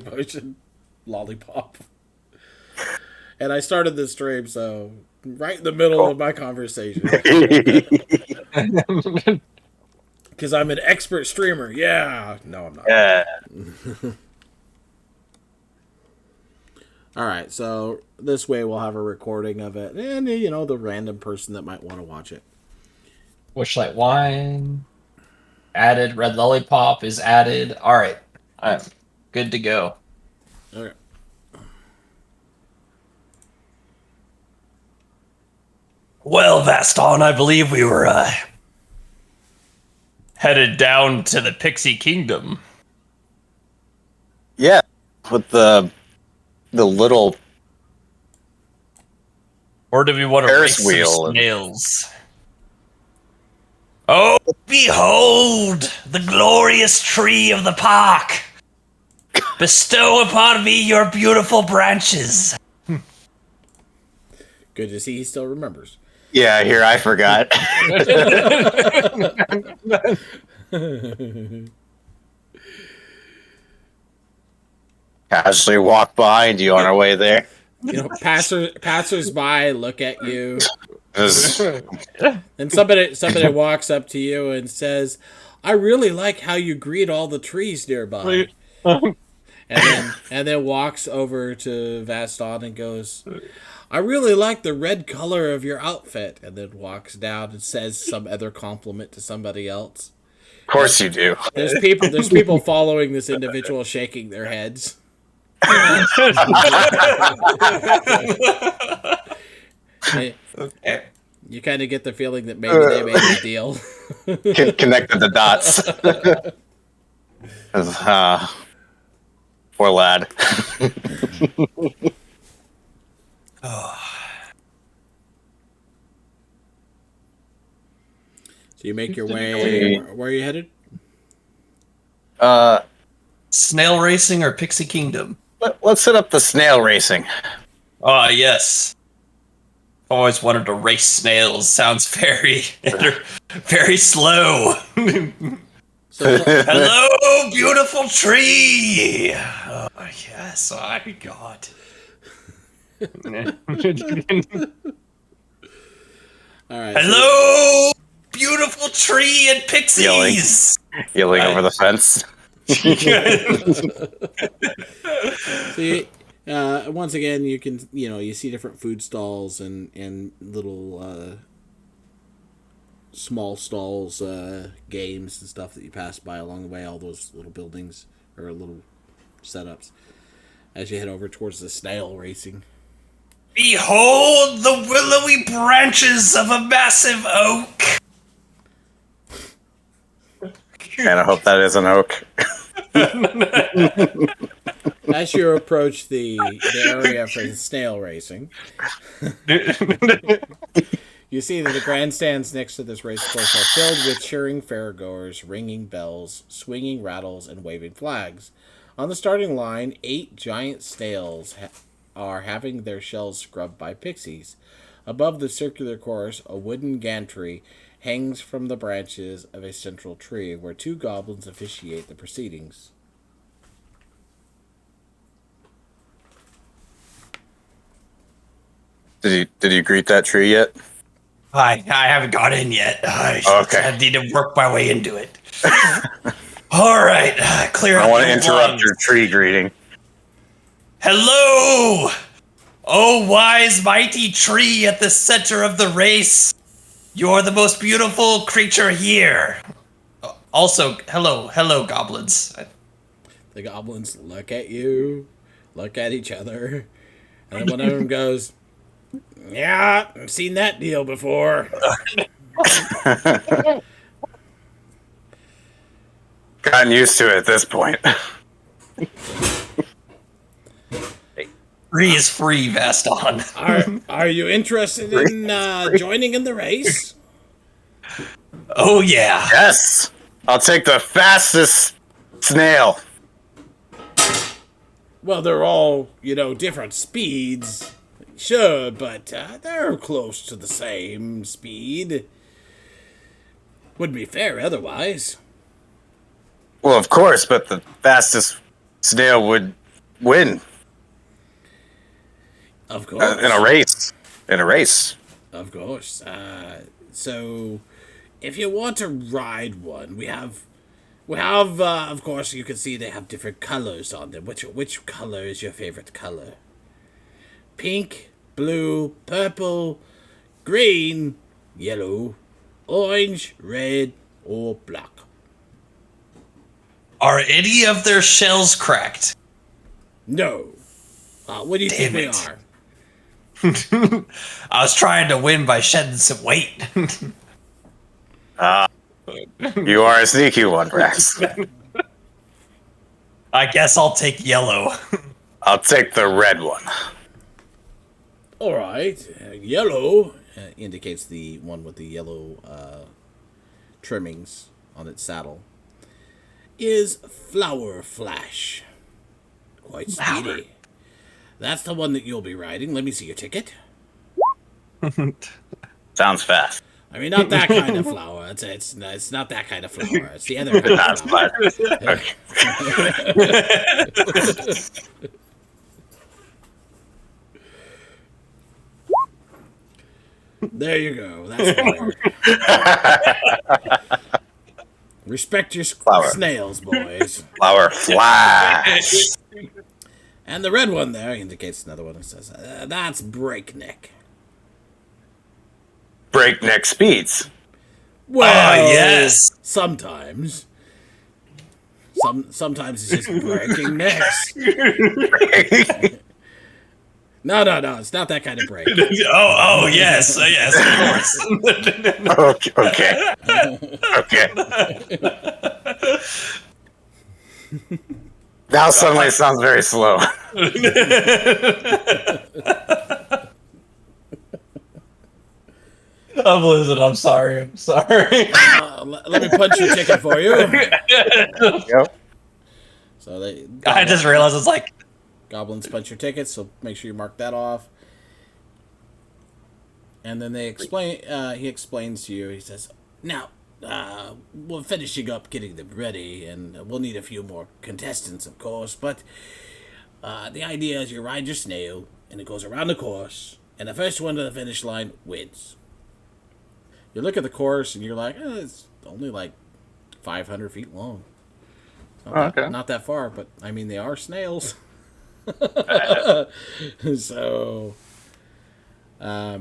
motion lollipop. And I started this stream, so right in the middle of my conversation. Because I'm an expert streamer. Yeah. No, I'm not. Yeah. All right, so this way we'll have a recording of it, and the random person that might want to watch it. Wishlight wine added. Red lollipop is added. All right, I'm good to go. Okay. Well, Vaston, I believe we were headed down to the Pixie Kingdom. Yeah, with the little Or do we want to Ferris race wheel some snails? Oh, behold the glorious tree of the park! Bestow upon me your beautiful branches. Good to see he still remembers. Yeah, here I forgot. Casually walk behind you on our way there. Passers-by look at you. And somebody walks up to you and says, "I really like how you greet all the trees nearby." And then walks over to Vaston and goes, "I really like the red color of your outfit," and then walks down and says some other compliment to somebody else. Of course you do. There's people following this individual shaking their heads. Okay. You kind of get the feeling that maybe they made a deal. Connected the dots. Poor lad. So you make your way. Where are you headed? Snail racing or Pixie Kingdom? Let's set up the snail racing. Yes. Always wanted to race snails. Sounds very, very slow. Hello, beautiful tree. Oh, yes, I got. All right. Hello, beautiful tree and pixies. Yelling over the fence. See, once again, you can you see different food stalls and little small stalls, games and stuff that you pass by along the way. All those little buildings or little setups as you head over towards the snail racing. Behold the willowy branches of a massive oak. And I hope that is an oak. As you approach the area for the snail racing, you see that the grandstands next to this race course are filled with cheering fairgoers, ringing bells, swinging rattles, and waving flags. On the starting line, 8 giant snails are having their shells scrubbed by pixies. Above the circular course, a wooden gantry hangs from the branches of a central tree, where 2 goblins officiate the proceedings. Did you greet that tree yet? I haven't got in yet. Okay. I need to work my way into it. All right, clear. I want to interrupt your tree greeting. Hello, oh wise mighty tree at the center of the race. You're the most beautiful creature here. Also, hello, goblins. The goblins look at you, look at each other, and then one of them goes, "Yeah, I've seen that deal before." Gotten used to it at this point. Free is free, Vaston. Are you interested in joining in the race? Oh yeah. Yes. I'll take the fastest snail. Well, they're all, different speeds. Sure, but they're close to the same speed. Wouldn't be fair otherwise. Well, of course, but the fastest snail would win Of course. in a race. In a race. Of course. So, if you want to ride one, we have, of course, you can see they have different colors on them. Which color is your favorite color? Pink, blue, purple, green, yellow, orange, red, or black. Are any of their shells cracked? No. What do you think Damn we it. are? I was trying to win by shedding some weight. You are a sneaky one, Brax. I guess I'll take yellow. I'll take the red one. All right. Yellow indicates the one with the yellow trimmings on its saddle. Is Flower Flash. Quite speedy. That's the one that you'll be riding. Let me see your ticket. Sounds fast. I mean, not that kind of flower. It's not that kind of flower. It's the other kind of flower. There you go. That's better. Respect your Flower. snails, boys. Flower Flash. And the red one there indicates another one that says, that's Breakneck. Breakneck speeds. Well, yes. Sometimes. Sometimes it's just breaking necks. No, it's not that kind of break. Yes, of course. Okay. Now suddenly it sounds very slow. I'm losing. I'm sorry. Let me punch your ticket for you. Yep. So I just realized it's like, goblins punch your ticket, so make sure you mark that off. And then they explain. He explains to you. He says, "Now, we're finishing up getting them ready, and we'll need a few more contestants, of course. But the idea is you ride your snail, and it goes around the course, and the first one to the finish line wins." You look at the course, and you're like, "It's only like 500 feet long. Not that far, but I mean, they are snails." So, as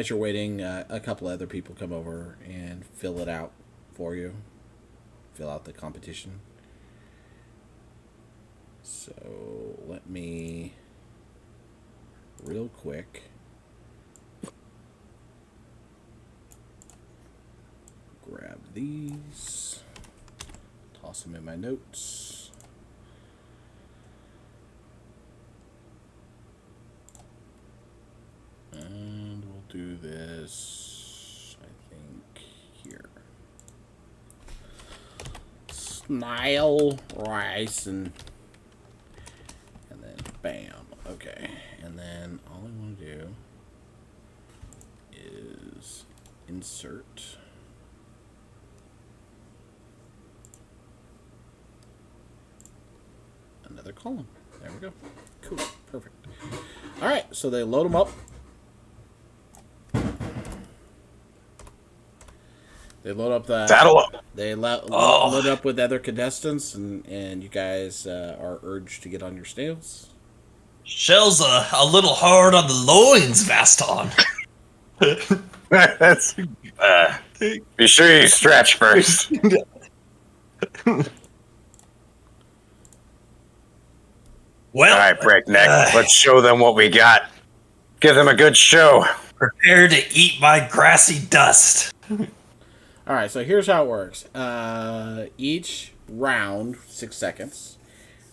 you're waiting, a couple other people come over and fill it out for you. Fill out the competition. So, let me real quick grab these, toss them in my notes. And we'll do this, I think, here. Snail, rice, and then bam. Okay. And then all I want to do is insert another column. There we go. Cool. Perfect. All right. So they load them up. They load up the Saddle up. They load up with other contestants, and you guys are urged to get on your snails. Shell's a little hard on the loins, Vaston. That's, be sure you stretch first. Well, All right, Breakneck. Let's show them what we got. Give them a good show. prepare to eat my grassy dust. All right, so here's how it works. Each round, 6 seconds,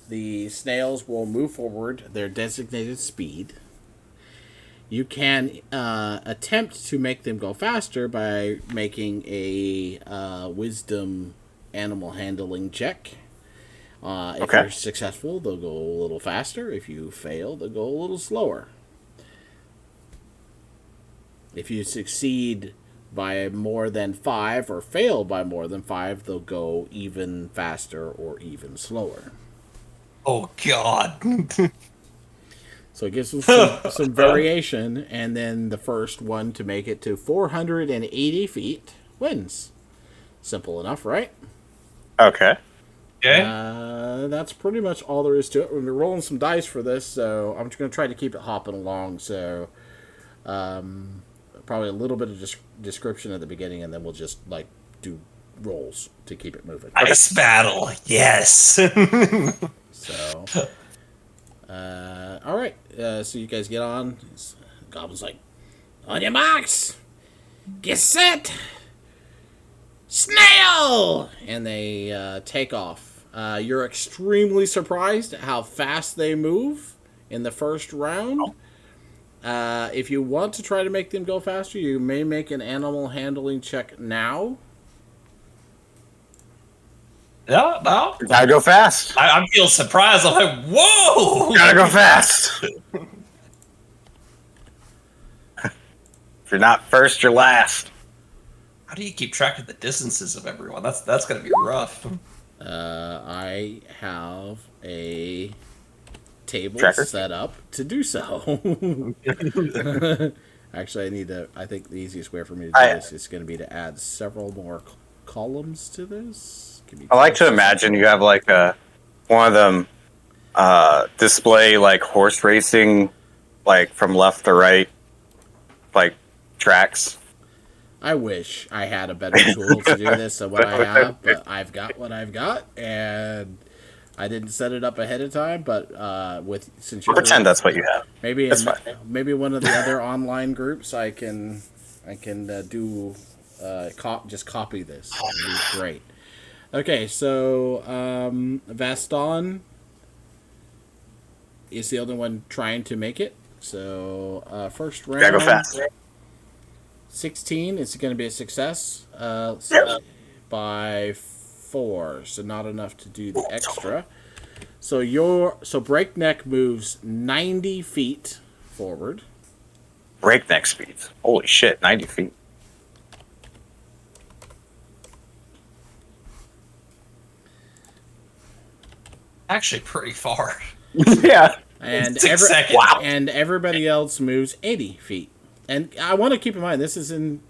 the snails will move forward their designated speed. You can attempt to make them go faster by making a wisdom animal handling check. If you're successful, they'll go a little faster. If you fail, they'll go a little slower. If you succeed by more than 5 or fail by more than 5, they'll go even faster or even slower. Oh God. So it gives them some variation, and then the first one to make it to 480 feet wins. Simple enough, right? Okay. Okay. That's pretty much all there is to it. We're rolling some dice for this, so I'm just going to try to keep it hopping along. So probably a little bit of description at the beginning, and then we'll just like do rolls to keep it moving. Ice battle. Yes. So, all right. So you guys get on. Goblin's like, on your marks, get set, snail, and they take off. You're extremely surprised at how fast they move in the first round. If you want to try to make them go faster, you may make an animal handling check now. Yeah, no. Gotta go fast. I feel surprised. I'm like, whoa! Gotta go fast. If you're not first, you're last. How do you keep track of the distances of everyone? That's gonna be rough. I have a table Tracker? set up to do so. Actually, I think the easiest way for me to do this is going to be to add several more columns to this. I like to imagine you have like one of them display like horse racing, like from left to right, like tracks. I wish I had a better tool to do this than what I have, but I've got what I've got, and I didn't set it up ahead of time. But since you're Pretend that's what you have. maybe That's fine. maybe one of the other online groups, I can do just copy this. It'd be great. Okay, so Vaston is the only one trying to make it. So first round. Gotta go fast. 16 is going to be a success by 4, so not enough to do the extra. So breakneck moves 90 feet forward. Breakneck speeds. Holy shit, 90 feet. Actually, pretty far. Yeah. And 6 seconds. Wow. and everybody else moves 80 feet. And I want to keep in mind this is in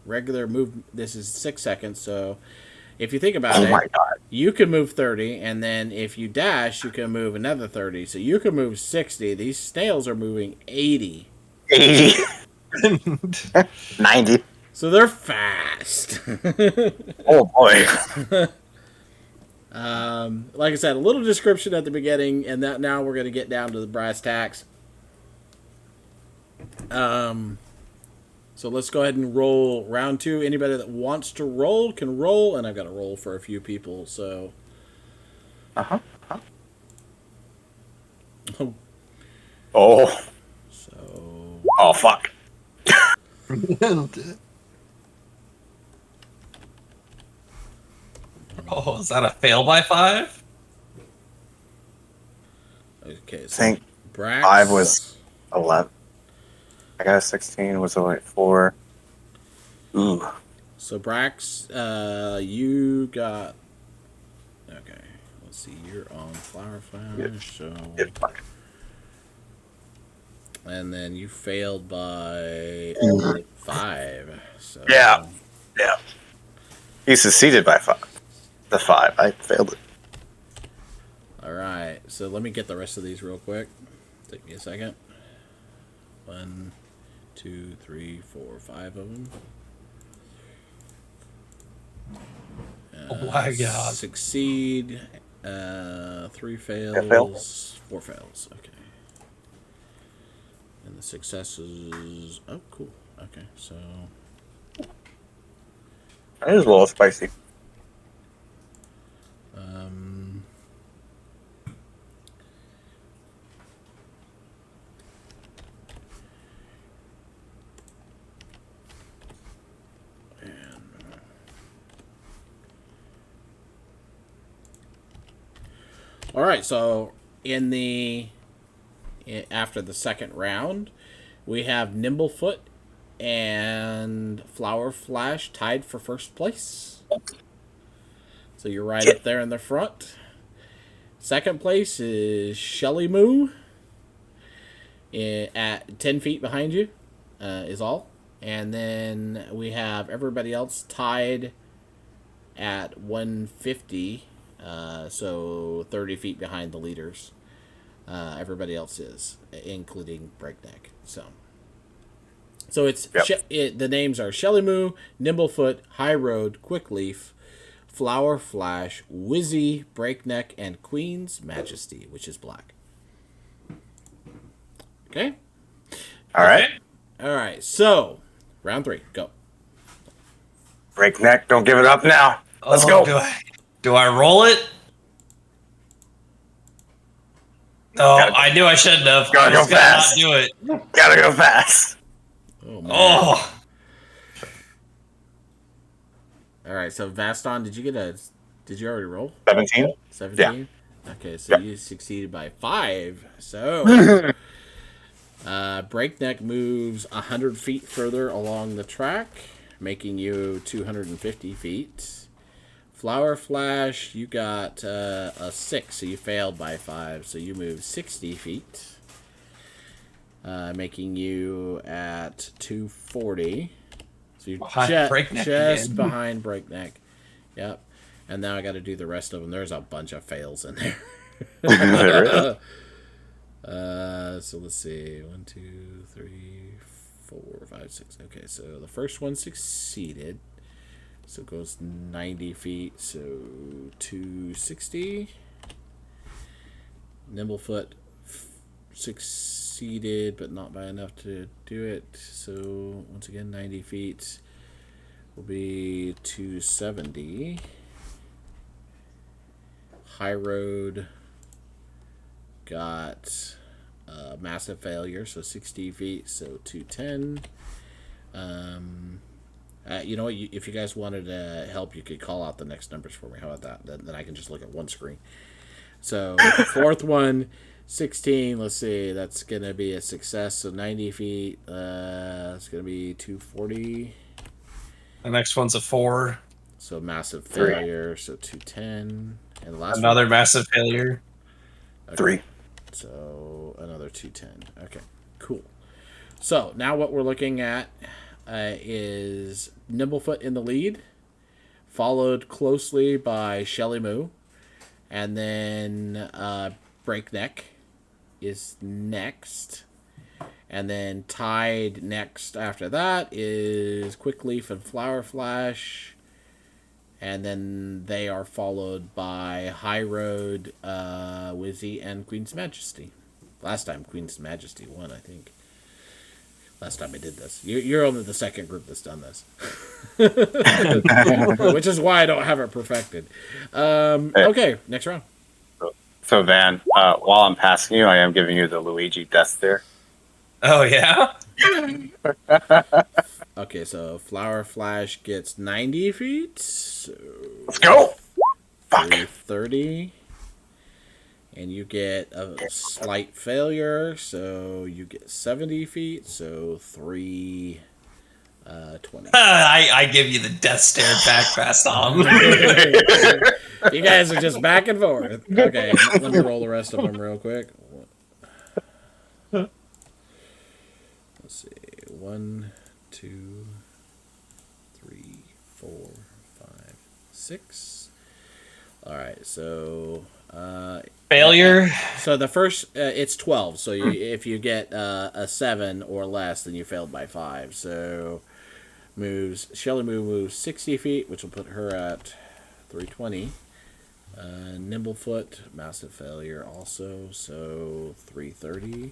regular move. This is 6 seconds. So if you think about Oh it, my god. you can move 30, and then if you dash, you can move another 30. So you can move 60. These snails are moving 80. 80. 90. So they're fast. Oh boy. Like I said, a little description at the beginning, and that now we're going to get down to the brass tacks. So let's go ahead and roll round 2. Anybody that wants to roll can roll, and I've got to roll for a few people. So, Uh-huh. oh, Oh. so Oh fuck. Oh, is that a fail by 5? okay. I So think Brax 5 was 11. I got a 16. Was it like 4? Ooh. So Brax, you got. Okay, let's see. You're on Flower Flash, so It's fine. and then you failed by 5. So Yeah. Yeah. He succeeded by 5. The 5. I failed it. All right. So let me get the rest of these real quick. Take me a second. 1, 2, 3, 4, 5 of them. Oh my god. Succeed. 3 fails. fail? 4 fails. Okay. And the successes. Oh, cool. Okay, so It is a little spicy. all right. So after the second round, we have Nimblefoot and Flower Flash tied for first place. So you're right up there in the front. Second place is Shelly Moo at 10 feet behind you, is all. And then we have everybody else tied at 150, so 30 feet behind the leaders. Everybody else is, including Breakneck. So it's the names are Shelly Moo, Nimblefoot, High Road, Quickleaf, Flower Flash, Wizzy, Breakneck, and Queen's Majesty, which is black. Okay? All right. All right, so round 3, go. Breakneck, don't give it up now. Let's go. Do I roll it? Oh, I knew I shouldn't have. Gotta go fast. Not do it. Gotta go fast. Oh, man. Oh. All right, so Vaston, did you already roll? 17? 17? Yeah. Okay, so you succeeded by 5. So Breakneck moves 100 feet further along the track, making you 250 feet. Flower Flash, you got a 6, so you failed by 5, so you move 60 feet, making you at 240. So you're just behind Breakneck. Yep. And now I got to do the rest of them. There's a bunch of fails in there. So let's see. 1, 2, 3, 4, 5, 6. Okay, so the first one succeeded. So it goes 90 feet, so 260. Nimblefoot succeeded, but not by enough to do it. So once again, 90 feet will be 270. High Road got a massive failure, so 60 feet, so 210. You know what? If you guys wanted to help, you could call out the next numbers for me. How about that? Then I can just look at one screen. So the fourth one, 16. Let's see. That's going to be a success. So 90 feet. It's going to be 240. The next one's a 4. So massive failure. So 210. And the last another one, massive failure. okay. 3. So another 210. Okay, cool. So now what we're looking at is Nimblefoot in the lead, followed closely by Shelly Moo, and then Breakneck is next, and then tied next after that is Quickleaf and Flower Flash, and then they are followed by High Road, Wizzy, and Queen's Majesty. Last time Queen's Majesty won, I think. Last time I did this. You're only the second group that's done this. Which is why I don't have it perfected. Okay, next round. So, Van, while I'm passing you, I am giving you the Luigi death stare. Oh, yeah? Okay, so Flower Flash gets 90 feet. So Let's go! Fuck. 30. And you get a slight failure, so you get 70 feet, so 320. I give you the death stare back, Vaston. You guys are just back and forth. Okay, let me roll the rest of them real quick. Let's see. 1, 2, 3, 4, 5, 6. All right, so Failure. So the first, it's 12. So if you get a 7 or less, then you failed by 5. So Shelly Moo moves 60 feet, which will put her at 320. Nimblefoot, massive failure also, so 330.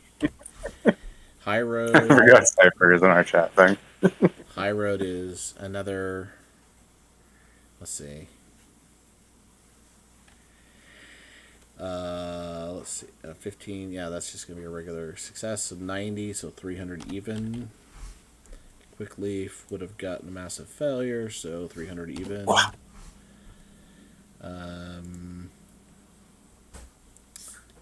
High Road. I forgot Cypher is in our chat thing. High Road is another. Let's see. Let's see. 15. Yeah, that's just gonna be a regular success. So 90. So 300 even. Quickleaf would have gotten a massive failure. So 300 even.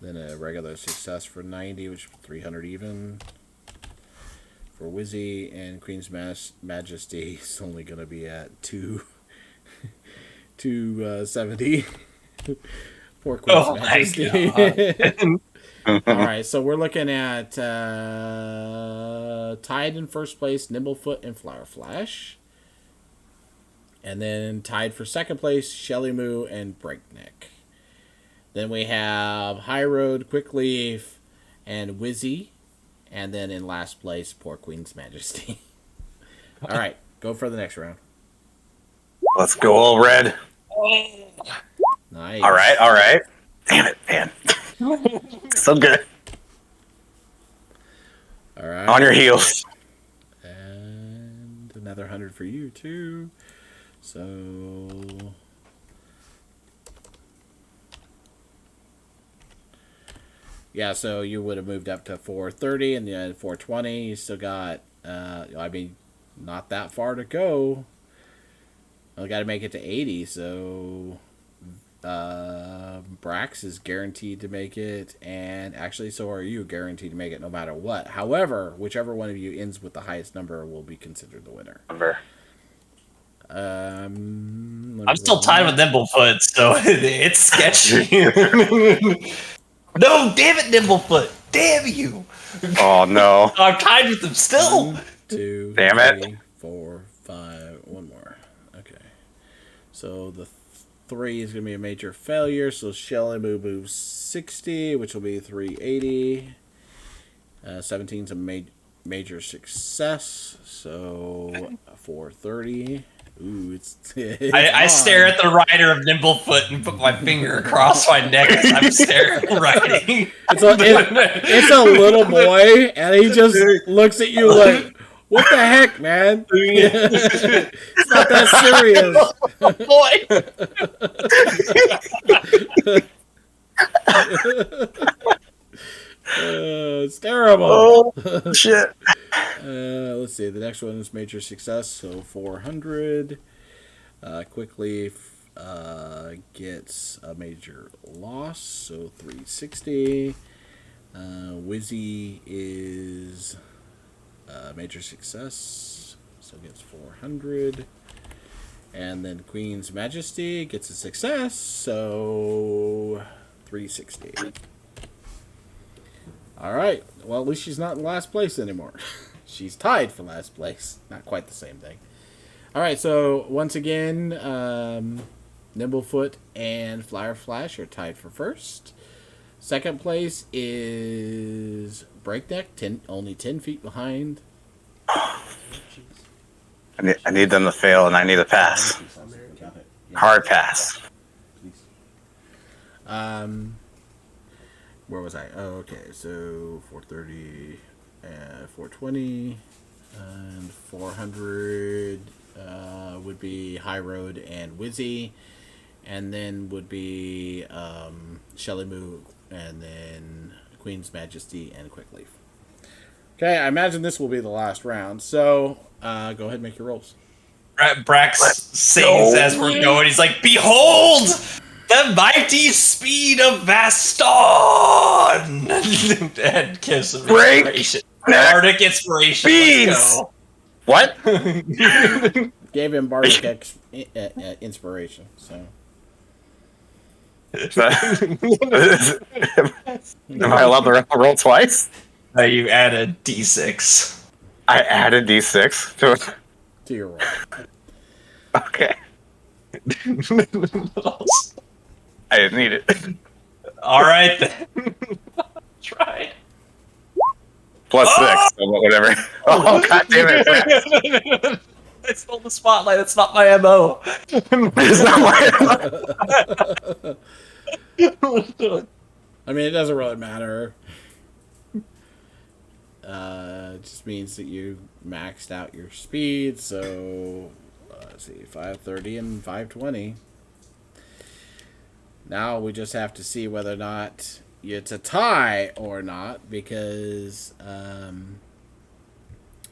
Then a regular success for 90, which is 300 even. For Wizzy and Queen's Majesty, it's only going to be at 270. Poor Queen's Oh my Majesty. God. All right, so we're looking at tied in first place, Nimblefoot and Flower Flash. And then tied for second place, Shelly Moo and Breakneck. Then we have High Road, Quickleaf, and Wizzy. And then in last place, poor Queen's Majesty. All right, go for the next round. Let's go, all red. Nice. All right. Damn it, man. So good. All right. On your heels. And another 100 for you, too. So... yeah, so you would have moved up to 430 and then 420. You still got, not that far to go. I got to make it to 80, so Brax is guaranteed to make it, and actually so are you, guaranteed to make it no matter what. However, whichever one of you ends with the highest number will be considered the winner. I'm still tied with Nimblefoot, so it's sketchy. No, damn it, Nimblefoot. Damn you. Oh, no. I'm tied with him still. 1, 2, Damn 3, 4, 5. One more. Okay. So the 3 is going to be a major failure. So Shelly Moo moves 60, which will be 380. 17 is a major success. So 430. Ooh, it's I stare at the rider of Nimblefoot and put my finger across my neck as I'm staring at the writing. It's a little boy, and he just looks at you like, what the heck, man? It's not that serious. Oh, boy. It's terrible. Oh, shit. Let's see. The next one is major success, so 400. Quickly gets a major loss, so 360. Wizzy is a major success, so gets 400. And then Queen's Majesty gets a success, so 360. All right. Well, at least she's not in last place anymore. She's tied for last place. Not quite the same thing. All right. So once again, Nimblefoot and Flower Flash are tied for first. Second place is Breakneck, only 10 feet behind. I need them to fail, and I need a pass. Hard pass. Where was I? Oh, okay. So 430, 420, and 400 would be High Road and Wizzy, and then would be Shelly Moo, and then Queen's Majesty and Quickleaf. Okay, I imagine this will be the last round. So go ahead and make your rolls. Brax sings as we're going. He's like, "Behold the mighty speed of Vaston!" And kiss of inspiration. Bardic inspiration. Let's go. What? Gave him Bardic inspiration. So. Am I allowed to roll twice? You add a D6. I added D6 to it. To your roll. Okay. I didn't need it. All right then. Try. +6, so whatever. Oh, god damn it. I stole the spotlight. It's not my MO. It's not my I mean, it doesn't really matter. It just means that you maxed out your speed, so let's see, 530 and 520. Now we just have to see whether or not it's a tie or not, because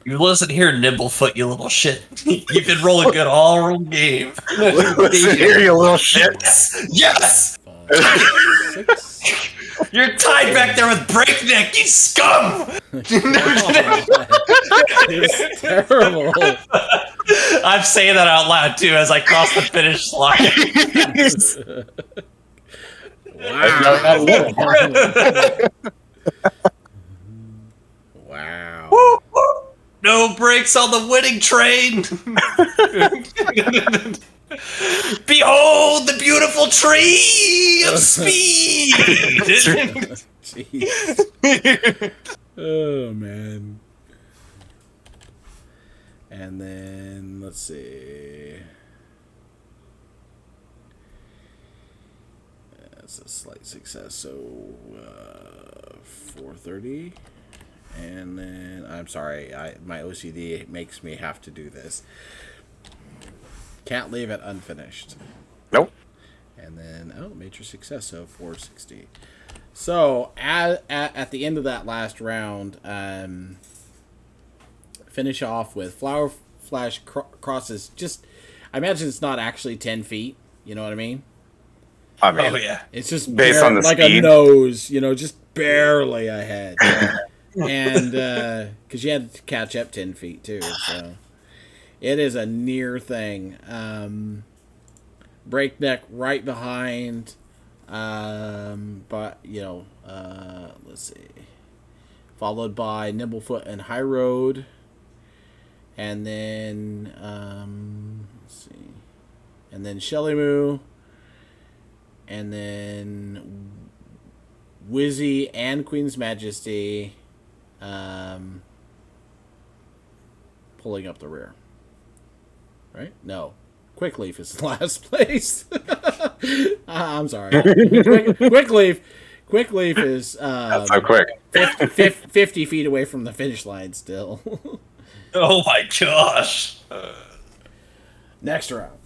You listen here, Nimblefoot, you little shit. You've been rolling good all game. Listen here, you little shit. Yes! 5, 6. You're tied back there with Breakneck, you scum! It's terrible. I'm saying that out loud too as I cross the finish line. Wow. Wow. No brakes on the winning train. Behold the beautiful tree of speed. Jeez. Oh man. And then let's see. That's a slight success. So 430. And then I'm sorry, my OCD makes me have to do this. Can't leave it unfinished. Nope. And then major success, so 460. So at the end of that last round, finish off with flower flash crosses. Just I imagine it's not actually 10 feet. You know what I mean? I mean, Oh yeah. It's just based on the like speed. a nose. Just barely ahead. And because you had to catch up 10 feet too, so it is a near thing. Breakneck right behind, but let's see, followed by Nimblefoot and High Road, and then let's see, and then Shelly Moo, and then Wizzy and Queen's Majesty. Pulling up the rear. Right? No. Quickleaf is in last place. I'm sorry. Quickleaf is That's so quick. 50 feet away from the finish line still. Oh my gosh. Next round.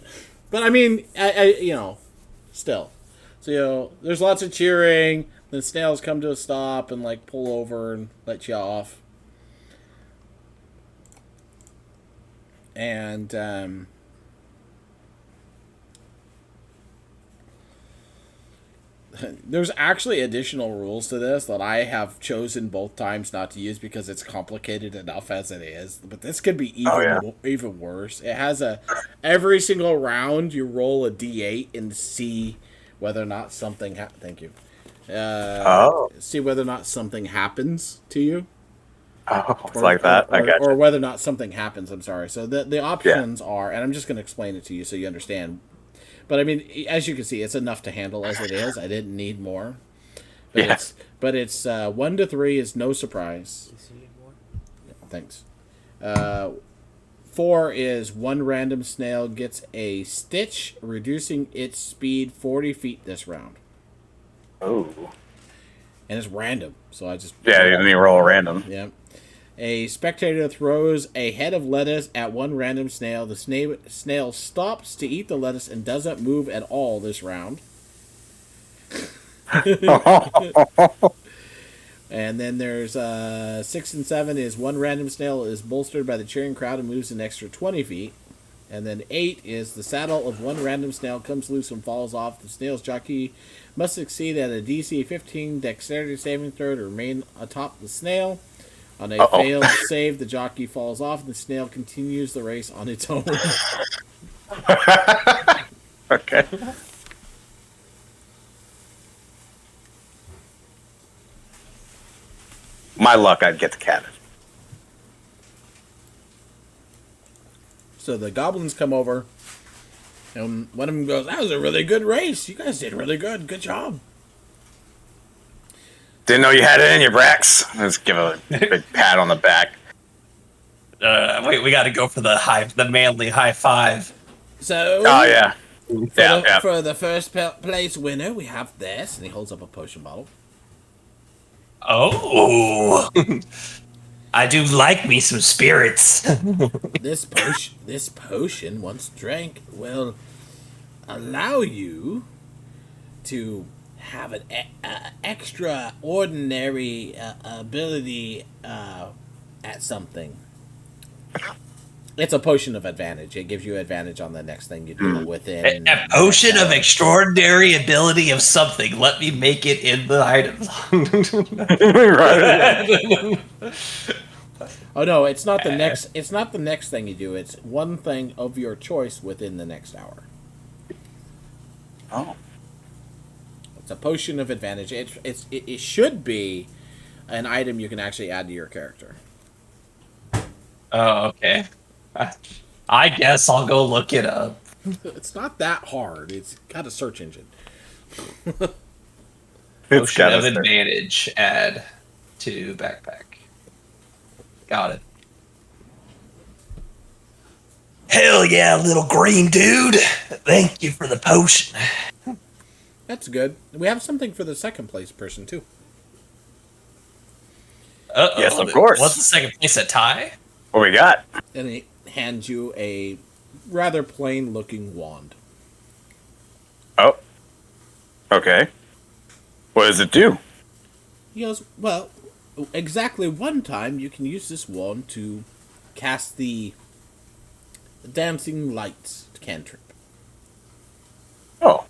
But I mean, I still. So, there's lots of cheering. Then snails come to a stop and like pull over and let you off. And there's actually additional rules to this that I have chosen both times not to use because it's complicated enough as it is. But this could be even worse. It has every single round you roll a d8 and see whether or not something thank you. See whether or not something happens to you. Oh, it's like that. I got you. Or whether or not something happens. I'm sorry. So the options are, and I'm just going to explain it to you so you understand. But I mean, as you can see, it's enough to handle as it is. I didn't need more. But it's 1 to 3 is no surprise. Yeah, thanks. 4 is one random snail gets a stitch, reducing its speed 40 feet this round. Oh. And it's random, so I just... Yeah, then you roll a random. Yeah. A spectator throws a head of lettuce at one random snail. The snail stops to eat the lettuce and doesn't move at all this round. And then there's 6 and 7 is one random snail is bolstered by the cheering crowd and moves an extra 20 feet. And then 8 is the saddle of one random snail comes loose and falls off. The snail's jockey must succeed at a DC 15 dexterity saving throw to remain atop the snail. On a failed save, the jockey falls off and the snail continues the race on its own. Okay. My luck, I'd get the cannon. So the goblins come over, and one of them goes, "That was a really good race. You guys did really good. Good job." Didn't know you had it in you, Brax. Let's give a big pat on the back. Wait, we got to go for the manly high five. So, Oh, yeah. For the first place winner, we have this, and he holds up a potion bottle. Oh, I do like me some spirits. This potion, once drank, will allow you to have an extraordinary ability at something. It's a potion of advantage. It gives you advantage on the next thing you do within. A potion of extraordinary ability of something. Let me make it in the items. Oh no, it's not the next. It's not the next thing you do. It's one thing of your choice within the next hour. Oh. It's a potion of advantage. It should be an item you can actually add to your character. Oh, okay. I guess I'll go look it up. It's not that hard. It's got a search engine. Potion of advantage. Add to backpack. Got it. Hell yeah, little green dude. Thank you for the potion. That's good. We have something for the second place person, too. Uh-oh. Yes, of course. What's the second place? A tie? What we got? And he hands you a rather plain-looking wand. Oh. Okay. What does it do? He goes, well, exactly one time you can use this wand to cast the dancing lights cantrip. Oh.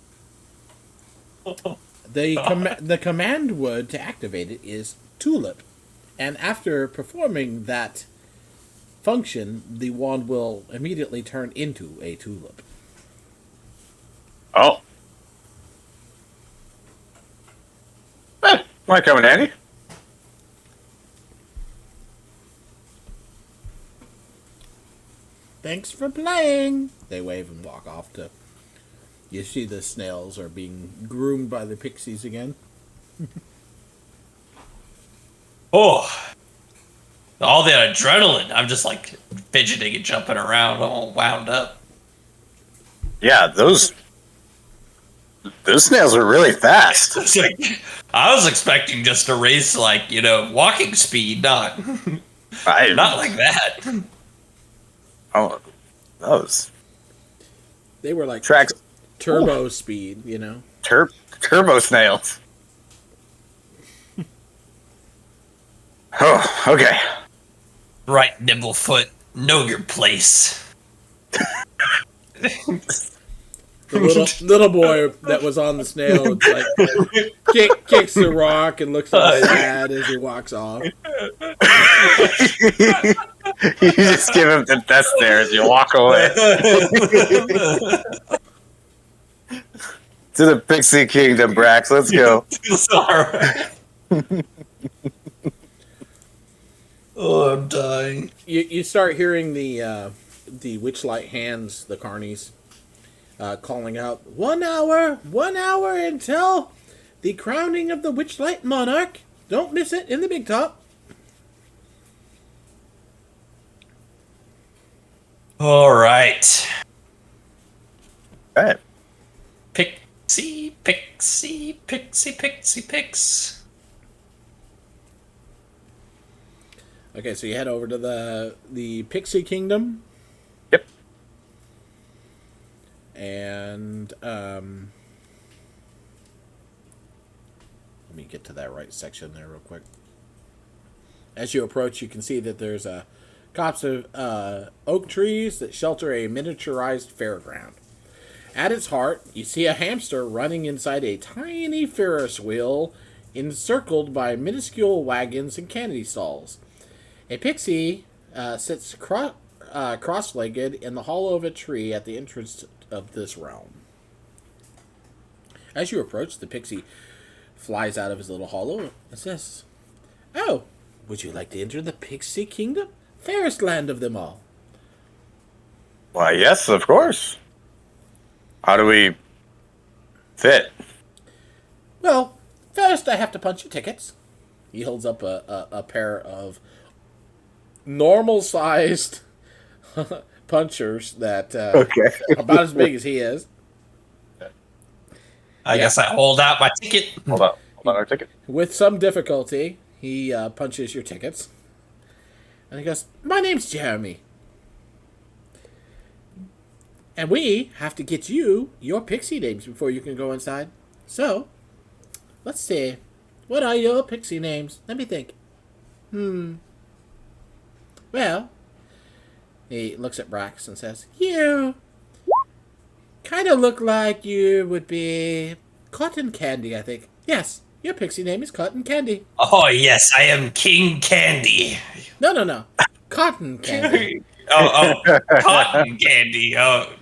The command word to activate it is tulip, and after performing that function, the wand will immediately turn into a tulip. Oh. Might come in handy. Thanks for playing. They wave and walk off to. You see the snails are being groomed by the pixies again. Oh. All the adrenaline. I'm just like fidgeting and jumping around, all wound up. Yeah, those snails are really fast. It's like, I was expecting just to race like, walking speed, not like that. Oh, those They were like tracks. turbo speed, Turbo snails. Oh, okay. Right, Nimblefoot, know your place. The little boy that was on the snail kicks the rock and looks all sad as he walks off. You just give him the death stare as you walk away. To the Pixie Kingdom, Brax. Let's go. Oh, I'm dying. You start hearing the Witchlight hands, the carnies, calling out, 1 hour until the crowning of the Witchlight Monarch. Don't miss it in the big top. All right. All right. Pixie, pixie, pixie, pixie, pix. Okay, so you head over to the Pixie Kingdom. Yep. And let me get to that right section there real quick. As you approach, you can see that there's a copse of oak trees that shelter a miniaturized fairground. At its heart, you see a hamster running inside a tiny Ferris wheel encircled by minuscule wagons and candy stalls. A pixie sits cross-legged in the hollow of a tree at the entrance of this realm. As you approach, the pixie flies out of his little hollow and says, "Oh, would you like to enter the Pixie Kingdom? Fairest land of them all." Why, yes, of course. How do we fit? Well, first I have to punch your tickets. He holds up a pair of normal-sized punchers that Okay. about as big as he is. I guess I hold out my ticket. Hold on our ticket. With some difficulty, he punches your tickets. And he goes, "My name's Jeremy. And we have to get you your pixie names before you can go inside. So, let's see. What are your pixie names? Let me think. Well," he looks at Brax and says, "You kind of look like you would be Cotton Candy, I think. Yes, your pixie name is Cotton Candy." Oh, yes, I am King Candy. No. Cotton Candy. Cotton candy. Oh,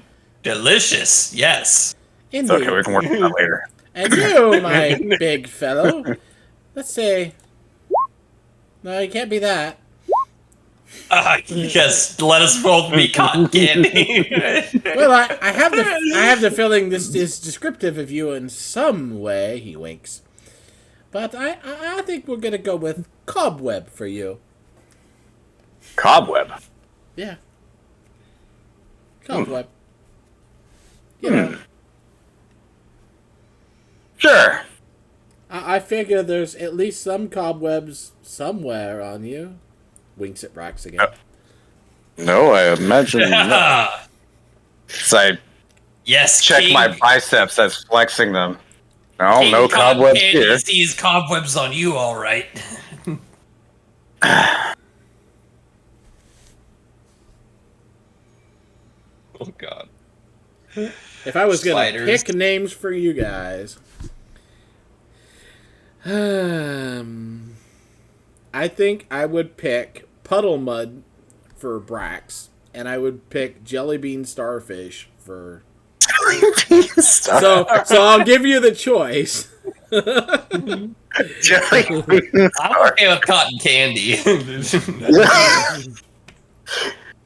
delicious. Yes. It's Indeed. okay, we can work on that later. And you, my big fellow. Let's say. No, you can't be that. Yes, let us both be cotton candy. Well, I have the feeling this is descriptive of you in some way. He winks. But I think we're gonna go with cobweb for you. Cobweb. Yeah. Cobweb. You know. Sure. I figure there's at least some cobwebs somewhere on you. Winks at Brax again. No, I imagine not. So I Yes, check King, my biceps as flexing them. No, King no Cotton cobwebs Candy here. sees cobwebs on you, all right. Oh God. If I was going to Spiders. pick names for you guys, I think I would pick Puddle Mud for Brax, and I would pick Jellybean Starfish for. So I'll give you the choice. Jellybean I'm okay with cotton candy.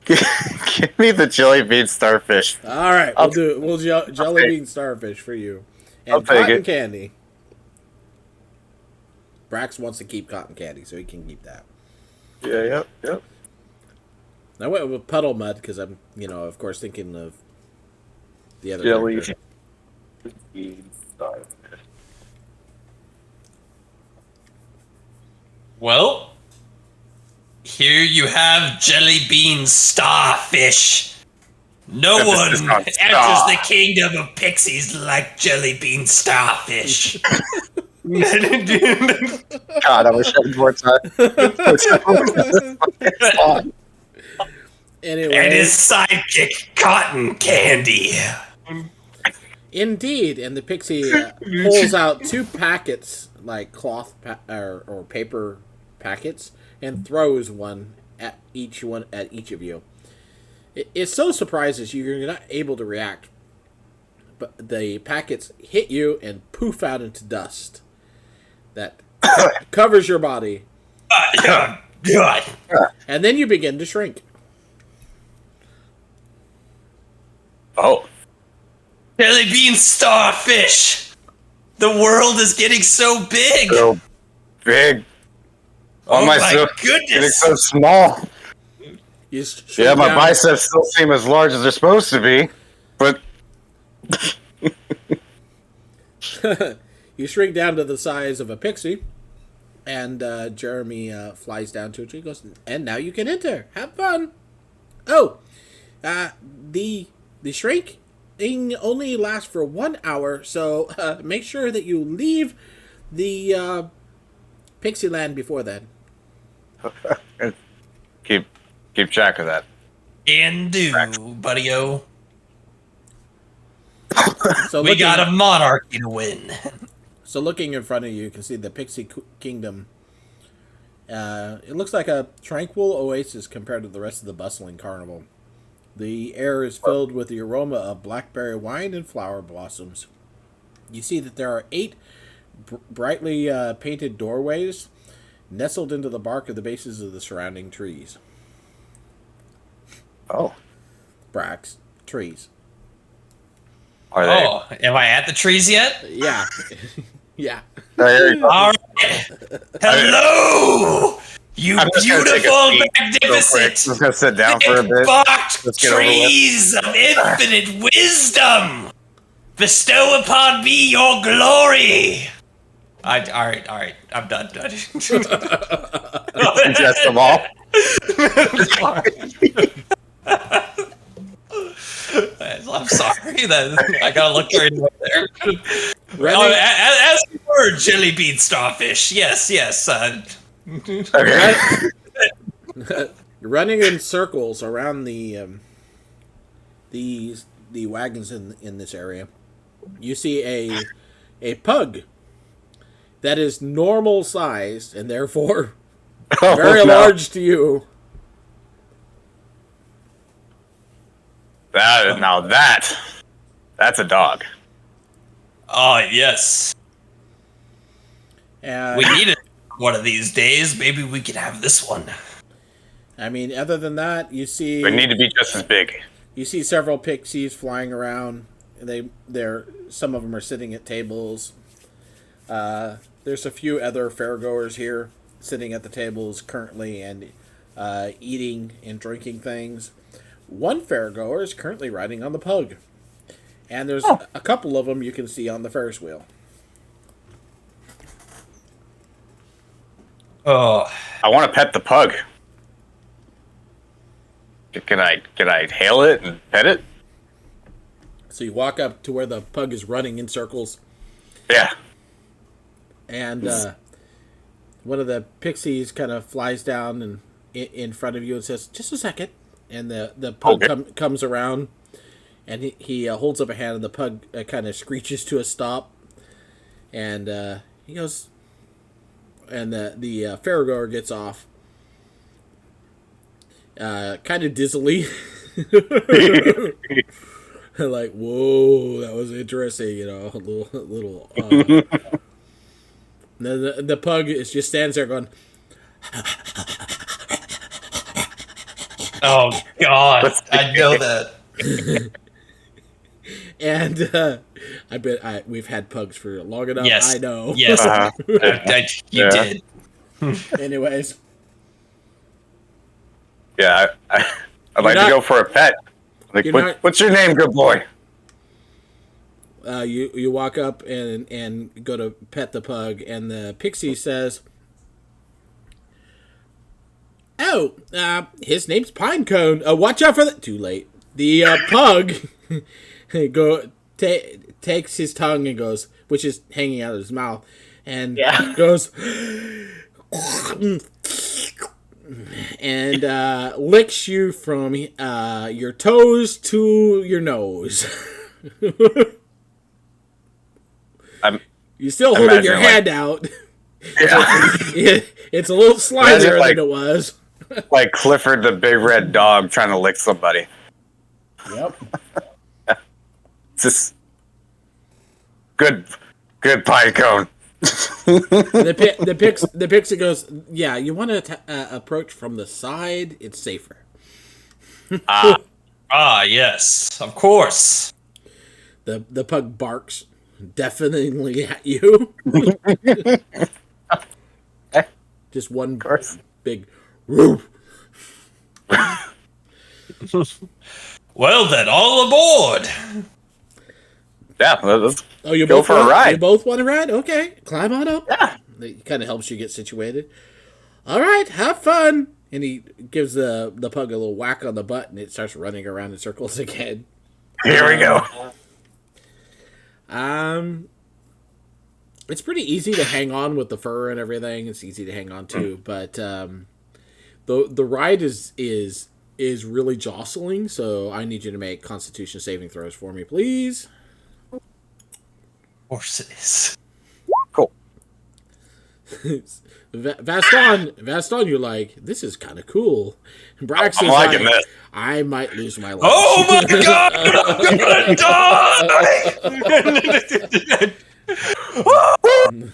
Give me the jelly bean starfish. All right, we'll do it. We'll Jellybean Starfish for you, I'll and take cotton it. candy. Brax wants to keep cotton candy, so he can keep that. Yeah, yep. I went with Puddle Mud because I'm, of course, thinking of the other Jelly character. bean starfish. Well, here you have jelly bean starfish. No one Emphasis on enters star. the kingdom of pixies like jelly bean starfish. God, I wish I had more time. Anyway, And his sidekick, Cotton Candy. indeed, and the pixie pulls out 2 packets, like cloth or paper packets, and throws one at each of you. It so surprises you, you're not able to react. But the packets hit you and poof out into dust that covers your body, and then you begin to shrink. Oh, Jelly bean starfish. The world is getting so big. so big. Oh my Getting goodness. so small. You shrink Yeah, my down- biceps still seem as large as they're supposed to be, but You shrink down to the size of a pixie, and Jeremy flies down to it. He goes, and now you can enter. Have fun. Oh, the shrinking only lasts for 1 hour, so make sure that you leave the pixie land before then. keep track of that. Can do, buddy-o. So We got a monarchy to win. So looking in front of you, you can see the Pixie Kingdom. It looks like a tranquil oasis compared to the rest of the bustling carnival. The air is filled with the aroma of blackberry wine and flower blossoms. You see that there are 8 brightly painted doorways nestled into the bark of the bases of the surrounding trees. Oh, Brax. Trees. are they? Oh, am I at the trees yet? Yeah. Yeah. There you go. All right. Hello, you I'm just gonna take a beautiful, seat real quick. magnificent, I'm just gonna sit down for a bit. barked Let's get over with. trees of infinite wisdom. Bestow upon me your glory. All right. I'm done. Ingest them all. I'm sorry that I gotta look right there. Running, As you were, jelly bean starfish. Yes. Okay. running in circles around the wagons in this area. You see a pug that is normal sized and therefore very large to you. That's a dog. Oh, yes. And We need it one of these days. Maybe we could have this one. I mean, other than that, you see They need to be just as big. you see several pixies flying around. Some of them are sitting at tables. There's a few other fairgoers here sitting at the tables currently and eating and drinking things. One fairgoer is currently riding on the pug, and there's a couple of them you can see on the Ferris wheel. Oh, I want to pet the pug. Can I hail it and pet it? So you walk up to where the pug is running in circles, Yeah. and one of the pixies kind of flies down and in front of you and says, "Just a second." And the pug comes around, and he holds up a hand, and the pug kind of screeches to a stop, and he goes, and the fairgoer gets off, kind of dizzily. Like, whoa, that was interesting, a little. The pug just stands there going, oh God! I know that. and I bet we've had pugs for long enough. Yes, I know. Yes, you Yeah. did. Anyways, Yeah. I'd like to go for a pet. Like, what's your name, good boy? you walk up and go to pet the pug, and the pixie says, "Oh, his name's Pinecone. Watch out for the." Too late. The pug takes his tongue and goes, which is hanging out of his mouth, and goes and licks you from your toes to your nose. You're still holding your hand out. Yeah. It's a little slimier than it was. Like Clifford the Big Red Dog trying to lick somebody. Yep. Just good pine cone. The pixie goes, "Yeah, you want to approach from the side. It's safer." Yes, of course. The pug barks deafeningly at you. Just one big woof. Well then, all aboard. Yeah, let's you go both for a ride. You both want to ride? Okay, climb on up. Yeah. It kind of helps you get situated. All right, have fun. And he gives the pug a little whack on the butt, and it starts running around in circles again. Here we go. It's pretty easy to hang on with the fur and everything. It's easy to hang on to, but the ride is really jostling. So I need you to make Constitution saving throws for me, please. Of course it is. Cool. Vaston, you're like, this is kind of cool. And Brax is I'm liking this. I might lose my life. Oh my God! I'm gonna die!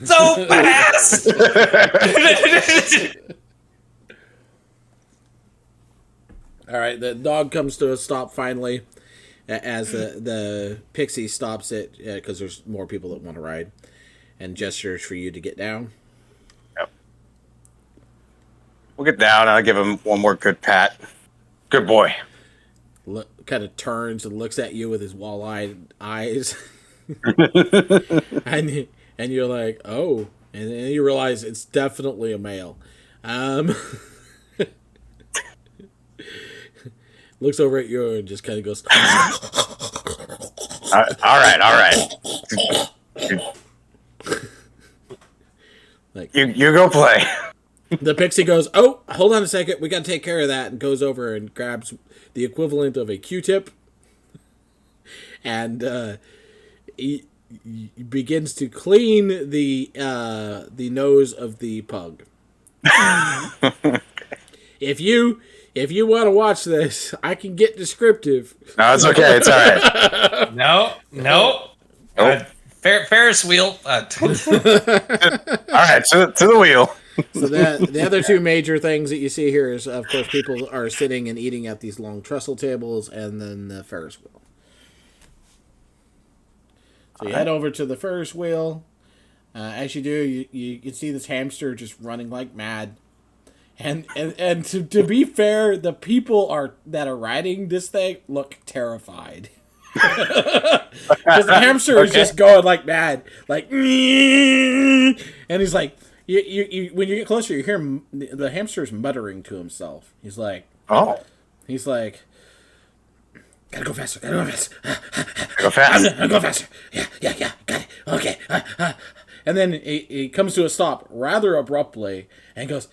So fast! All right, the dog comes to a stop finally as the pixie stops it because there's more people that want to ride and gestures for you to get down. Yep. We'll get down. I'll give him one more good pat. Good boy. Kind of turns and looks at you with his wall-eyed eyes. and you're like, oh, and then you realize it's definitely a male. Looks over at you and just kind of goes, all right. Like, you go play. The pixie goes, oh, hold on a second, we got to take care of that, and goes over and grabs the equivalent of a Q-tip, and he begins to clean the nose of the pug. If you want to watch this, I can get descriptive. No, it's okay. It's all right. No. Ferris wheel. All right, to the wheel. So the other two major things that you see here is, of course, people are sitting and eating at these long trestle tables, and then the Ferris wheel. So you head over to the Ferris wheel. As you do, you can see this hamster just running like mad. And to be fair, the people that are riding this thing look terrified. Because the hamster is just going like mad, like, and he's like, you when you get closer, you hear the hamster's muttering to himself. He's like, gotta go faster, Go fast. go faster. Yeah, got it. Okay. And then he comes to a stop rather abruptly and goes,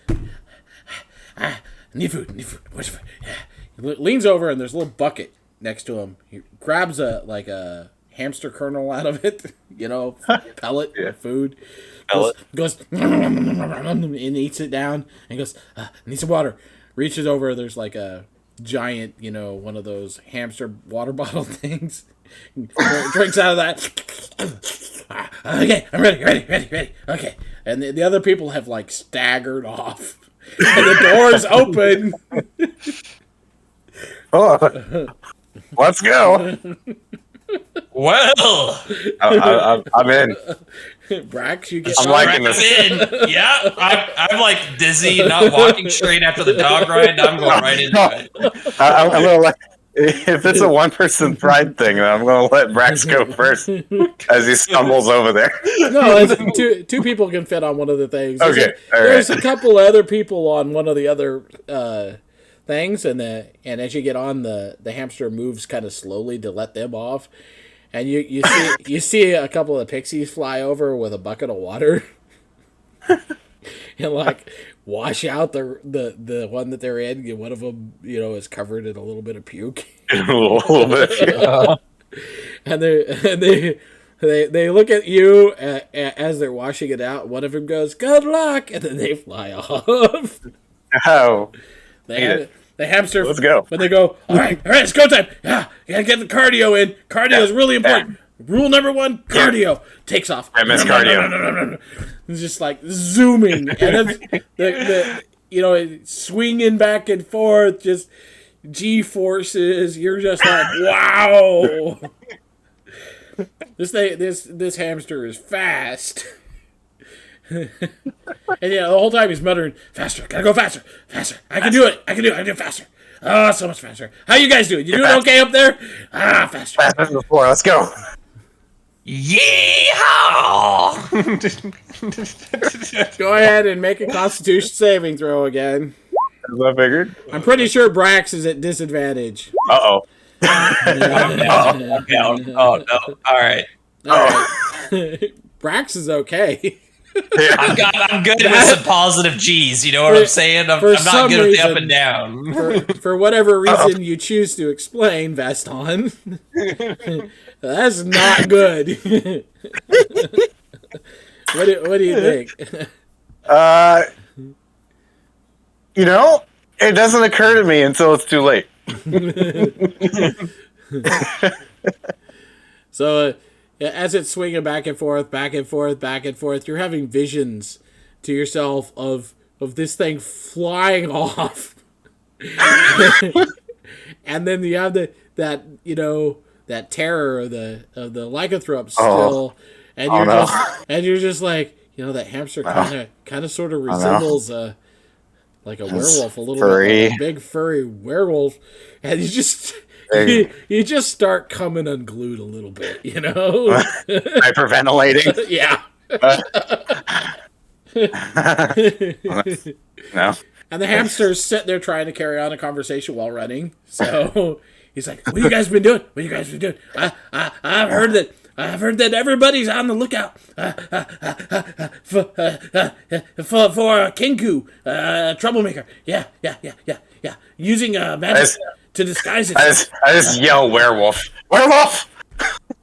need food. Where's food? Yeah. He leans over and there's a little bucket next to him. He grabs a hamster kernel out of it, pellet food. Goes and eats it down and goes, need some water. Reaches over, there's like a giant, one of those hamster water bottle things. Drinks out of that. Okay, I'm ready. Okay. And the other people have like staggered off. And the door's open. Oh, let's go. Well, I'm in. Brax, you get. I'm liking this. in. Yeah, I'm like dizzy, not walking straight after the dog ride. I'm going right into it. I'm gonna let. If it's a one-person ride thing, then I'm gonna let Brax go first as he stumbles over there. No, two people can fit on one of the things. Okay, there's a couple other people on one of the other things, and as you get on, the hamster moves kind of slowly to let them off, and you see a couple of pixies fly over with a bucket of water, and like wash out the one that they're in. One of them, is covered in a little bit of puke. A little bit. And they look at you as they're washing it out. One of them goes, "Good luck," and then they fly off. Oh, The hamster. Let's go. But they go, all right, it's go time. Yeah, gotta get the cardio in. Cardio is really important. Rule number 1, cardio. Takes off. I miss cardio. It's just like zooming, and then swinging back and forth, just G-forces. You're just like, wow. This hamster is fast. And the whole time he's muttering, faster, gotta go faster. I can do it faster. Oh, so much faster. How you guys doing? You doing okay up there? Faster. Faster than before. Let's go. Yeehaw! Go ahead and make a Constitution saving throw again. As I figured. I'm pretty sure Brax is at disadvantage. Uh-oh. Oh, no. All right. Brax is okay. I'm good with some positive G's. You know what I'm saying? I'm not good with the up and down. For whatever reason you choose to explain, Vaston, that's not good. What do you think? It doesn't occur to me until it's too late. So, as it's swinging back and forth, you're having visions to yourself of this thing flying off. And then you have that terror of the lycanthrope still, and you're just like, that hamster kind of sort of resembles like a werewolf a little bit, like a big furry werewolf, and you just start coming unglued a little bit, Hyperventilating. Yeah. No. And the hamster's sitting there trying to carry on a conversation while running. So he's like, "What you guys been doing? I've heard that everybody's on the lookout for a Kinku, troublemaker. Yeah. Using magic to disguise it." I just yell, "Werewolf! Werewolf!"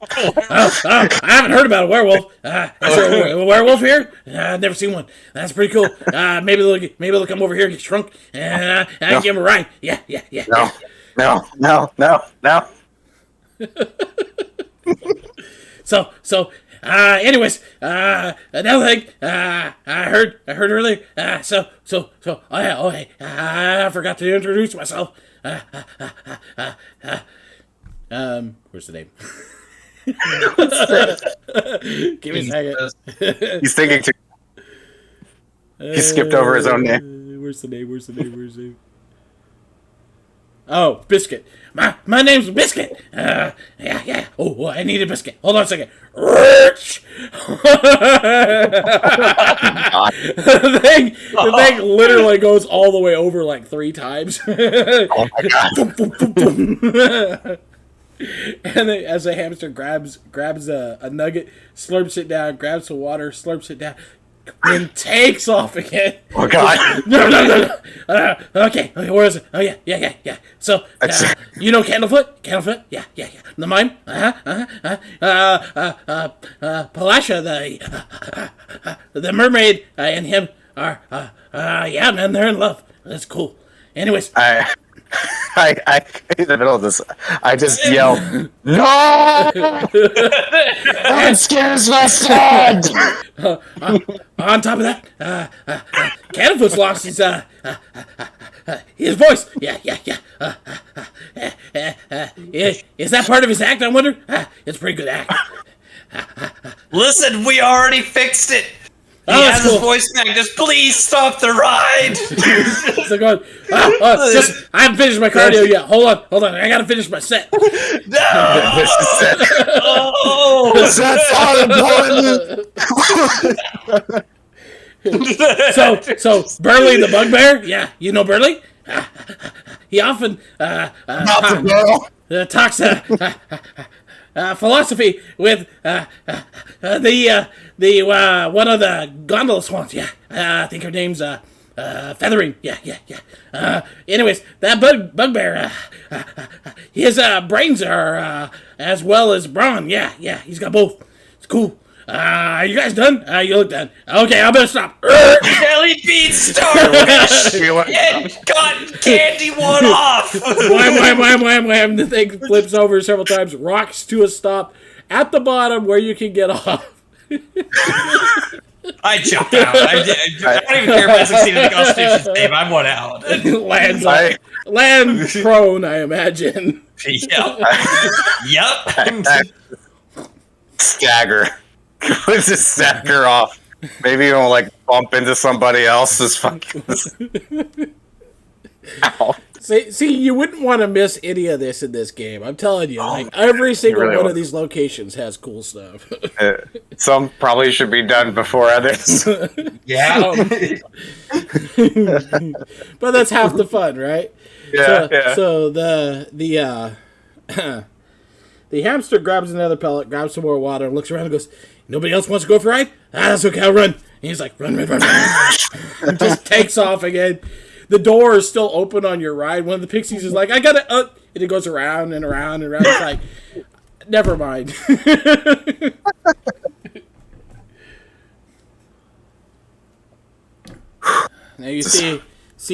I haven't heard about a werewolf. Is there a werewolf here? I've never seen one. That's pretty cool. Maybe they'll come over here and get shrunk, and I can give them a ride. Yeah. No. So Anyways, another thing, I heard earlier. Hey, I forgot to introduce myself. Where's the name? Give me a second. He's thinking too. He skipped over his own name. Where's the name? Oh, Biscuit. My name's Biscuit. Yeah. Oh, I need a biscuit. Hold on a second. Lurch. The thing literally goes all the way over like 3 times. Oh my god! And then, as the hamster grabs a nugget, slurps it down, grabs some water, slurps it down, and takes off again. Oh god! No. Okay, where is it? Oh yeah. So, you know Candlefoot? Yeah. The mime? Palasha, the mermaid, and him are, yeah, man, they're in love. That's cool. Anyways. I in the middle of this, I just yell, "No! That scares my son!" On top of that, Candlefoot's lost his voice. Yeah. Is that part of his act, I wonder? It's a pretty good act. Listen, we already fixed it. He has his voice back. Just please stop the ride. So going, I haven't finished my cardio yet. Hold on. I gotta finish my set. No. That's important. So Burley the bugbear. Yeah, you know Burley. He often talks philosophy with the one of the gondola swans. Yeah, I think her name's Feathering. Yeah. Anyways, that bugbear, his brains are as well as brawn. Yeah, he's got both. It's cool. Are you guys done? You look done. Okay, I better stop. Jelly bean starfish and cotton candy one off. Wham. The thing flips over several times, rocks to a stop at the bottom where you can get off. I jumped out. I don't even care if I succeeded the Constitution save. I went out. Land prone, I imagine. Yep. Stagger. Just stagger off. Maybe you don't like bump into somebody else's fucking. Ow. See, you wouldn't want to miss any of this in this game. I'm telling you, like every single one of these locations has cool stuff. Some probably should be done before others. Yeah. But that's half the fun, right? Yeah. So the hamster grabs another pellet, grabs some more water, and looks around and goes, "Nobody else wants to go for a ride? That's okay, I'll run." And he's like, run. Just takes off again. The door is still open on your ride. One of the pixies is like, "I gotta," and it goes around and around and around. It's like, never mind. Now you see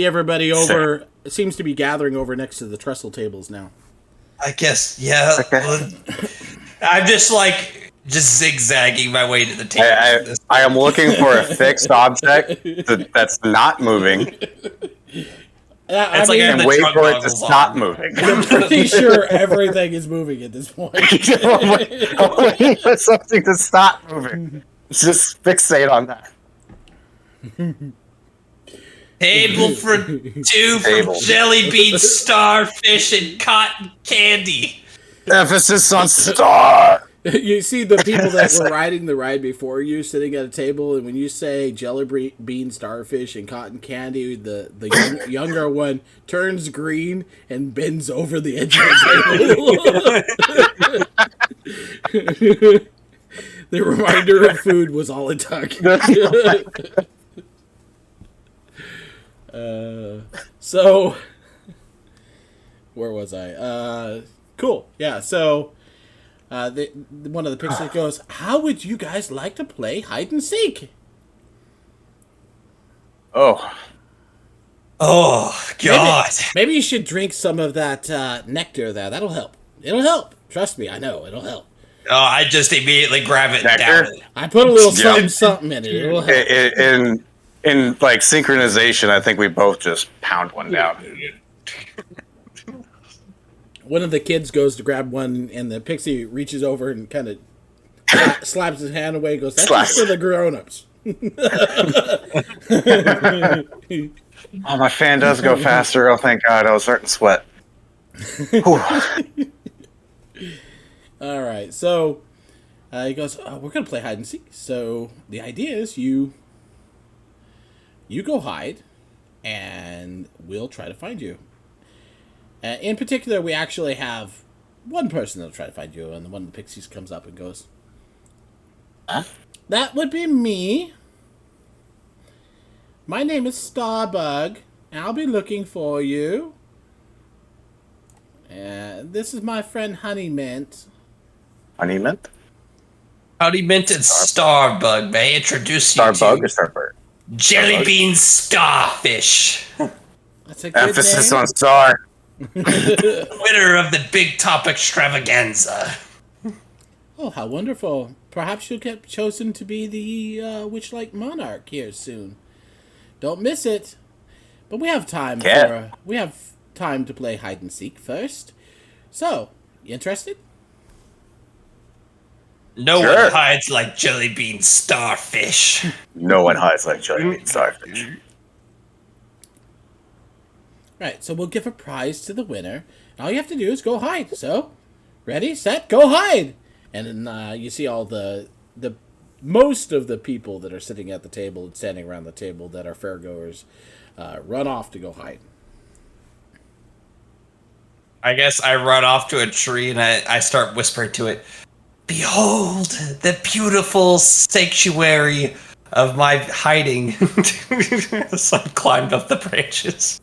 everybody over. It seems to be gathering over next to the trestle tables now. I guess, yeah. Okay. I'm just zigzagging my way to the table. I am looking for a fixed object that's not moving. And wait for it to stop moving. I'm pretty sure everything is moving at this point. I'm waiting for something to stop moving. Just fixate on that. Table for 2 from jelly bean, starfish, and cotton candy. Emphasis on star. You see the people that were riding the ride before you sitting at a table, and when you say jelly bean, starfish, and cotton candy, the younger one turns green and bends over the edge of the table. The reminder of food was all it took. So, where was I? Cool. Yeah, so... one of the pixies goes, "How would you guys like to play hide and seek?" Oh God! Maybe you should drink some of that nectar there. That'll help. It'll help. Trust me, I know it'll help. Oh, I just immediately grab it and Nectar? down it. I put a little Yeah. something in it. It'll help. In like synchronization, I think we both just pound one down. One of the kids goes to grab one, and the pixie reaches over and kind of slaps his hand away and goes, "That's just for the grown-ups." Oh, my fan does go faster. Oh, thank God. I was starting to sweat. All right, so he goes, "We're going to play hide and seek." So the idea is you go hide, and we'll try to find you. In particular, we actually have one person that'll try to find you, and one of the pixies comes up and goes, Huh? "That would be me. My name is Starbug. I'll be looking for you. This is my friend Honeymint." Honey mint? Howdy Mint and Starbug, may I introduce you Starbug or to Starbird? Jelly Bean Starfish, That's a good Emphasis name. on star. winner of the Big Top Extravaganza. Oh, how wonderful. Perhaps you'll get chosen to be the witch-like monarch here soon. Don't miss it. But we have time to play hide and seek first. So, you interested? No Sure. one hides like Jelly Bean Starfish. No one hides like Jelly Bean Starfish. Right, so we'll give a prize to the winner. All you have to do is go hide. So, ready, set, go hide! And then you see all the most of the people that are sitting at the table and standing around the table that are fairgoers run off to go hide. I guess I run off to a tree and I start whispering to it, "Behold, the beautiful sanctuary of my hiding." So I climbed up the branches.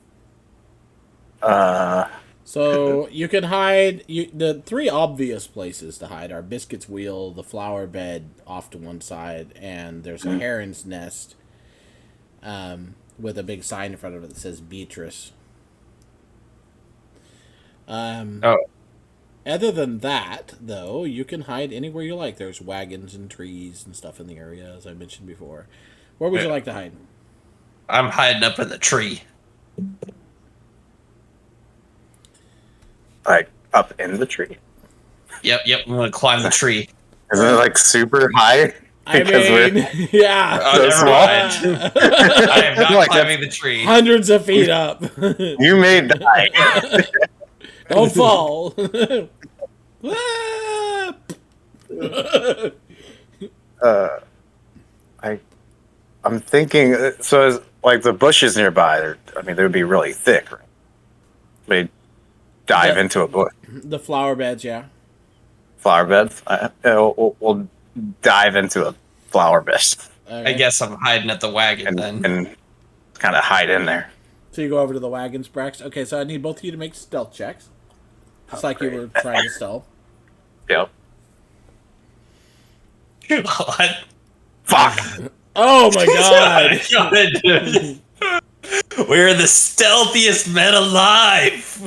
So you can hide. The three obvious places to hide are Biscuit's Wheel, the flower bed off to one side, and there's a heron's nest with a big sign in front of it that says Beatrice. Other than that, though, you can hide anywhere you like. There's wagons and trees and stuff in the area, as I mentioned before. Where would you like to hide? I'm hiding up in the tree. Like, up in the tree. Yep, I'm gonna climb the tree. Isn't it like super high? I mean, yeah. Oh, So never small. mind. I am not Like climbing the tree. Hundreds of feet up. You may die. Don't fall. Ah! I'm thinking, so is, like the bushes nearby, they would be really thick, right? They dive Yeah. into a bush. The flower beds, yeah. Flower beds? We'll dive into a flower bed Okay. I guess I'm hiding at the wagon then. and kind of hide in there. So you go over to the wagons, Brax. Okay, so I need both of you to make stealth checks. Just like great. you were trying to stealth. Yep. What? Fuck! Oh my god! We're the stealthiest men alive.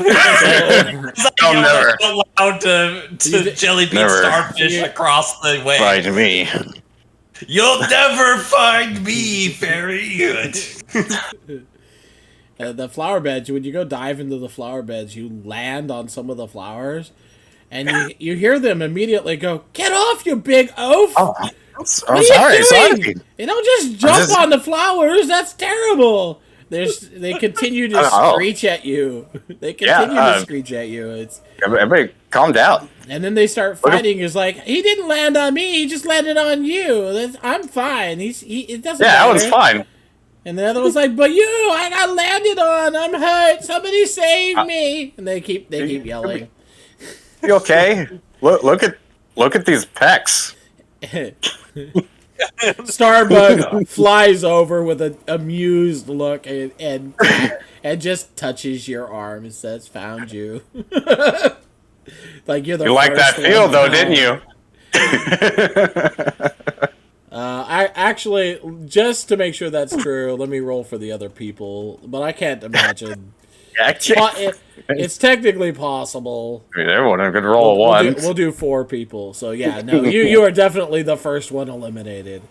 I'll never allowed to jelly bean Never. starfish across the way. find me. You'll never find me. Very good. The flower beds, when you go dive into the flower beds, you land on some of the flowers, and you hear them immediately go, "Get off, you big oaf! Oh, What I'm are sorry. you Sorry. doing? You don't just jump on the flowers. That's terrible." They continue to Oh. screech at you. They continue to screech at you. It's Everybody, calm down. and then they start fighting. It's like, he didn't land on me. He just landed on you. I'm fine. It doesn't Yeah, that matter. one's fine. And the other one's like, but I got landed on. I'm hurt. Somebody save me. And they keep yelling. You okay? Look at these pecs. Starbug flies over with an amused look and just touches your arm and says, "Found you." Like you're the You like that first feel one though, found. didn't you? I actually, just to make sure that's true, let me roll for the other people. But I can't imagine It's technically possible. I mean, everyone could roll a one. We'll do 4 people. So yeah, no, you are definitely the first one eliminated.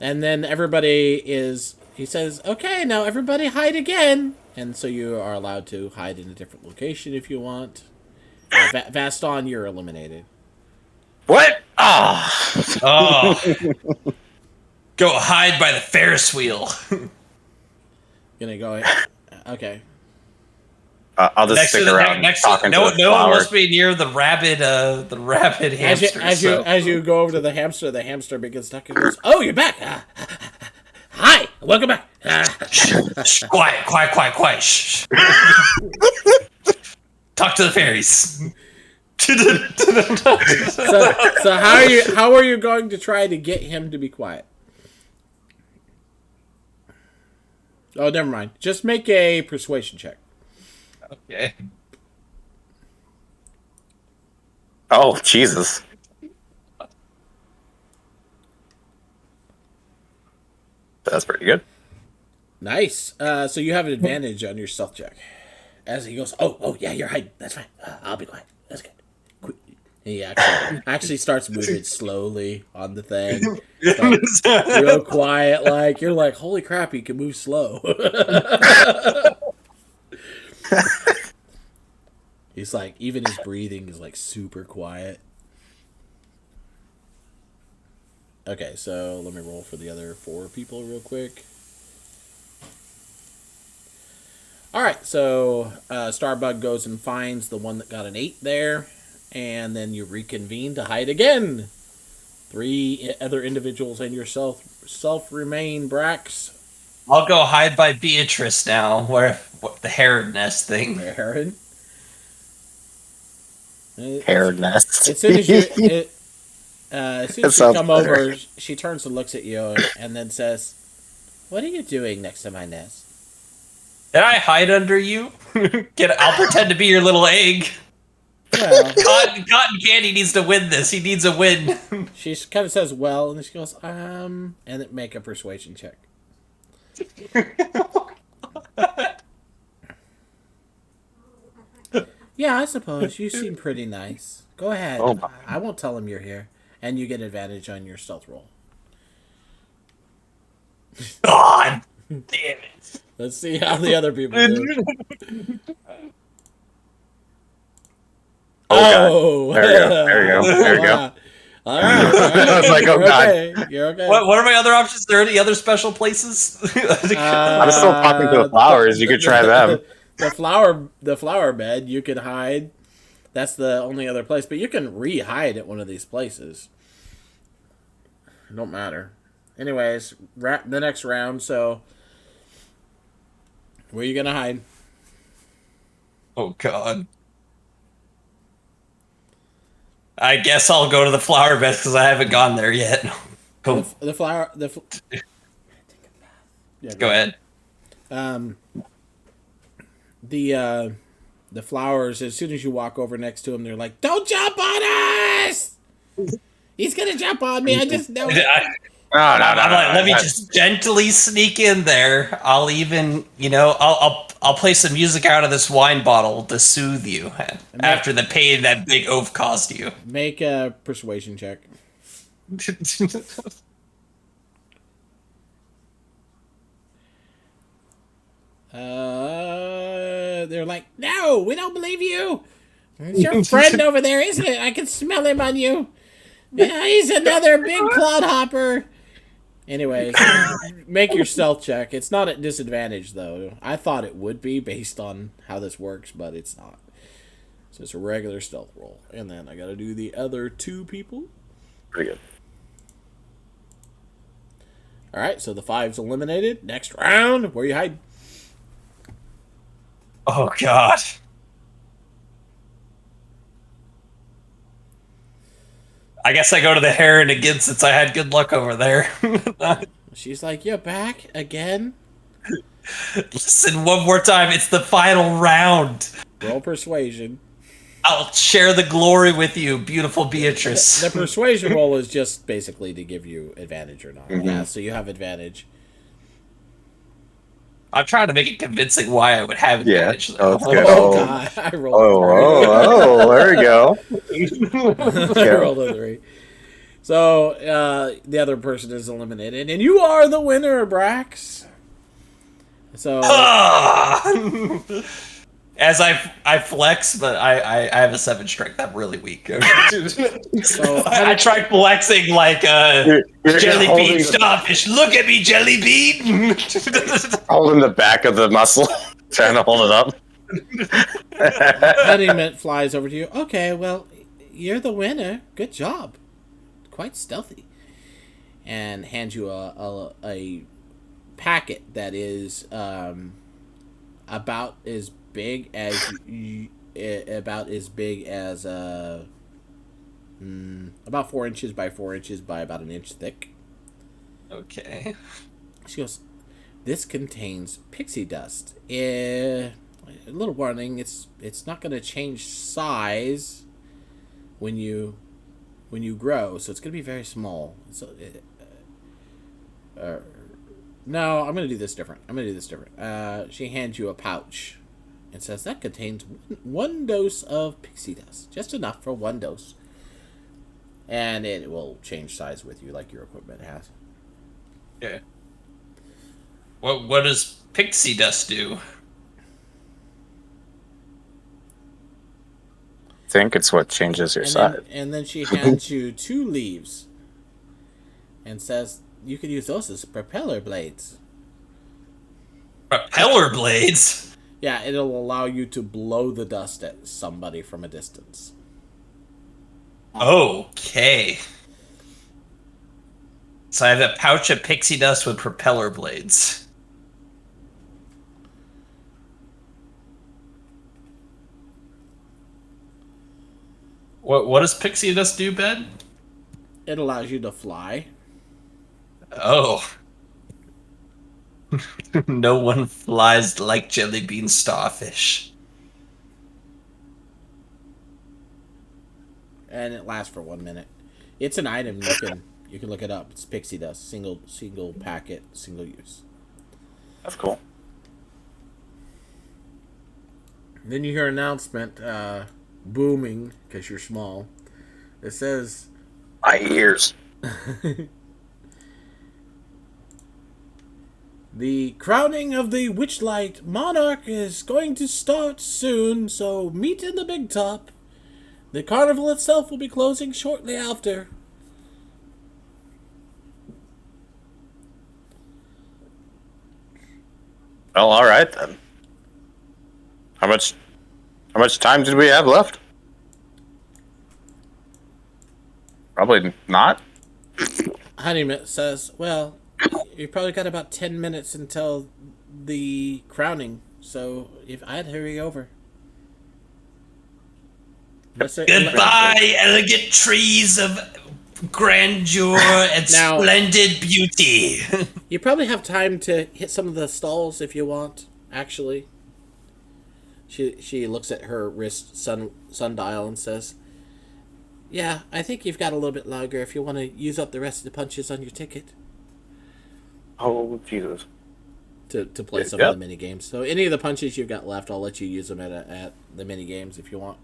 And then he says, okay, now everybody hide again. And so you are allowed to hide in a different location if you want. Vaston, you're eliminated. What? Oh. Go hide by the Ferris wheel. Gonna go. Okay. I'll just stick around talking to the no one must be near the rabid hamster. As you go over to the hamster begins talking. Goes, oh, you're back. Hi, welcome back. Quiet. Shh. Talk to the fairies. So how are you going to try to get him to be quiet? Oh, never mind. Just make a persuasion check. Okay. Oh, Jesus. That's pretty good. Nice. So you have an advantage on your stealth check. As he goes, oh yeah, you're hiding. That's fine. I'll be quiet. That's good. He actually starts moving slowly on the thing. Real quiet, like you're like, holy crap, he can move slow. He's like, even his breathing is like super quiet. Okay, so let me roll for the other 4 people real quick. Alright, so Starbug goes and finds the one that got an 8 there. And then you reconvene to hide again. 3 other individuals and yourself remain, Brax. I'll go hide by Beatrice now, where the heron nest thing. Heron? Heron nest. As soon as you come over, she turns and looks at you and then says, what are you doing next to my nest? Did I hide under you? I'll pretend to be your little egg. Well, Cotton Candy needs to win this. He needs a win. She kind of says, well, and then she goes, and then make a persuasion check. Yeah, I suppose. You seem pretty nice. Go ahead. Oh, I won't tell him you're here. And you get advantage on your stealth roll. God damn it. Let's see how the other people do. Oh, there you go. All right. I was like, oh, God. You're okay. What are my other options? Are there any other special places? I'm still talking to the flowers. You could try them. The flower bed, you could hide. That's the only other place. But you can re-hide at one of these places. It don't matter. Anyways, the next round, so... Where are you going to hide? Oh, God. I guess I'll go to the flower bed because I haven't gone there yet. Cool. The flower... Go ahead. The flowers, as soon as you walk over next to them, they're like, don't jump on us! He's going to jump on me. I just know it. Let me just gently sneak in there. I'll even, I'll play some music out of this wine bottle to soothe you after the pain that big oaf caused you. Make a persuasion check. They're like, no, we don't believe you. It's your friend over there, isn't it? I can smell him on you. Yeah, he's another big clodhopper. Anyways, make your stealth check. It's not at disadvantage, though. I thought it would be based on how this works, but it's not. So it's a regular stealth roll. And then I got to do the other 2 people. Pretty good. All right, so the 5's eliminated. Next round, where you hide? Oh, God. I guess I go to the heron again since I had good luck over there. She's like, you're back again? Listen, one more time. It's the final round. Roll persuasion. I'll share the glory with you, beautiful Beatrice. The persuasion roll is just basically to give you advantage or not. Mm-hmm. Yeah, so you have advantage. I'm trying to make it convincing why I would have Yeah. advantage. Oh, Though. it's good. Oh, God. I rolled There we go. a 3. I rolled a 3. So, the other person is eliminated, and you are the winner, Brax. So, As I flex, but I have a 7 strength. I'm really weak. so I tried flexing like You're jelly holding bean the- starfish. Look at me, jelly bean. Holding the back of the muscle, trying to hold it up. Honeyman flies over to you. Okay, well, you're the winner. Good job. Quite stealthy. And hands you a packet that is about as big as about 4 inches by 4 inches by about an inch thick. Okay. She goes, "This contains pixie dust. A little warning: it's not going to change size when you grow, so it's going to be very small. So, no, I'm going to do this different. She hands you a pouch and says that contains one dose of pixie dust, just enough for 1 dose, and it will change size with you like your equipment has." Okay. What does pixie dust do? I think it's what changes your size. And then she hands you 2 leaves and says you can use those as propeller blades. Propeller blades? Yeah, it'll allow you to blow the dust at somebody from a distance. Okay. So I have a pouch of pixie dust with propeller blades. What does pixie dust do, Ben? It allows you to fly. Oh. No one flies like jelly bean starfish. And it lasts for 1 minute. It's an item you can look it up. It's pixie dust, single packet, single use. That's cool. Then you hear an announcement booming because you're small. It says, My ears. "The crowning of the Witchlight Monarch is going to start soon, so meet in the big top. The carnival itself will be closing shortly after." Well, all right then. How much time did we have left? Probably not. Honeyman says, "Well, you probably got about 10 minutes until the crowning, so if I'd hurry over." Goodbye, elegant trees of grandeur and Now- splendid beauty. You probably have time to hit some of the stalls if you want, actually. She looks at her wrist sundial and says, "Yeah, I think you've got a little bit longer if you want to use up the rest of the punches on your ticket Oh, Jesus. to play some Yep. of the mini games. So any of the punches you've got left, I'll let you use them at the mini games if you want."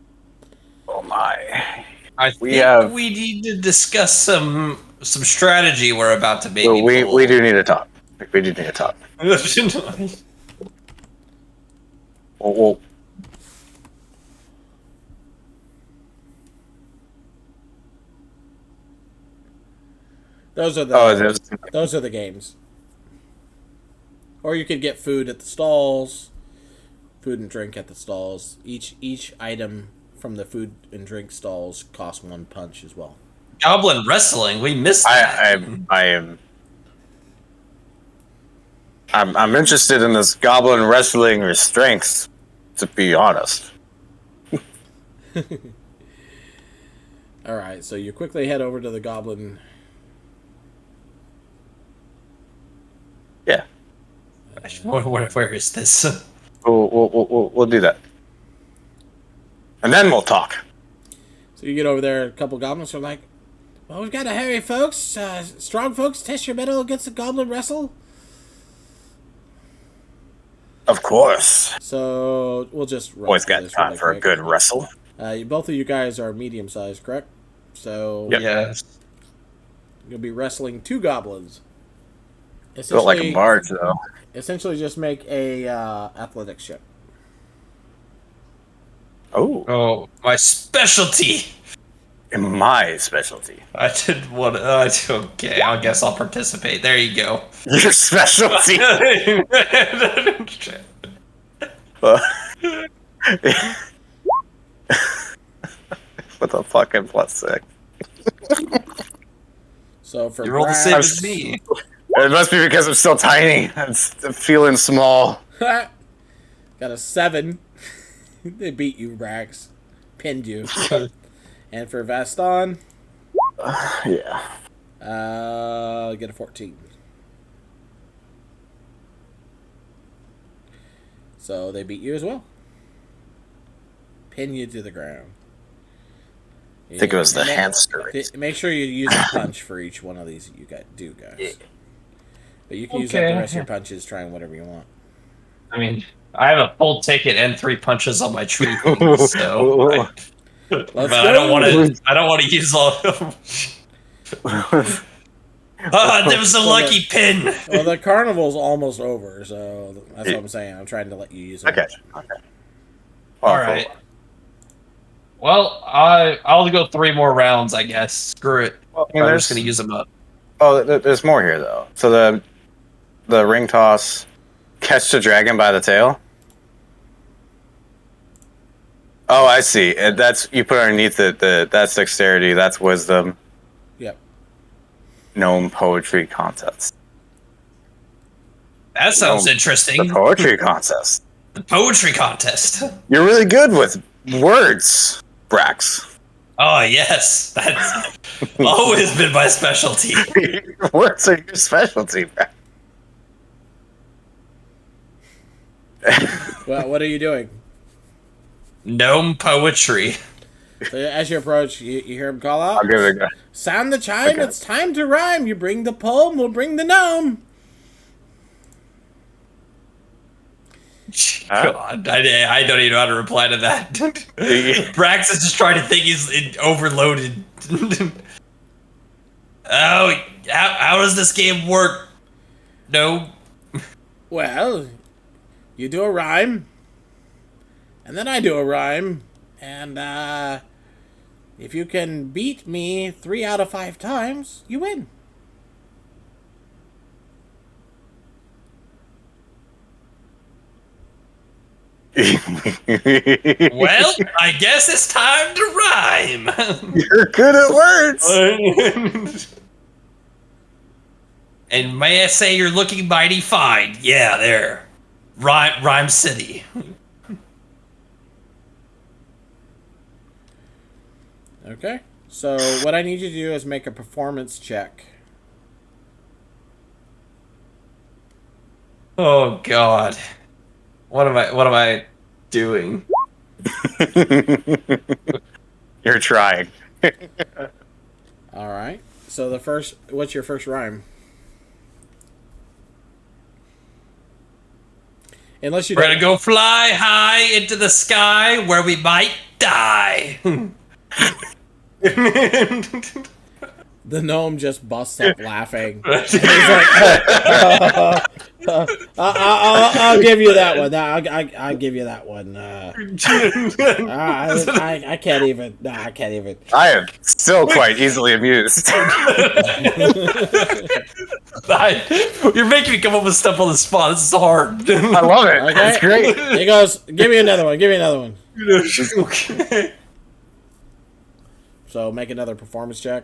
Oh, my. I think we need to discuss some strategy we're about to make. Well, we do need to talk. We do need to talk. Well, Those are those are the games. Or you could get food at the stalls, food and drink at the stalls. Each item from the food and drink stalls costs 1 punch as well. Goblin wrestling, we missed that. I'm interested in this goblin wrestling or strength, to be honest. All right, so you quickly head over to the goblin. Yeah. Where is this? We'll do that. And then we'll talk. So you get over there, a couple goblins are like, "Well, we've got to hurry, folks. Strong folks, test your mettle against the goblin wrestle." Of course. So we'll just run Always through got this time really for a quick. good wrestle. Both of you guys are medium sized, correct? So Yep. Yes. you'll be wrestling 2 goblins. Built like a barge, though. Essentially, just make a athletics check. Oh, Oh, my specialty. my specialty. I didn't want to. Okay, I guess I'll participate. There you go. Your specialty. With a fucking +6. So for You rolled the same Brax, as me. It must be because I'm still tiny. I'm feeling small. got a 7. They beat you, Brax. Pinned you. And for Vaston, Yeah. get a 14. So they beat you as well. Pin you to the ground. I think it was the And hamster. Make sure you use a punch for each one of these you guys. But you can use up the rest of your punches trying whatever you want. I mean, I have a full ticket and 3 punches on my tree thing, so I don't want to. I don't want to use all of them. There was a lucky pin. Well, the carnival's almost over, so that's what I'm saying. I'm trying to let you use it. Okay. All right. Well, I'll go 3 more rounds, I guess. Screw it. Well, I'm just gonna use them up. Oh, there's more here though. So the ring toss, catch the dragon by the tail. Oh, I see. That's you put underneath it. That's dexterity. That's wisdom. Yep. Gnome poetry contest. That sounds The interesting. poetry contest. The poetry contest. You're really good with words, Brax. Oh yes, that's always been my specialty. Words are your specialty, Brax. Well, what are you doing? Gnome poetry. So as you approach, you hear him call out. I'll give it a go. Sound the chime. Okay. It's time to rhyme. You bring the poem, we'll bring the gnome. God, I don't even know how to reply to that. Brax is just trying to think he's overloaded. Oh, how does this game work? No. Well, you do a rhyme, and then I do a rhyme, and if you can beat me 3 out of 5 times, you win. Well, I guess it's time to rhyme. You're good at words. And may I say you're looking mighty fine. Yeah, there. Rhyme City. Okay. So what I need you to do is make a performance check. Oh God. What am I doing? You're trying. All right. So what's your first rhyme? Unless you We're gonna go fly high into the sky where we might die. The gnome just busts up laughing. He's like, I'll give you that one. I'll give you that one. I can't even. No, I can't even. I am still quite easily amused. You're making me come up with stuff on the spot. This is hard. I love it. Okay? It's great. He goes, give me another one. Give me another one. Okay. So make another performance check.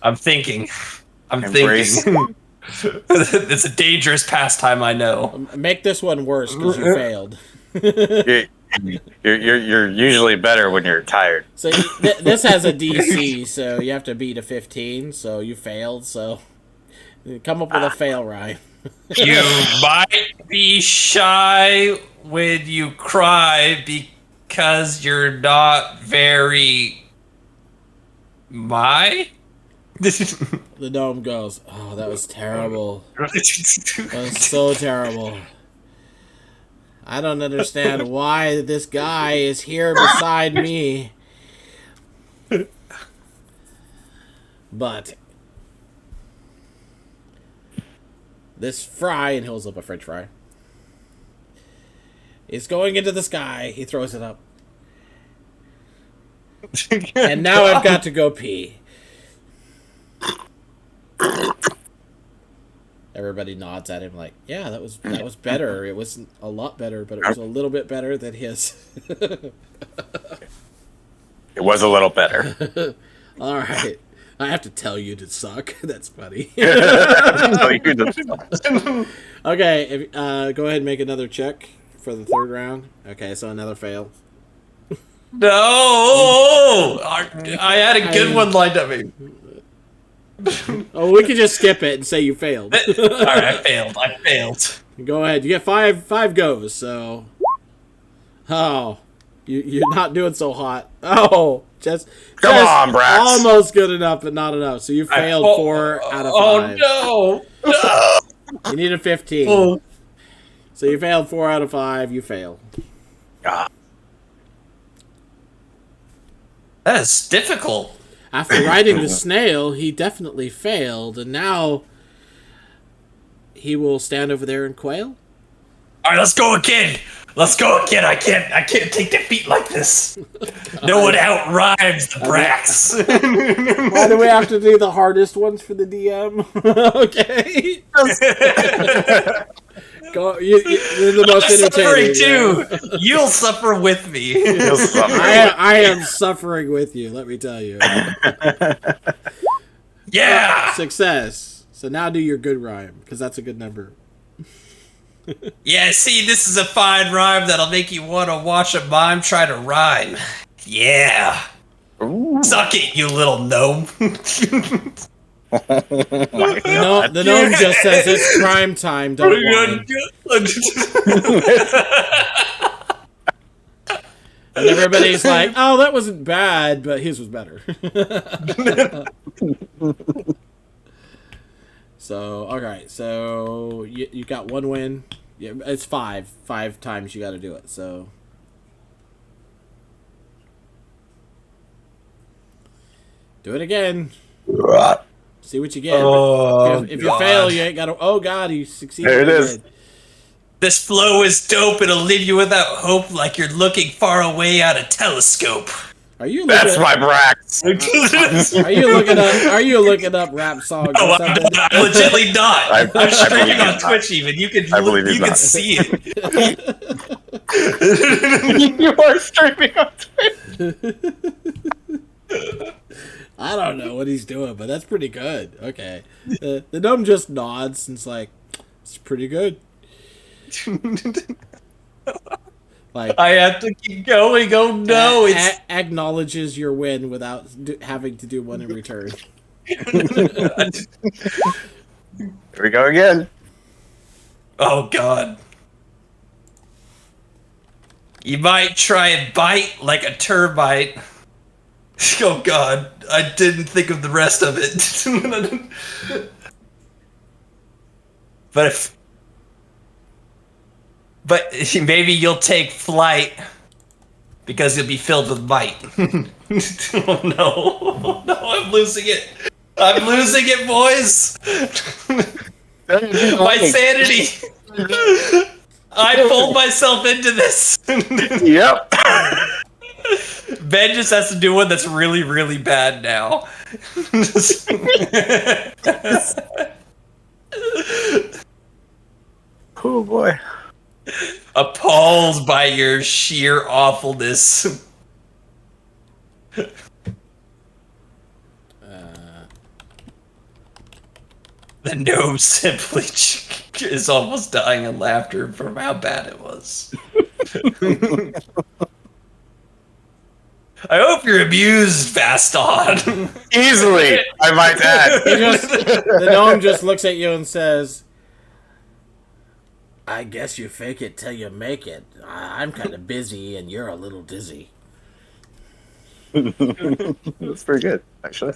I'm thinking. Embrace. It's a dangerous pastime, I know. Make this one worse because you failed. You're usually better when you're tired. So this has a DC, so you have to beat a 15. So you failed. So come up with a fail rhyme. You might be shy when you cry because you're not very The gnome goes, "Oh, that was terrible. That was so terrible. I don't understand why this guy is here beside me. But this fry," and holds up a French fry, "is going into the sky." He throws it up. "And now I've got to go pee." Everybody nods at him like, "Yeah, that was better. It wasn't a lot better, but it was a little bit better than his." It was a little better. All right. I have to tell you to suck. That's funny. Okay, go ahead and make another check for the third round. Okay, so another fail. No! I had a good one lined up. Oh, we could just skip it and say you failed. Alright, I failed. Go ahead. You get five goes, so... Oh, you're not doing so hot. Oh, just Come on, Brax. Almost good enough, but not enough. So you failed 4 out of 5. Oh, no! You need a 15. Oh. So you failed 4 out of 5. You fail. Ah. That is difficult. After riding the snail, he definitely failed, and now he will stand over there and quail. Alright, let's go again. I can't take defeat like this. No one outrhymes the Brax. Why do we have to do the hardest ones for the DM? Okay. Go, you're the most entertaining. Suffering too. You'll suffer with me. I am suffering with you, let me tell you. Yeah. Success. So now do your good rhyme, because that's a good number. Yeah, see, this is a fine rhyme that'll make you want to watch a mime try to rhyme. Yeah. Ooh. Suck it, you little gnome. The gnome just says it's crime time, don't whine. And everybody's like, "Oh, that wasn't bad, but his was better." So, alright, so you got 1 win. Yeah, it's 5. 5 times you got to do it, so. Do it again. See what you get. Oh, if you fail, you ain't got to. Oh, God, you succeeded. There it is. This flow is dope. It'll leave you without hope like you're looking far away at a telescope. Are you That's my Brax. Are you looking up rap songs No, or something? I'm legitimately not. I'm streaming on he's not. Twitch even. You can see it. You are streaming on Twitch. I don't know what he's doing, but that's pretty good. Okay. The gnome just nods and it's like, it's pretty good. Like, I have to keep going. Oh no! Acknowledges your win without having to do one in return. Here we go again. Oh god! You might try and bite like a termite. Oh god! I didn't think of the rest of it. But maybe you'll take flight because you'll be filled with bite. Oh no. Oh, no, I'm losing it. I'm losing it, boys. My sanity. I pulled myself into this. Yep. Ben just has to do one that's really, really bad now. Oh boy. Appalled by your sheer awfulness. The gnome simply is almost dying of laughter from how bad it was. I hope you're amused, Vaston. Easily, I might add. The gnome just looks at you and says, "I guess you fake it till you make it. I'm kind of busy and you're a little dizzy." That's pretty good, actually.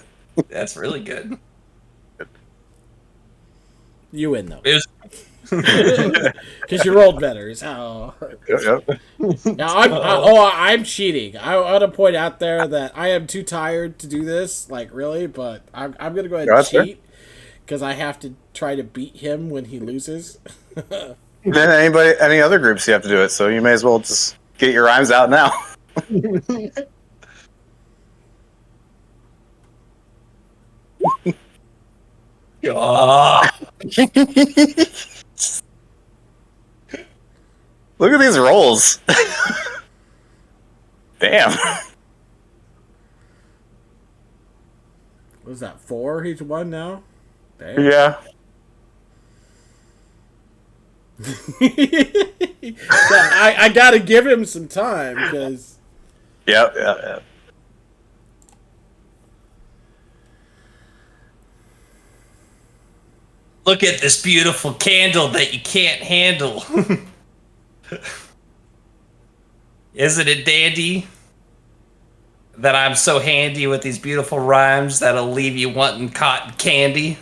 That's really good. You win though, It was because you rolled better. So. Yep. Now I'm cheating. I want to point out there that I am too tired to do this, like really, but I'm gonna go ahead and That's fair. cheat because I have to try to beat him when he loses. Then any other groups you have to do it, so you may as well just get your rhymes out now. Ah. Look at these rolls. Damn. What is that? 4? He's won now. Damn. Yeah. I gotta give him some time because Yep. Look at this beautiful candle that you can't handle. Isn't it dandy? That I'm so handy with these beautiful rhymes that'll leave you wanting cotton candy.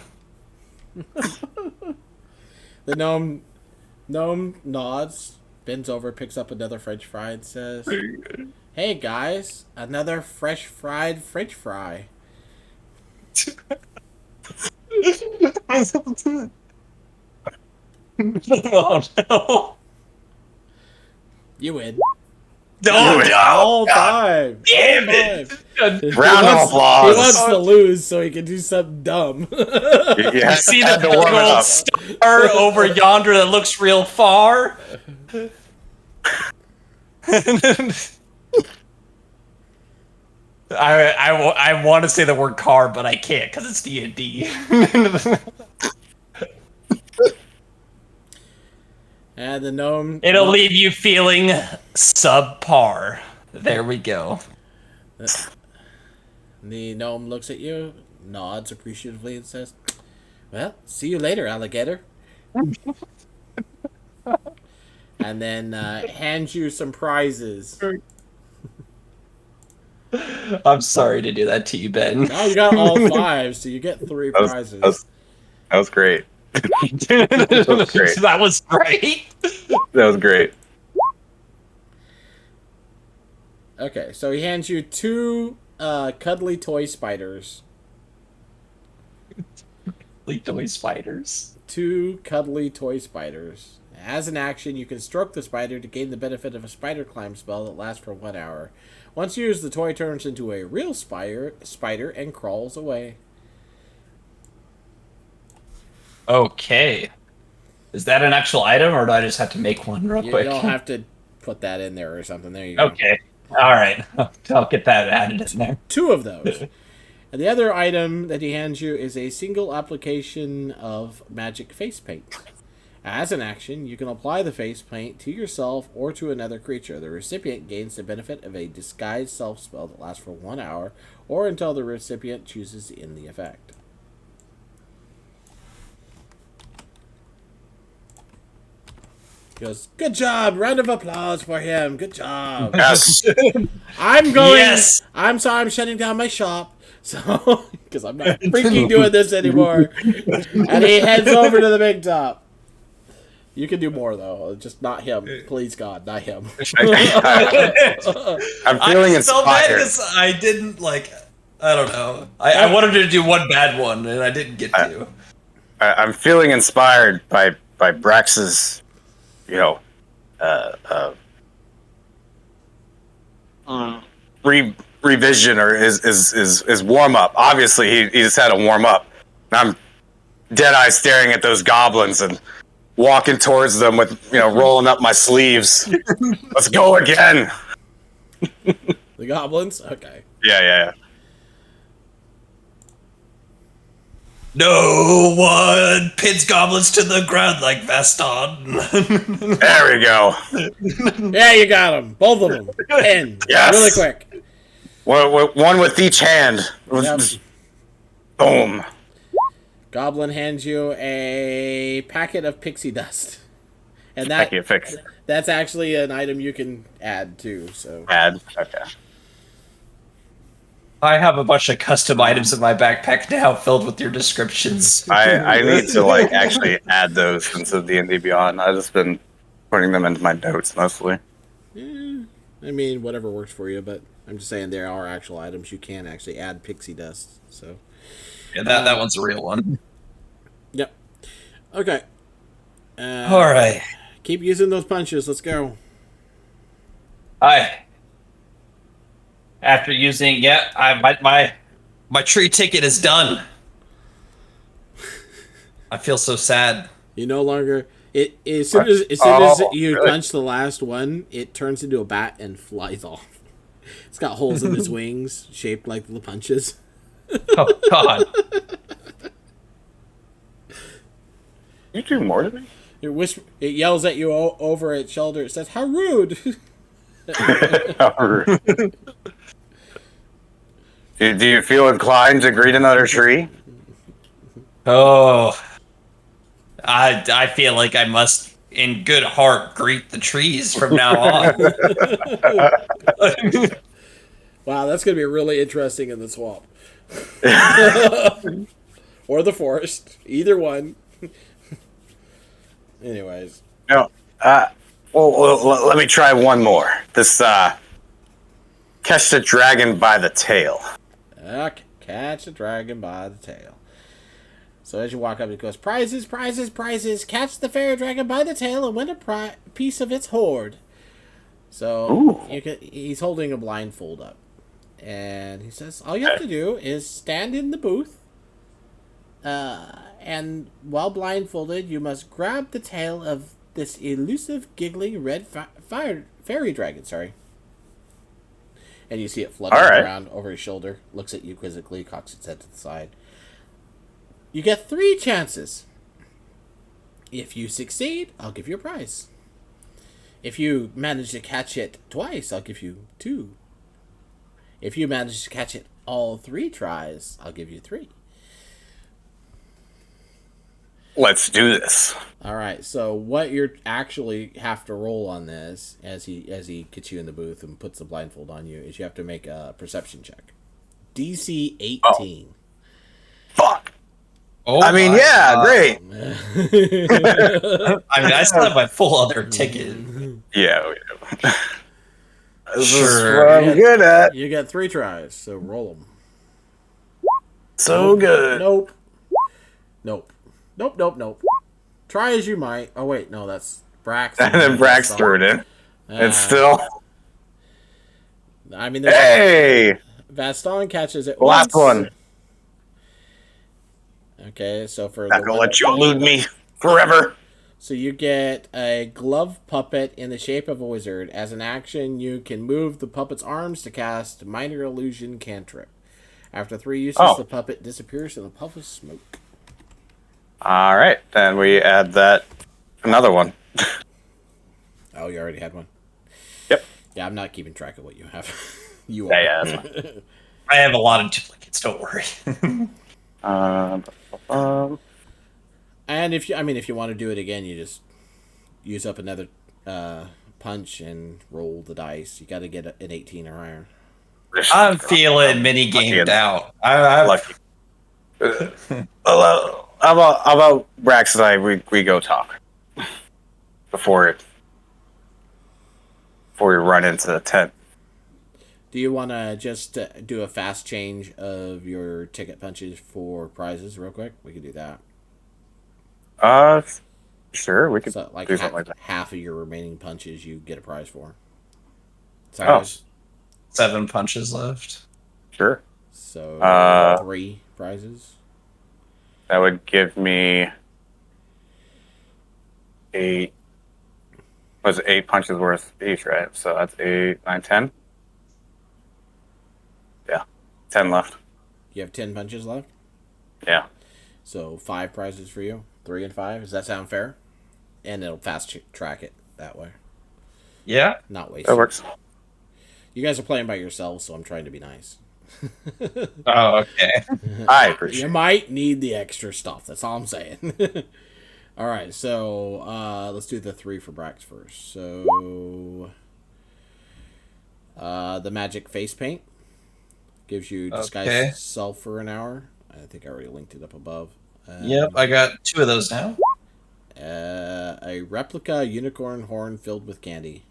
the gnome nods, bends over, picks up another French fry, and says, "Hey guys, another fresh fried French fry." Oh no. You win. No, All no. five. Damn All it. five. Round of applause. He wants to lose so he can do something dumb. You See the big old star over yonder that looks real far? I want to say the word car, but I can't because it's D&D. And the gnome... It'll leave you feeling subpar. There we go. The gnome looks at you, nods appreciatively, and says, "Well, see you later, alligator." And then hands you some prizes. I'm sorry to do that to you, Ben. Now you got all 5, so you get 3 prizes. That was great. That was great. That was great. Okay, so he hands you 2 cuddly toy spiders. Toy spiders. 2 cuddly toy spiders. As an action, you can stroke the spider to gain the benefit of a spider climb spell that lasts for 1 hour. Once used, the toy turns into a real spider and crawls away. Okay. Is that an actual item, or do I just have to make one real quick? You don't have to put that in there or something. There you go. Okay. All right. I'll get that added in there. 2 of those. And the other item that he hands you is a single application of magic face paint. As an action, you can apply the face paint to yourself or to another creature. The recipient gains the benefit of a disguised self spell that lasts for 1 hour or until the recipient chooses to end the effect. He goes, "Good job! Round of applause for him. Good job." Yes. I'm going. Yes. I'm sorry. I'm shutting down my shop. So, because I'm not freaking doing this anymore. And he heads over to the big top. You can do more though. Just not him. Please God, not him. I'm feeling inspired. I didn't I don't know. I wanted to do one bad one, and I didn't get to. I'm feeling inspired by Brax's, revision or his warm up. Obviously, he just had a warm up. I'm dead eye staring at those goblins and walking towards them with rolling up my sleeves. Let's go again. The goblins. Okay. Yeah. No one pins goblins to the ground like Vaston. There we go. Yeah, you got them. Both of them. Pin. Yes. Really quick. One with each hand. Yep. Boom. Goblin hands you a packet of pixie dust. And Thank you, fix. that's actually an item you can add too. So Add. Okay. I have a bunch of custom items in my backpack now filled with your descriptions. I need to like actually add those into D&D Beyond. I've just been putting them into my notes mostly. I mean, whatever works for you, but I'm just saying there are actual items you can actually add pixie dust. So, Yeah, that one's a real one. yep. Okay. All right. Keep using those punches. Let's go. After using, my tree ticket is done. I feel so sad. You no longer as soon as you really? punch the last one, it turns into a bat and flies off. It's got holes in its wings shaped like the punches. Oh God! You do more to me? It yells at you over its shoulder. It says, "How rude!" Do you feel inclined to greet another tree? Oh, I feel like I must, in good heart, greet the trees from now on. Wow, that's gonna be really interesting in the swamp or the forest. Either one. Anyways. No. Well, let me try one more. This catch the dragon by the tail. Okay, catch a dragon by the tail. So as you walk up, it goes, prizes, prizes, prizes. Catch the fairy dragon by the tail and win a piece of its hoard. So he's holding a blindfold up. And he says, all you have to do is stand in the booth. And while blindfolded, you must grab the tail of this elusive, giggling red fairy dragon. Sorry. And you see it fluttering around over his shoulder, looks at you quizzically, cocks its head to the side. You get 3 chances. If you succeed, I'll give you a prize. If you manage to catch it twice, I'll give you 2. If you manage to catch it all 3 tries, I'll give you 3. Let's do this. All right. So what you actually have to roll on this, as he gets you in the booth and puts the blindfold on you, is you have to make a perception check. DC 18. Fuck. Oh, I mean, yeah, great. I mean, I still have my full other ticket. Yeah, we do. This Sure. is what I'm good at. You get 3 tries, so roll them. So good. Nope. Nope. Nope, nope, nope. Try as you might. Oh, wait, no, that's Brax. And then Brax threw it in. It's still. I mean, Hey! Vaston catches it Last once. one. Okay, so for Not gonna let you elude me forever. So you get a glove puppet in the shape of a wizard. As an action, you can move the puppet's arms to cast minor illusion cantrip. After 3 uses, the puppet disappears in a puff of smoke. All right, then we add that another one. Oh, you already had one? Yep. Yeah, I'm not keeping track of what you have. You Yeah, are. yeah, that's fine. I have a lot of duplicates. Don't worry. And if you want to do it again, you just use up another punch and roll the dice. You got to get an 18 or higher. I'm feeling mini gamed out. I'm lucky. How about Brax and I? We go talk before we run into the tent. Do you want to just do a fast change of your ticket punches for prizes real quick? We could do that. Sure, we could So, like, do something like that. half of your remaining punches you get a prize for. Sorry, there's 7 punches left. Sure. So 3 prizes. That would give me 8. Was it 8 punches worth each, right? So that's 8, 9, 10. Yeah, 10 left. You have 10 punches left. Yeah. So 5 prizes for you. 3 and 5. Does that sound fair? And it'll fast track it that way. Yeah. Not waste. That works. You guys are playing by yourselves, so I'm trying to be nice. Oh, okay. I appreciate You it. might need the extra stuff. That's all I'm saying. All right, so let's do the 3 for Brax first. So the magic face paint, Gives you disguise Okay. self for an hour. I think I already linked it up above. Yep, I got 2 of those now. A replica unicorn horn filled with candy.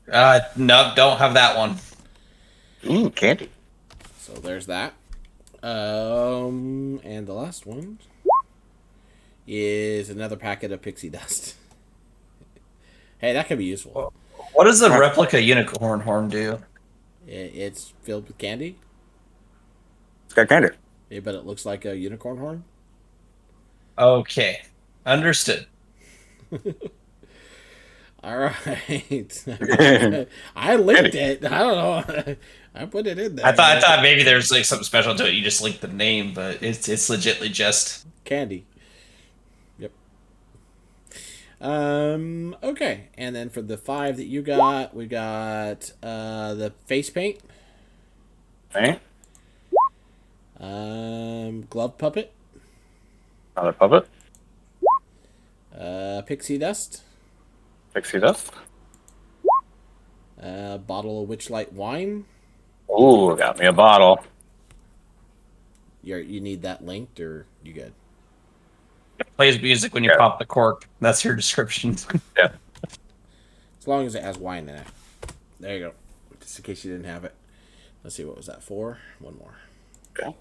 No, don't have that one. Ooh, candy. So there's that. And the last one is another packet of pixie dust. Hey, that could be useful. What does the replica unicorn horn do? It's filled with candy. It's got candy. Yeah, but it looks like a unicorn horn. Okay, understood. All right. I linked it. I don't know. I put it in there. I thought maybe there's like something special to it. You just link the name, but it's legitly just candy. Yep. Okay, and then for the 5 that you got, we got the face paint. Okay. Glove puppet. Another puppet. Pixie dust. Pixie dust. Bottle of Witchlight wine. Ooh, got me a bottle. You need that linked, or you good? it plays music when you pop the cork. That's your description. Yeah. As long as it has wine in it. There you go. Just in case you didn't have it. Let's see, what was that for? One more. Okay.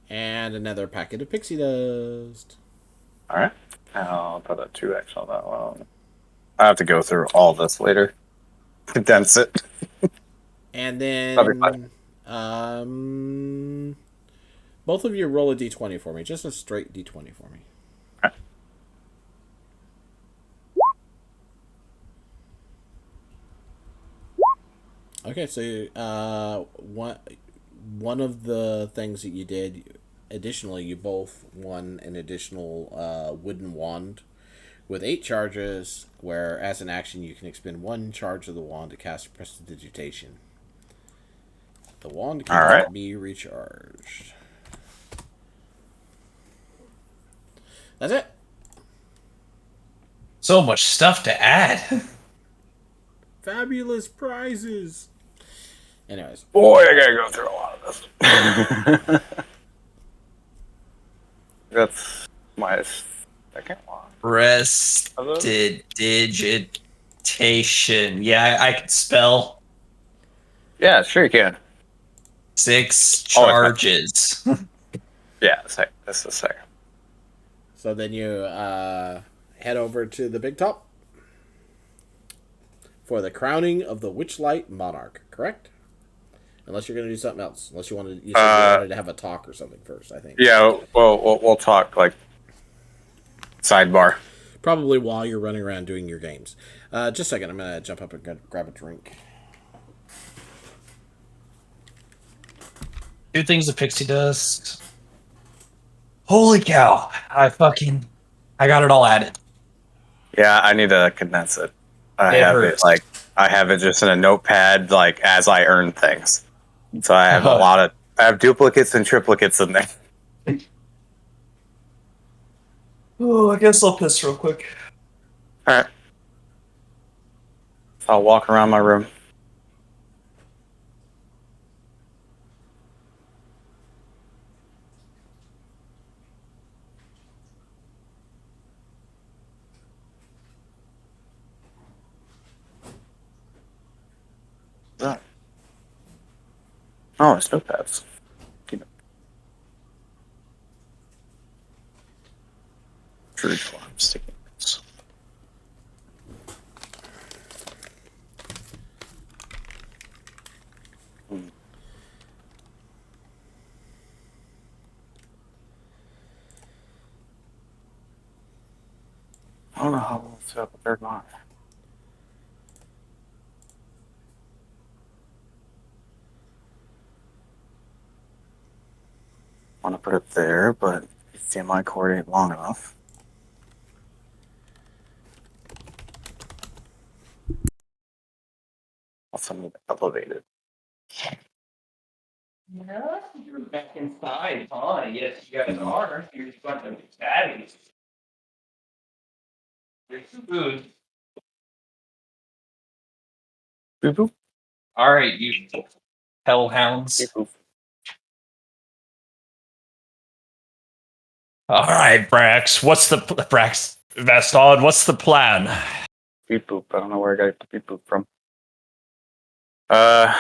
And another packet of pixie dust. All right. I'll put a 2x on that one. I have to go through all this later. Condense it. And That'll be then, fine. both of you roll a d20 for me. Just a straight d20 for me. All right. Okay, so one of the things that you did, additionally, you both won an additional wooden wand with 8 charges, where as an action you can expend 1 charge of the wand to cast Prestidigitation. The wand cannot be recharged. That's it. So much stuff to add. Fabulous prizes. Anyways. Boy, I gotta go through a lot of this. That's my second one. Prestidigitation. Yeah, I can spell. Yeah, sure you can. 6 charges. Yeah, that's the second. So then you head over to the big top for the crowning of the Witchlight Monarch, correct? Unless you're going to do something else. Unless you wanted, you wanted to have a talk or something first, I think. Yeah, we'll talk, like, sidebar. Probably while you're running around doing your games. Just a second, I'm going to jump up and grab a drink. 2 things of pixie dust. Holy cow! I got it all added. Yeah, I need to condense it. I have it just in a notepad, like, as I earn things. So I have I have duplicates and triplicates in there. Oh, I guess I'll piss real quick. All right. So I'll walk around my room. Oh, it's notepads. True form sticky notes. I don't know how we'll set up a third line. Want to put it there, but HDMI cord ain't long enough. Also need to elevate it. No, you're back inside, huh? Yes, you guys are. You're just a bunch of fatties. Here's some food. Boop boop. All right, you hellhounds. Boop boop. All right, Brax. Brax Vaston? What's the plan? Beep boop. I don't know where I got the beep boop from. Uh,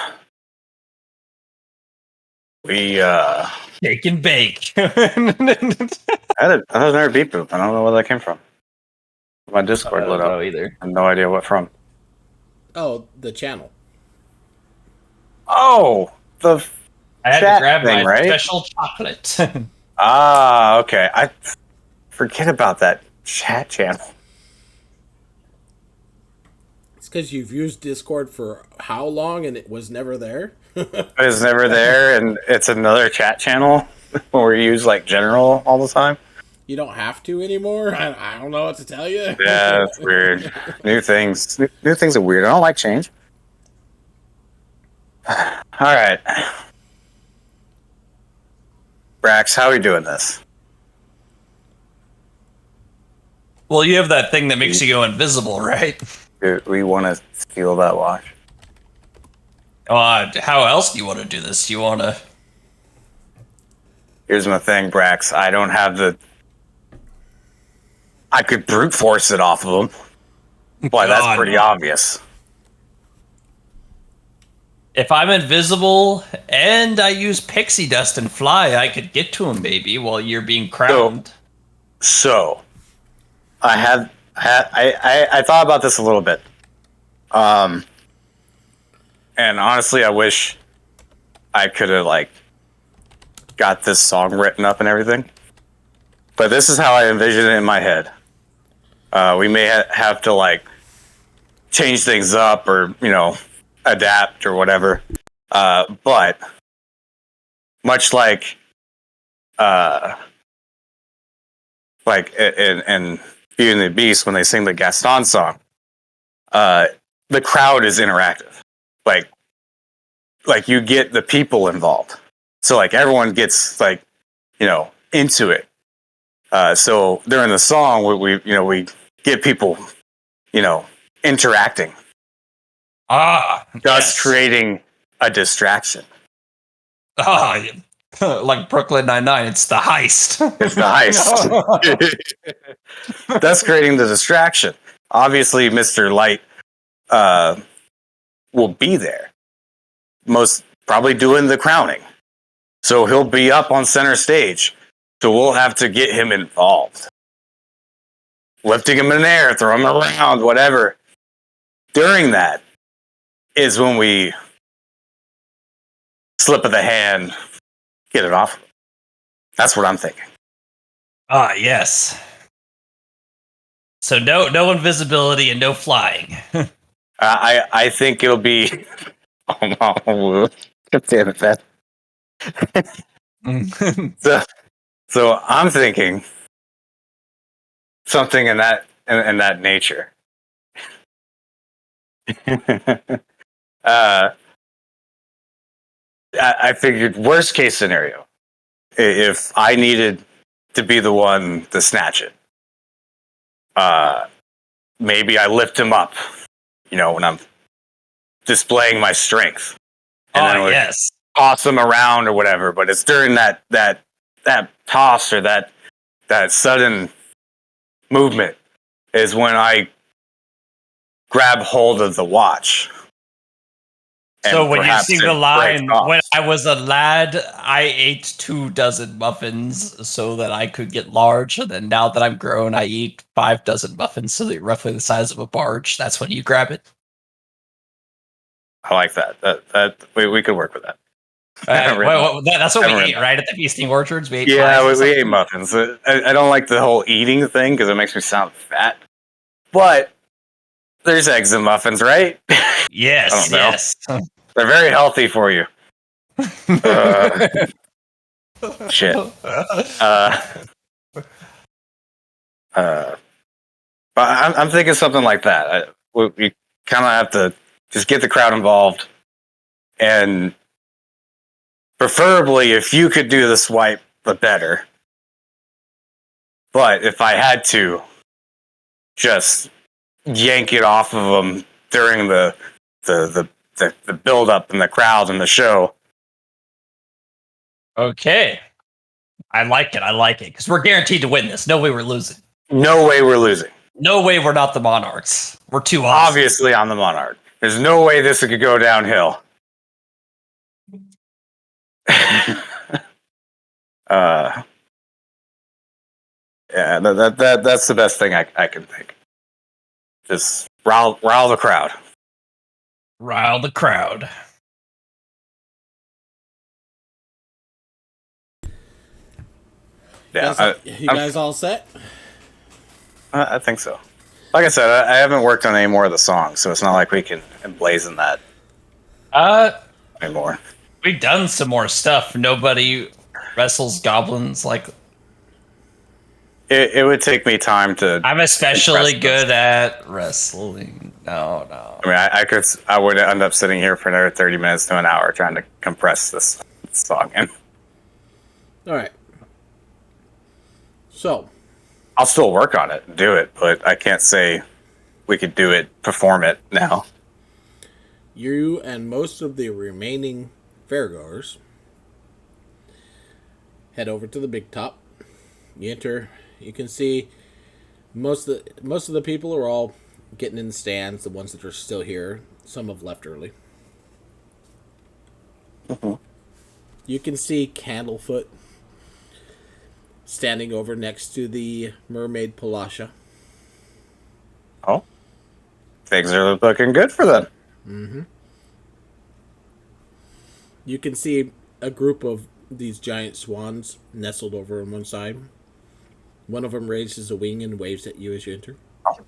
we Shake and bake. I had another beep boop. I don't know where that came from. My Discord lit up. Either. I have no idea what from. Oh, the channel. Oh, the I had chat to grab thing, my right? special chocolate. Okay. I forget about that chat channel. It's because you've used Discord for how long and it was never there? It was never there, and it's another chat channel where we use like general all the time. You don't have to anymore? I don't know what to tell you. Yeah, it's weird. New things. New things are weird. I don't like change. All right. Brax, how are we doing this? Well, you have that thing that makes you go invisible, right? Do we want to steal that watch? How else do you want to do this? You want to... Here's my thing, Brax. I don't have the... I could brute force it off of him. Boy, that's pretty obvious. If I'm invisible and I use pixie dust and fly, I could get to him, maybe, while you're being crowned. So I thought about this a little bit. And honestly, I wish I could have like got this song written up and everything. But this is how I envision it in my head. We may have to like change things up or, adapt or whatever. But much like in Beauty and the Beast when they sing the Gaston song, the crowd is interactive. Like you get the people involved. So like everyone gets like, into it. So during the song, we get people, interacting. Thus Yes. creating a distraction. Like Brooklyn Nine-Nine, it's the heist. It's the heist. Thus creating the distraction. Obviously, Mr. Light will be there. Most probably doing the crowning. So he'll be up on center stage. So we'll have to get him involved. Lifting him in the air, throw him around, whatever. During that is when we slip of the hand, get it off. That's what I'm thinking. Yes. So no invisibility and no flying. I think it'll be. Oh, damn it, man. So I'm thinking something in that nature. I figured worst case scenario, if I needed to be the one to snatch it, maybe I lift him up, when I'm displaying my strength. And then Yes. Toss him around or whatever. But it's during that toss or that sudden movement is when I grab hold of the watch. So when you sing the line, breaks off. when I was a lad, I ate 24 muffins so that I could get large. And then now that I'm grown, I eat 5 muffins so they're roughly the size of a barge. That's when you grab it. I like that. That we could work with that. That's what we ate, right? At the Feasting Orchards? We ate we ate muffins. I don't like the whole eating thing because it makes me sound fat. But there's eggs in muffins, right? Yes, yes. They're very healthy for you. Shit. But I'm thinking something like that. We kind of have to just get the crowd involved, and preferably if you could do the swipe, the better. But if I had to, just yank it off of them during the build up and the crowd and the show. Okay. I like it, because we're guaranteed to win this. No way we're losing. No way we're losing. No way we're not the Monarchs. We're too awesome. Obviously, I'm the Monarch. There's no way this could go downhill. Yeah, that's the best thing I can think. Just rile the crowd. Rile the crowd. Yeah, you guys all set? I think so. Like I said, I haven't worked on any more of the songs, so it's not like we can emblazon that anymore. We've done some more stuff. Nobody wrestles goblins like. It would take me time to. I'm especially good at wrestling. No. I mean, I would end up sitting here for another 30 minutes to an hour trying to compress this song in. All right. So. I'll still work on it and do it, but I can't say we could do it, perform it now. You and most of the remaining fairgoers head over to the big top. You enter. You can see most of the people are all getting in the stands. The ones that are still here, some have left early. Mm-hmm. You can see Candlefoot standing over next to the mermaid Palasha. Oh, things are looking good for them. Mm-hmm. You can see a group of these giant swans nestled over on one side. One of them raises a wing and waves at you as you enter. Oh,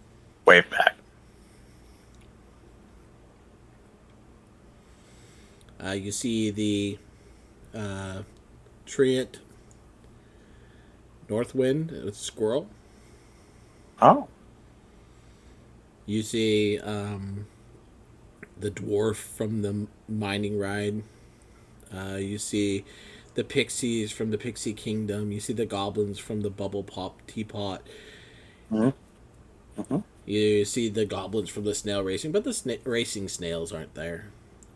wave back. You see the Treant Northwind with squirrel. Oh. You see the dwarf from the mining ride. You see the pixies from the Pixie Kingdom. You see the goblins from the Bubble Pop Teapot. Mm-hmm. Mm-hmm. You see the goblins from the snail racing, but the racing snails aren't there.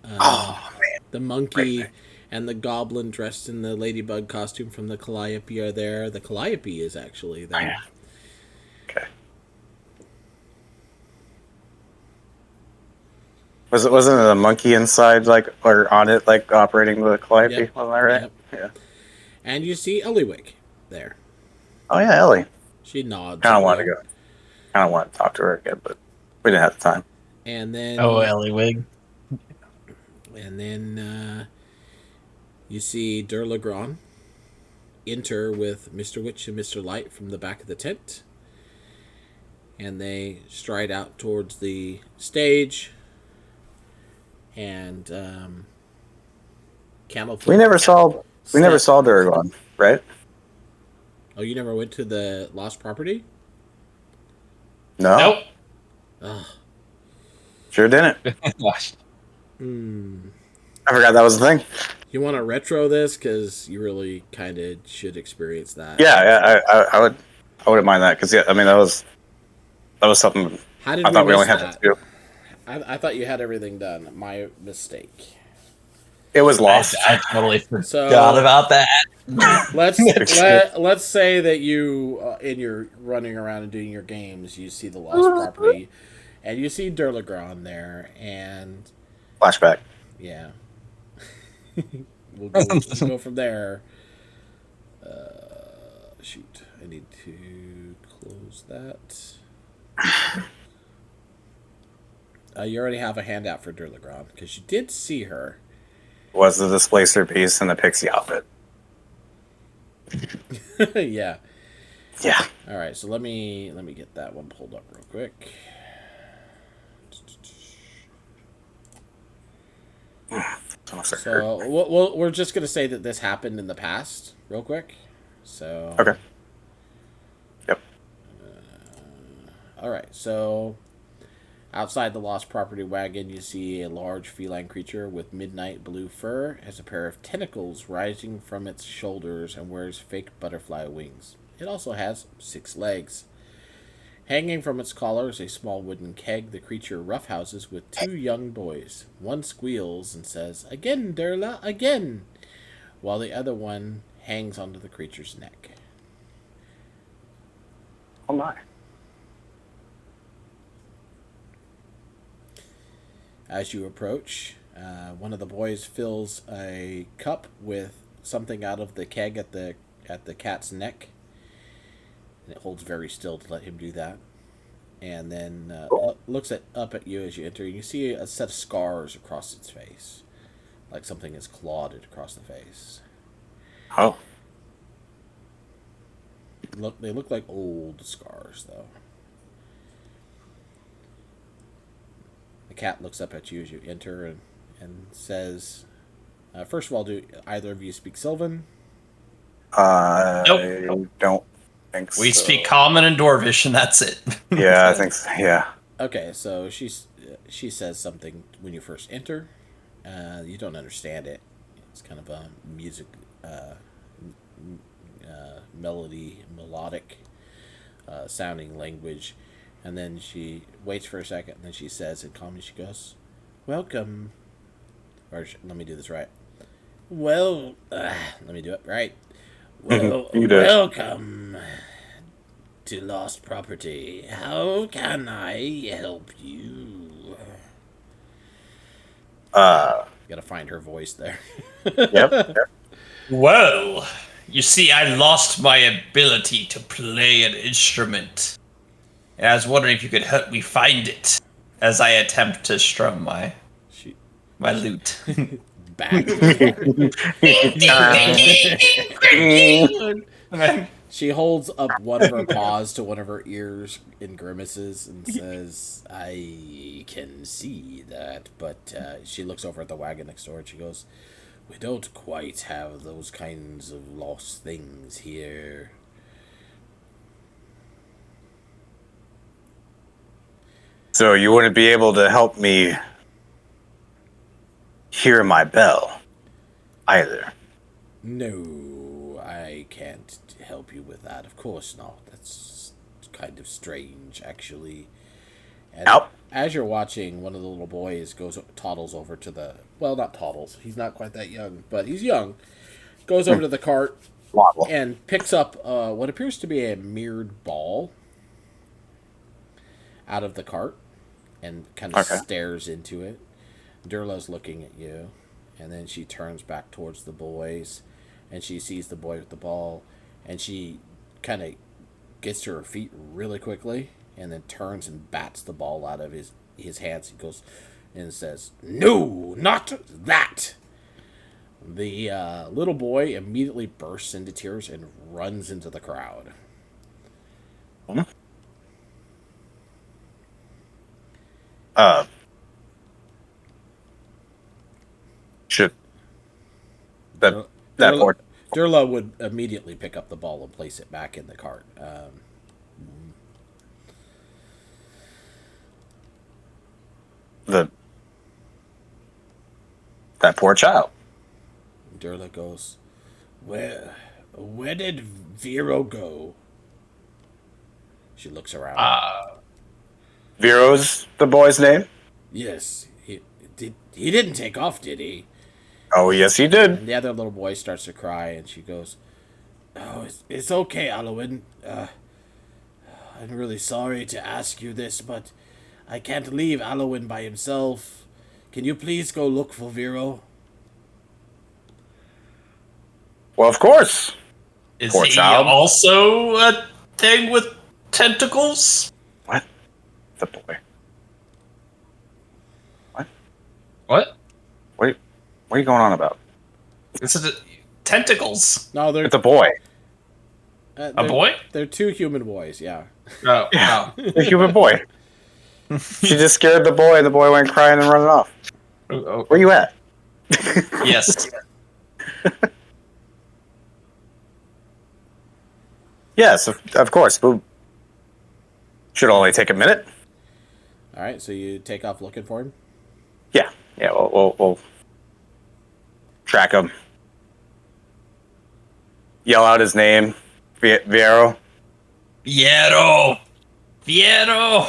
Oh, man. The monkey and the goblin dressed in the ladybug costume from the Calliope are there. The Calliope is actually there. Oh, yeah. Okay. Wasn't it a monkey inside, like, or on it, like, operating the Calliope? Yep. Wasn't that right? Yep. Yeah. And you see Eliwick there. Oh, yeah, Ellie. She nods. Kind of wanted to go. Kind of want to talk to her again, but we didn't have the time. And then... Oh, Ellie Wig. And then you see Durlagron enter with Mr. Witch and Mr. Light from the back of the tent. And they stride out towards the stage. And Camelfoot. We never saw Durgon, right? Oh, you never went to the Lost Property? No. Nope. Oh. Sure didn't. I forgot that was the thing. You want to retro this? Because you really kind of should experience that. Yeah, I wouldn't mind that, because I mean that was something How did I thought we only miss had that? to do. I thought you had everything done. My mistake. It was lost. I totally forgot about that. Let's say that you in your running around and doing your games, you see the Lost Property, and you see Durlagron there, and Flashback. yeah, we'll go from there. Shoot, I need to close that. You already have a handout for Durlagron because you did see her. Was the displacer piece in the pixie outfit? Yeah. Yeah. All right, so let me get that one pulled up real quick. So we're just gonna say that this happened in the past, real quick. So Okay. Yep. All right, so outside the Lost Property wagon, you see a large feline creature with midnight blue fur, has a pair of tentacles rising from its shoulders, and wears fake butterfly wings. It also has 6 legs. Hanging from its collar is a small wooden keg the creature roughhouses with 2 young boys. One squeals and says, "Again, Durla, again!" while the other one hangs onto the creature's neck. Oh my. As you approach, one of the boys fills a cup with something out of the keg at the cat's neck, and it holds very still to let him do that. And then looks up at you as you enter. And you see a set of scars across its face, like something is clawed it across the face. Oh. They look like old scars, though. The cat looks up at you as you enter and says, first of all, do either of you speak Sylvan? Nope. I don't think so. We speak Common and Dwarvish, and that's it. Yeah, I think so. Yeah. Okay, so she says something when you first enter. You don't understand it. It's kind of a music, melodic sounding language. And then she waits for a second, and then she says, and calmly she goes, "Welcome." Or let me do this right. Well, let me do it right. Well, welcome to Lost Property. How can I help you? Gotta find her voice there. Yep. Well, you see, I lost my ability to play an instrument. And I was wondering if you could help me find it as I attempt to strum my lute. Back. She holds up one of her paws to one of her ears in grimaces and says, "I can see that," but she looks over at the wagon next door and she goes, "We don't quite have those kinds of lost things here." So you wouldn't be able to help me hear my bell either? No, I can't help you with that. Of course not. That's kind of strange, actually. And Nope. as you're watching, one of the little boys toddles over to the... Well, not toddles. He's not quite that young, but he's young. Goes over to the cart Waddle. and picks up what appears to be a mirrored ball out of the cart and kind of stares into it. Durla's looking at you, and then she turns back towards the boys, and she sees the boy with the ball, and she kind of gets to her feet really quickly, and then turns and bats the ball out of his hands. He goes and says, "No, not that!" The little boy immediately bursts into tears and runs into the crowd. Should that poor... Durla would immediately pick up the ball and place it back in the cart. That poor child. Durla goes, Where did Vero go?" She looks around. Vero's the boy's name? Yes, he didn't take off, did he? Oh, yes, he did. And the other little boy starts to cry, and she goes, "Oh, it's okay, Alwyn. I'm really sorry to ask you this, but I can't leave Alwyn by himself. Can you please go look for Vero?" Well, of course. Is Poor he child. also a thing with tentacles? What? The boy. What? What? What are you going on about? This is tentacles. No, they're It's a boy. A boy? They're two human boys. Yeah. Oh, Yeah. A human boy. She just scared the boy. The boy went crying and running off. oh. Where you at? Yes. Yes, of course. Should only take a minute. All right, so you take off looking for him. Yeah. We'll track him. Yell out his name. Vero. Viero. Vero.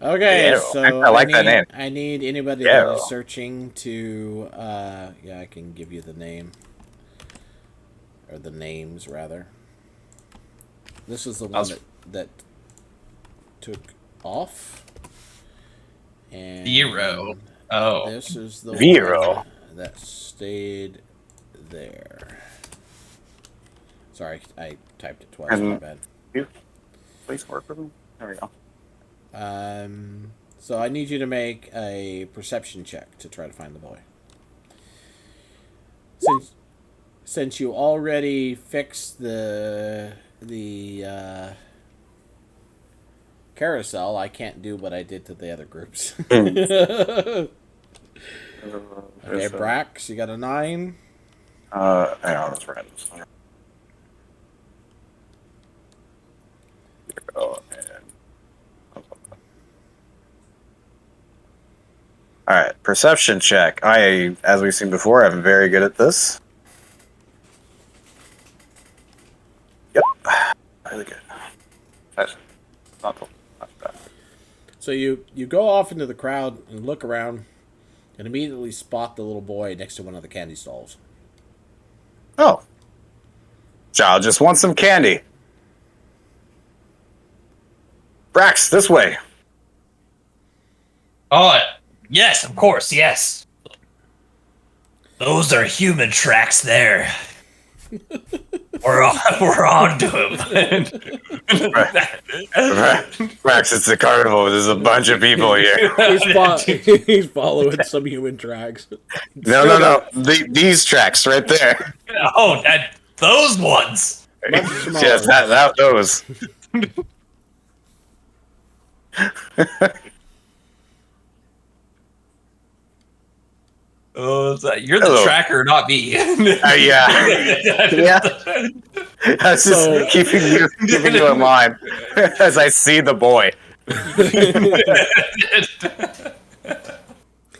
Okay, Vero. so I like that name. I need anybody Vero. that is searching to. I can give you the name. or the names rather. This is the one that took off, and 0. Oh, this is the 0. one that stayed there. Sorry, I typed it twice. My bad. Please work with them. There we go. So I need you to make a perception check to try to find the boy. Since you already fixed the carousel, I can't do what I did to the other groups. Okay, Brax, you got a 9. Hang on, let's write this. All right, perception check. As we've seen before, I'm very good at this. Yep, really good. That's not bad. So you go off into the crowd and look around, and immediately spot the little boy next to one of the candy stalls. Oh, child just wants some candy. Brax, this way. oh, yes, of course, yes. Those are human tracks there. We're on to him. Brax, it's the carnival. There's a bunch of people here. He's following some human tracks. No. These tracks right there. Oh, those ones. Yes, those. Oh, you're the Hello. tracker, not me. Yeah. I was just keeping you in mind as I see the boy.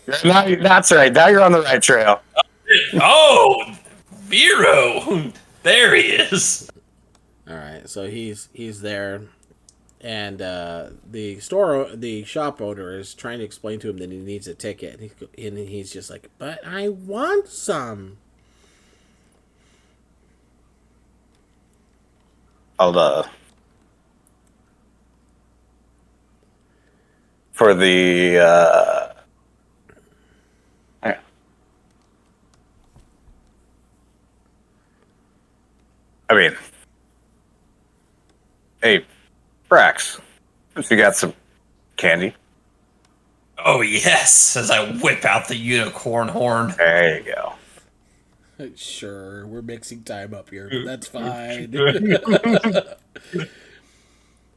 That's right. Now you're on the right trail. Oh, Vero. There he is. All right, so he's there, and the shop owner is trying to explain to him that he needs a ticket, and he's just like, "But I want some." For the I mean, hey, Brax, if you got some candy. Oh, yes, as I whip out the unicorn horn. There you go. Sure, we're mixing time up here, but that's fine.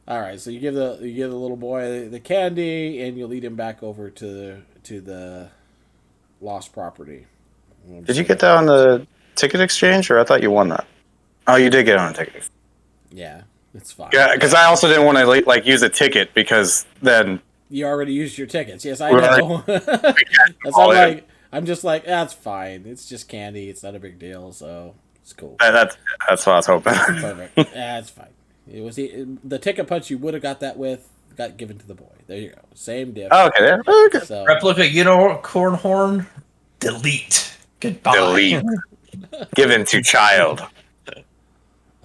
All right, so you give the little boy the candy, and you lead him back over to the lost property. Did you get that on the ticket exchange, or I thought you won that? Oh, you did get it on a ticket. Yeah, it's fine. Yeah, because I also didn't want to use a ticket because then you already used your tickets. Yes, I know. I'm just like, that's fine. It's just candy. It's not a big deal, so it's cool. That's what I was hoping. Perfect. That's fine. It was the ticket punch you would have got that with got given to the boy. There you go. Same diff. Oh, okay, there. Okay. So, Replica unicorn horn. Delete. Goodbye. Delete. Given to child.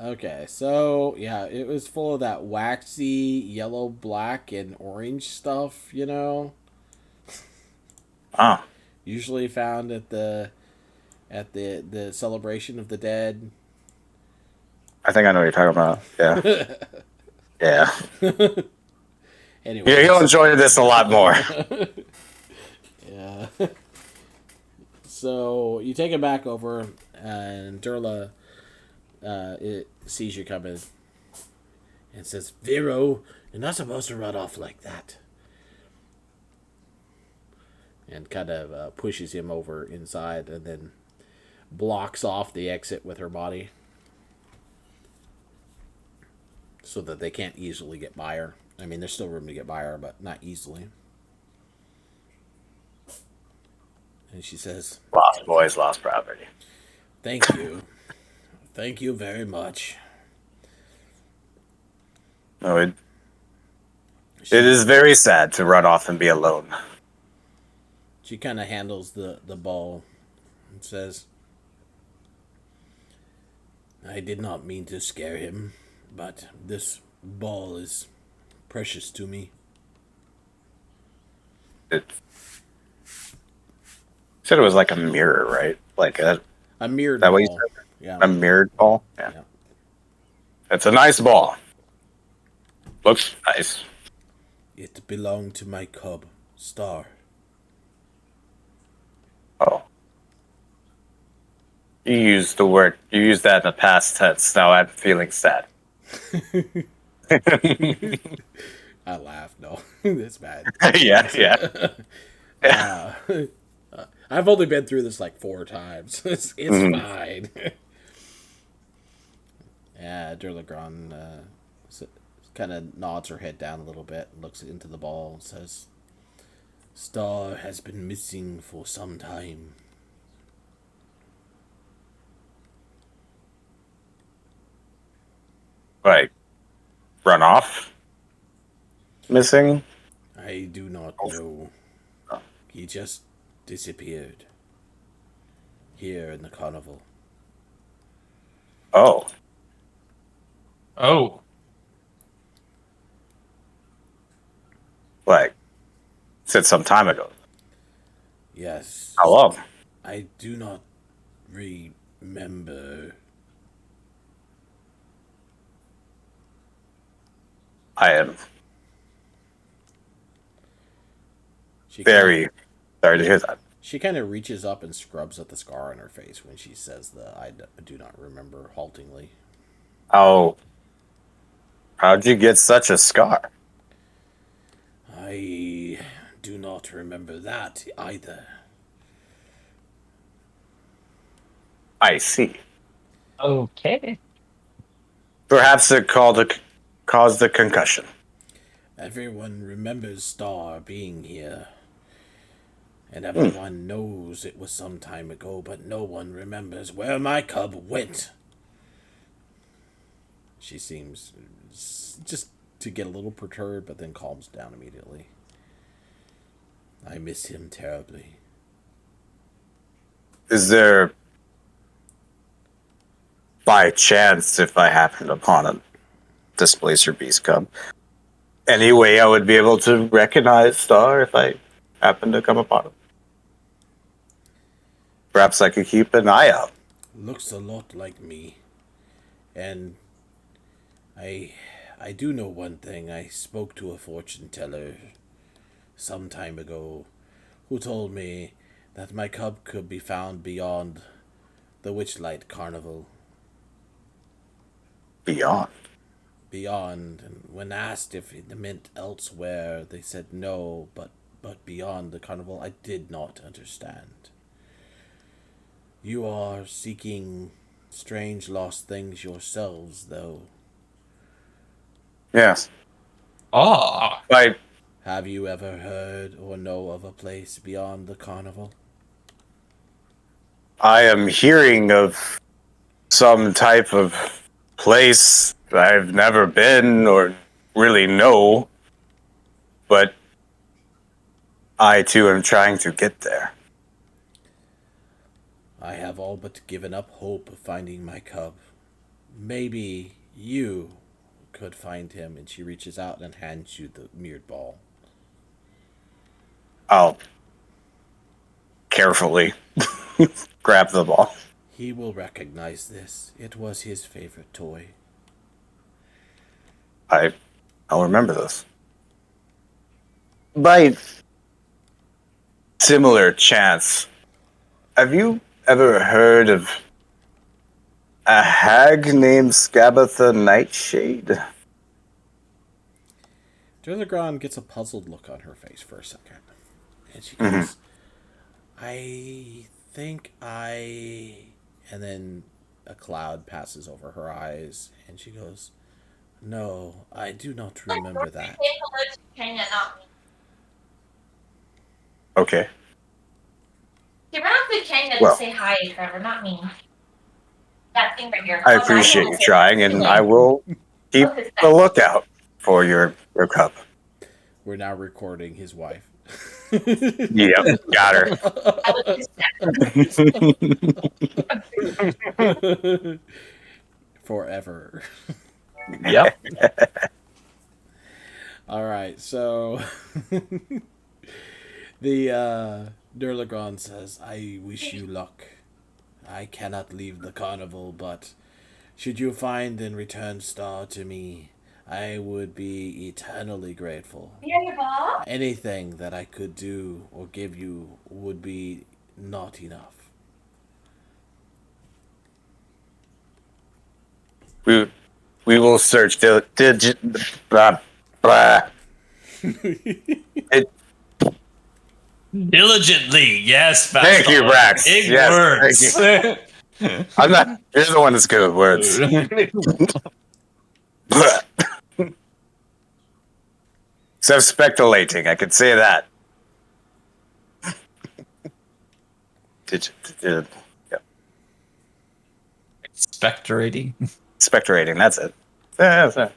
okay, so yeah, it was full of that waxy yellow, black, and orange stuff. Oh. Usually found at the celebration of the dead. I think I know what you're talking about. Yeah. Yeah. Anyway, Yeah, you'll enjoy this a lot more. Yeah. So you take it back over, and Durla sees you coming and says, "Vero, you're not supposed to run off like that." And kind of pushes him over inside, and then blocks off the exit with her body so that they can't easily get by her. I mean, there's still room to get by her, but not easily. And she says, Lost boys, lost property. "Thank you. Thank you very much." No, it is very sad to run off and be alone. She kind of handles the ball and says, I did not mean to scare him, but this ball is precious to me. It said it was like a mirror, right? Like A mirrored that what you ball. said? Yeah. A mirrored ball? Yeah. Yeah. It's a nice ball. Looks nice. It belonged to my cub, Star. Oh. You used that in the past tense. Now I'm feeling sad. I laugh. No, it's bad. Yeah. I've only been through this like 4 times. It's fine. Yeah, Durlagron kind of nods her head down a little bit and looks into the ball and says, Star has been missing for some time. Like, run off? Missing? I do not know. He just disappeared. Here in the carnival. Oh. Oh. Like, said some time ago. Yes. How long? I do not remember. I am She very sorry to hear that. She kind of reaches up and scrubs at the scar on her face when she says I do not remember haltingly. How'd you get such a scar? I do not remember that either. I see. Okay. Perhaps it caused the concussion. Everyone remembers Star being here. And everyone knows it was some time ago, but no one remembers where my cub went. She seems just to get a little perturbed, but then calms down immediately. I miss him terribly. Is there, by chance, if I happened upon a Displacer Beast Cub, any way I would be able to recognize Star if I happened to come upon him? Perhaps I could keep an eye out. Looks a lot like me. And I do know one thing. I spoke to a fortune teller some time ago who told me that my cub could be found beyond the Witchlight Carnival. Beyond. And when asked if it meant elsewhere, they said no, but beyond the carnival. I did not understand. You are seeking strange lost things yourselves, though. Yes. Oh. Have you ever heard or know of a place beyond the carnival? I am hearing of some type of place I've never been or really know, but I too am trying to get there. I have all but given up hope of finding my cub. Maybe you could find him. And she reaches out and hands you the mirrored ball. I'll carefully grab the ball. He will recognize this. It was his favorite toy. I'll remember this. By similar chance, have you ever heard of a hag named Scabatha Nightshade? Durlagron gets a puzzled look on her face for a second. And she goes, I think And then a cloud passes over her eyes, and she goes, no, I do not remember that. Okay. You're not good Kang to Well, say hi, Trevor, not me. That thing right here. I appreciate you trying, and I will keep a lookout for your cup. We're now recording his wife. Yep, got her. forever. Yep. All right, so the Durlagron says, "I wish you luck. I cannot leave the carnival, but should you find and return Star to me, I would be eternally grateful. Anything that I could do or give you would be not enough." We will search blah, blah. It, Diligently, yes. Thank you, Vaston. Brax. Big Yes, words. I'm not. You're the one that's good with words. Blah. Self-speculating, I could say that. Yeah. Spectorating. Spectorating, that's it. Yeah, that's it.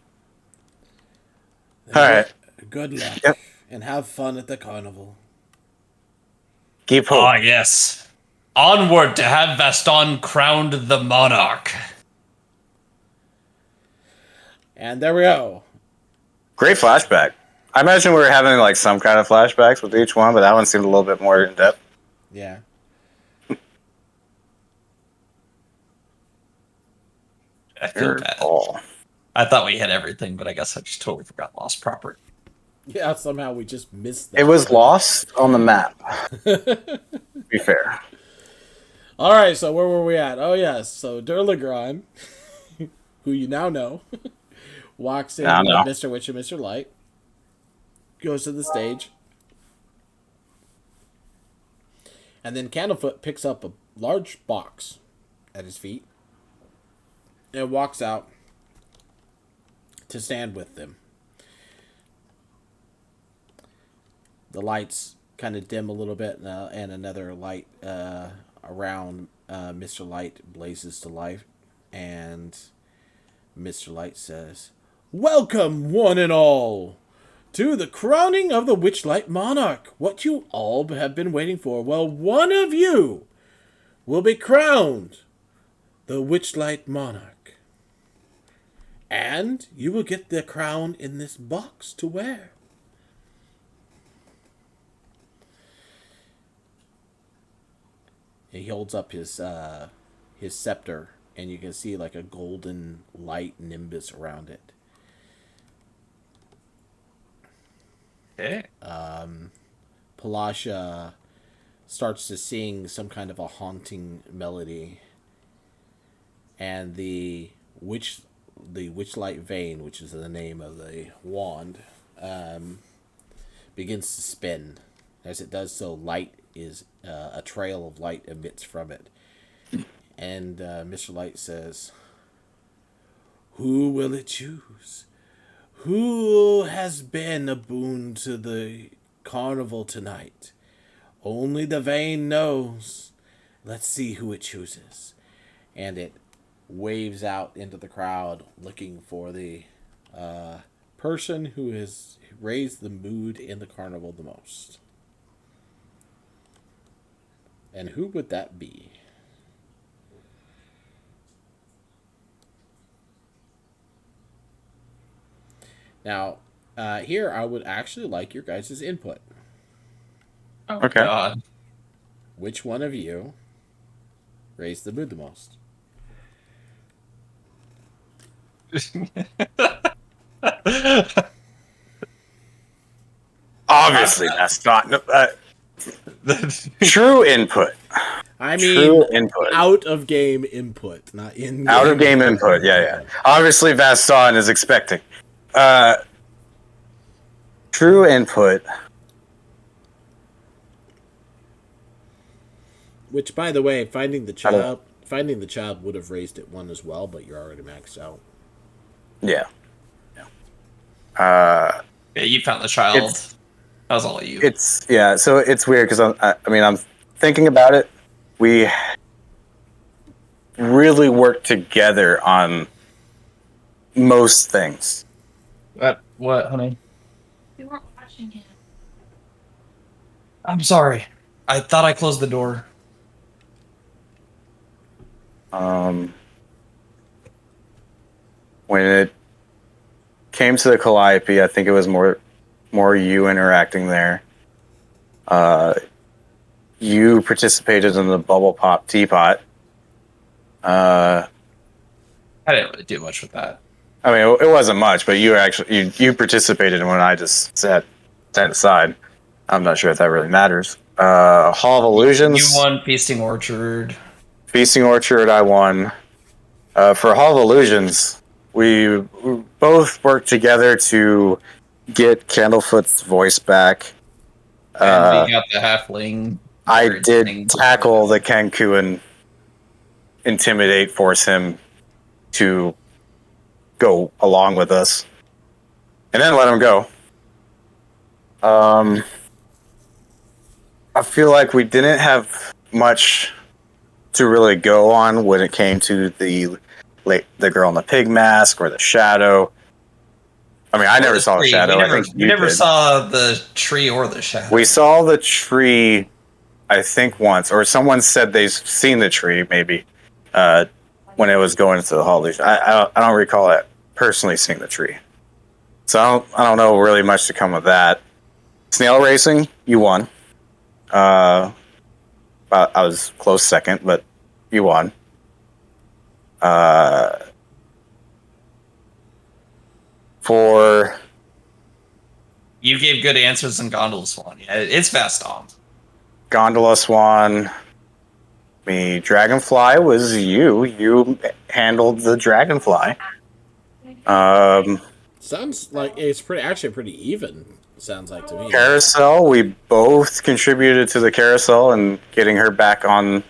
All right. Good luck. Yep. And have fun at the carnival. Keep hope. Ah, yes. Onward to have Vaston crowned the monarch. And there we go. Great flashback. I imagine we were having like some kind of flashbacks with each one, but that one seemed a little bit more in depth. Yeah. I feel bad. I thought we had everything, but I guess I just totally forgot Lost Property. Yeah, somehow we just missed that. It was lost on the map. To be fair. All right, so where were we at? Oh, yes. So Durlagron, who you now know, walks in with Mr. Witch and Mr. Light, goes to the stage, and then Candlefoot picks up a large box at his feet and walks out to stand with them. The lights kind of dim a little bit, and another light around Mr. Light blazes to life, and Mr. Light says, "Welcome, one and all, to the crowning of the Witchlight Monarch. What you all have been waiting for. Well, one of you will be crowned the Witchlight Monarch. And you will get the crown in this box to wear." He holds up his scepter, and you can see like a golden light nimbus around it. Okay. Palasha starts to sing some kind of a haunting melody, and the Witchlight Vein, which is the name of the wand, begins to spin. As it does so, light is a trail of light emits from it. And Mr. Light says, "Who will it choose? Who has been a boon to the carnival tonight? Only the vein knows. Let's see who it chooses." And it waves out into the crowd looking for the person who has raised the mood in the carnival the most. And who would that be? Now, here I would actually like your guys' input. Oh, Okay. God. Which one of you raised the mood the most? Obviously, that's not true input. I mean, True input. out of game input, not in. Out of game input. Yeah. Obviously, Vaston is expecting. True input. Which, by the way, finding the child would have raised it one as well, but you're already maxed out. Yeah. Yeah, you found the child. That was all you. So it's weird because I'm thinking about it. We really work together on most things. What, honey? We weren't watching him. I'm sorry. I thought I closed the door. when it came to the Calliope, I think it was more you interacting there. You participated in the bubble pop teapot. I didn't really do much with that. I mean, it wasn't much, but you participated in when I just sat aside. I'm not sure if that really matters. Hall of Illusions. You won Feasting Orchard. Feasting Orchard, I won. For Hall of Illusions, we both worked together to get Candlefoot's voice back. And we got the halfling. I did tackle the Kenku and intimidate, force him to go along with us, and then let him go. I feel like we didn't have much to really go on when it came to the girl in the pig mask or the shadow. I mean, I never saw the shadow. We never saw the tree or the shadow. We saw the tree, I think, once, or someone said they've seen the tree, maybe, when it was going into the hall. I don't recall it personally seeing the tree, so I don't know really much to come of that. Snail racing, you won. I was close second, but you won. For you gave good answers in Gondola Swan. Yeah, it's Vaston. Gondola Swan. Me, Dragonfly was you. You handled the Dragonfly. Sounds like it's pretty even. Sounds like to me. Carousel, we both contributed to the carousel and getting her back on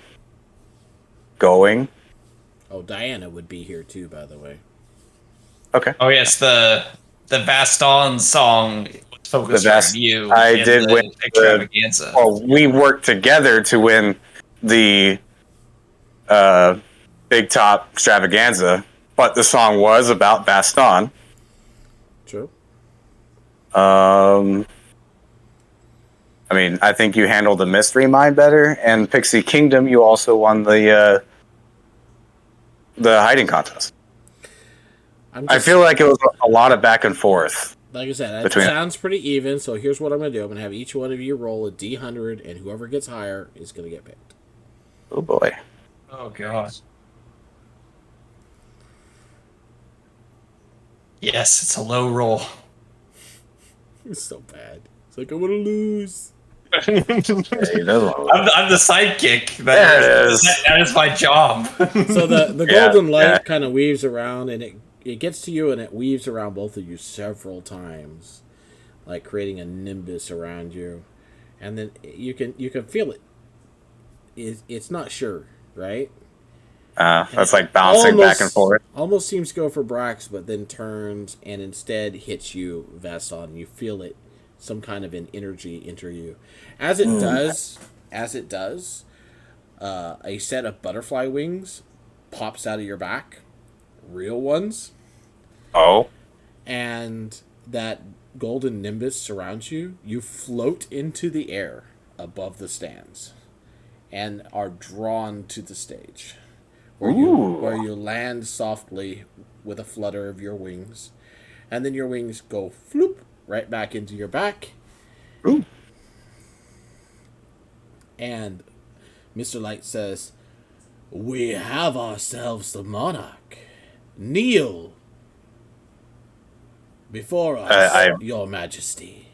going. Oh, Diana would be here too, by the way. Okay. Oh yes, the Vaston song focused on you. I did win extravaganza. We worked together to win the Big Top extravaganza, but the song was about Vaston. True. I mean, I think you handled the Mystery Mine better, and Pixie Kingdom, you also won the hiding contest. I feel like it was a lot of back and forth. Like I said, it sounds pretty even, so here's what I'm going to do. I'm going to have each one of you roll a D100, and whoever gets higher is going to get picked. Oh, boy. Oh, God. Yes, it's a low roll. It's so bad. It's like, I want to lose. Yeah, I'm the sidekick. That is my job. So the golden light kind of weaves around, and it gets to you, and it weaves around both of you several times, like creating a nimbus around you, and then you can feel it. It's not sure, right? That's like bouncing back and forth. Almost seems to go for Brax, but then turns and instead hits you, Vaston. You feel it, some kind of an energy enter you. As it does, a set of butterfly wings pops out of your back, real ones. Oh. And that golden nimbus surrounds you. You float into the air above the stands and are drawn to the stage, where you land softly with a flutter of your wings, and then your wings go floop right back into your back. Ooh. And Mr. Light says, "We have ourselves the monarch. Kneel before us, your majesty."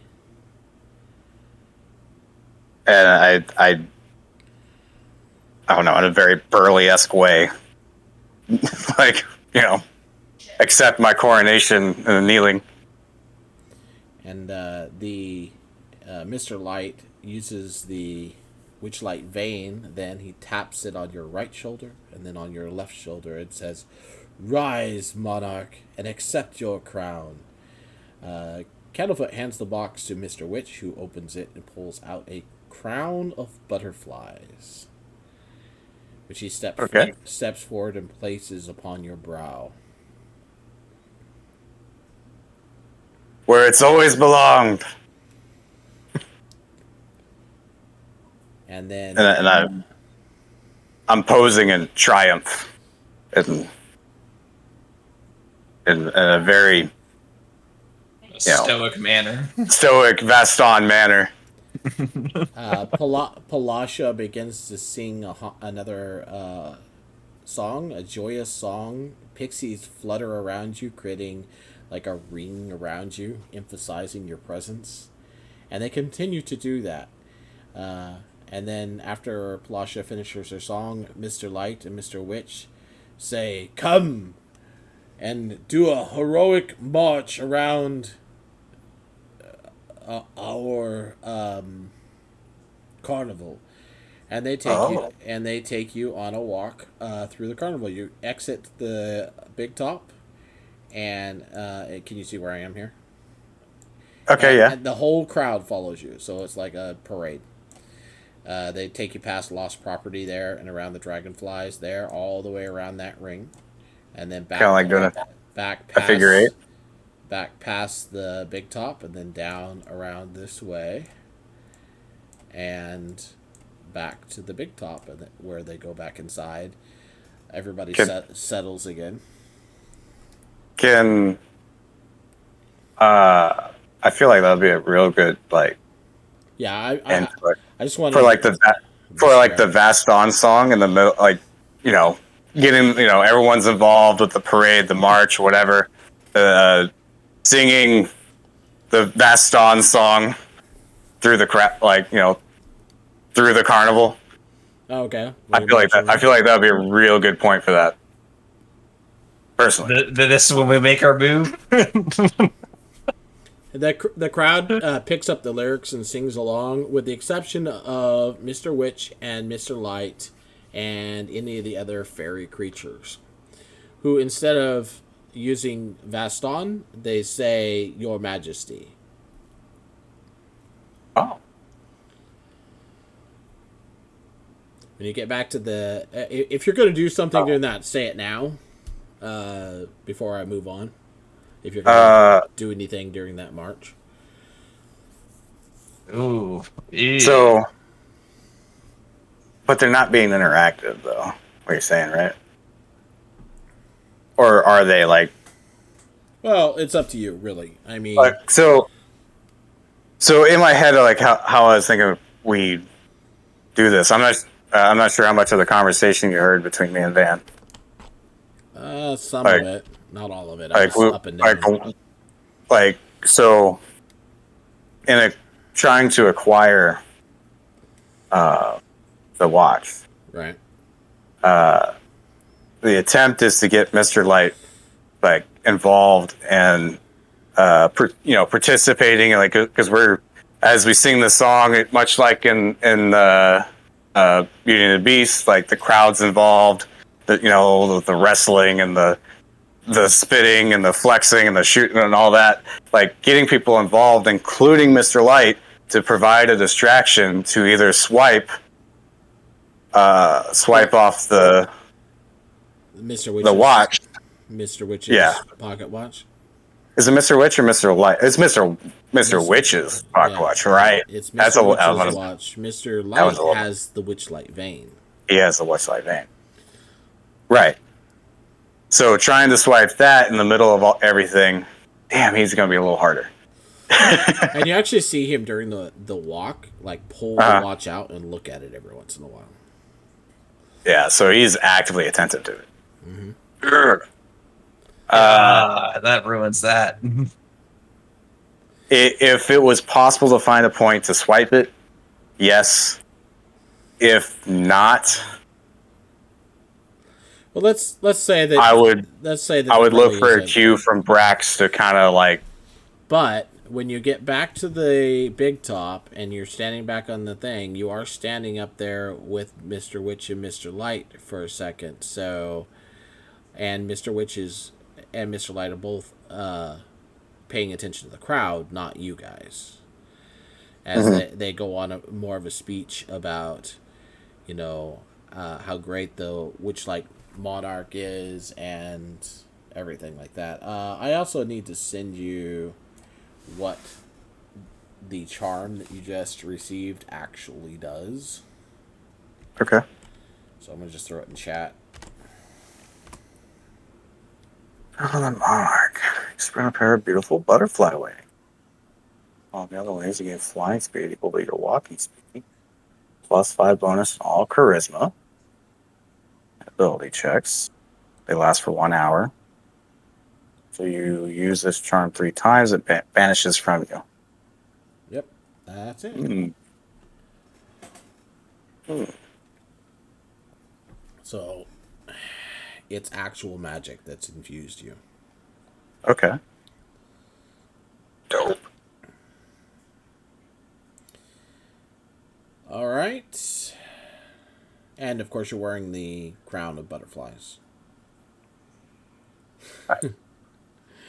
And I don't know, in a very Burlesque way, like, accept my coronation and kneeling. And the Mr. Light uses the Witchlight Vein. Then he taps it on your right shoulder and then on your left shoulder. It says, "Rise, monarch, and accept your crown." Candlefoot hands the box to Mr. Witch, who opens it and pulls out a crown of butterflies, which he steps forward and places upon your brow. Where it's always belonged. And then I'm posing in triumph and in a very Stoic manner. stoic Vaston manner. Palasha begins to sing another song, a joyous song. Pixies flutter around you, creating like a ring around you, emphasizing your presence. And they continue to do that. And then after Palasha finishes her song, Mr. Light and Mr. Witch say, "Come and do a heroic march around our carnival." And they take you on a walk through the carnival. You exit the big top, and can you see where I am here? Okay, And the whole crowd follows you, so it's like a parade. They take you past lost property there and around the dragonflies there, all the way around that ring, and then back. Kind of like doing back a figure eight. Back past the big top, and then down around this way, and back to the big top, and where they go back inside. Everybody settles again. Can I feel like that would be a real good Yeah, I just want for the Vaston song in the middle, getting everyone's involved with the parade, the march, whatever, singing the Vaston song through the through the carnival. Oh, okay. I feel like that would be a real good point for that. Personally, This is when we make our move. The crowd picks up the lyrics and sings along, with the exception of Mr. Witch and Mr. Light and any of the other fairy creatures, who instead of using Vaston, they say Your Majesty. Oh. When you get back to the... if you're going to do something during that, say it now, before I move on. If you're going to do anything during that march. Ooh. Yeah. So, but they're not being interactive, though. What you're saying, right? Or are they Well, it's up to you, really. I mean, so in my head, how I was thinking we do this. I'm not sure how much of the conversation you heard between me and Van. Some of it, not all of it. I was up and down. So, trying to acquire the watch, right? The attempt is to get Mr. Light involved and participating, because as we sing the song, much like in Beauty and the Beast, the crowd's involved, the wrestling and the spitting and the flexing and the shooting and all that, getting people involved, including Mr. Light, to provide a distraction to either swipe off the watch. Mr. Witch's pocket watch. Is it Mr. Witch or Mr. Light? It's Mr. Witch's pocket watch, right? It's Mr. Witch's watch. Mr. Light has the Witchlight vein. He has the Witchlight vein. Right. So trying to swipe that in the middle of everything, damn, he's going to be a little harder. And you actually see him during the walk, pull the watch out and look at it every once in a while. Yeah, so he's actively attentive to it. Mm-hmm. That ruins that. If it was possible to find a point to swipe it, yes. If not, well, let's say that I would look for a cue from Brax to kind of But when you get back to the big top and you're standing back on the thing, you are standing up there with Mr. Witch and Mr. Light for a second. So, and Mr. Witch and Mr. Light are both paying attention to the crowd, not you guys. As they go on more of a speech about, how great the Witchlight Monarch is and everything like that. I also need to send you what the charm that you just received actually does. Okay. So I'm going to just throw it in chat. On the monarch, spread a pair of beautiful butterfly wings. On the other wings, you gain flying speed equal to your walking speed. +5 bonus on all charisma. Ability checks. They last for 1 hour. So you use this charm 3 times, it vanishes from you. Yep, that's it. So, it's actual magic that's infused you. Okay. Dope. All right. And of course, you're wearing the crown of butterflies.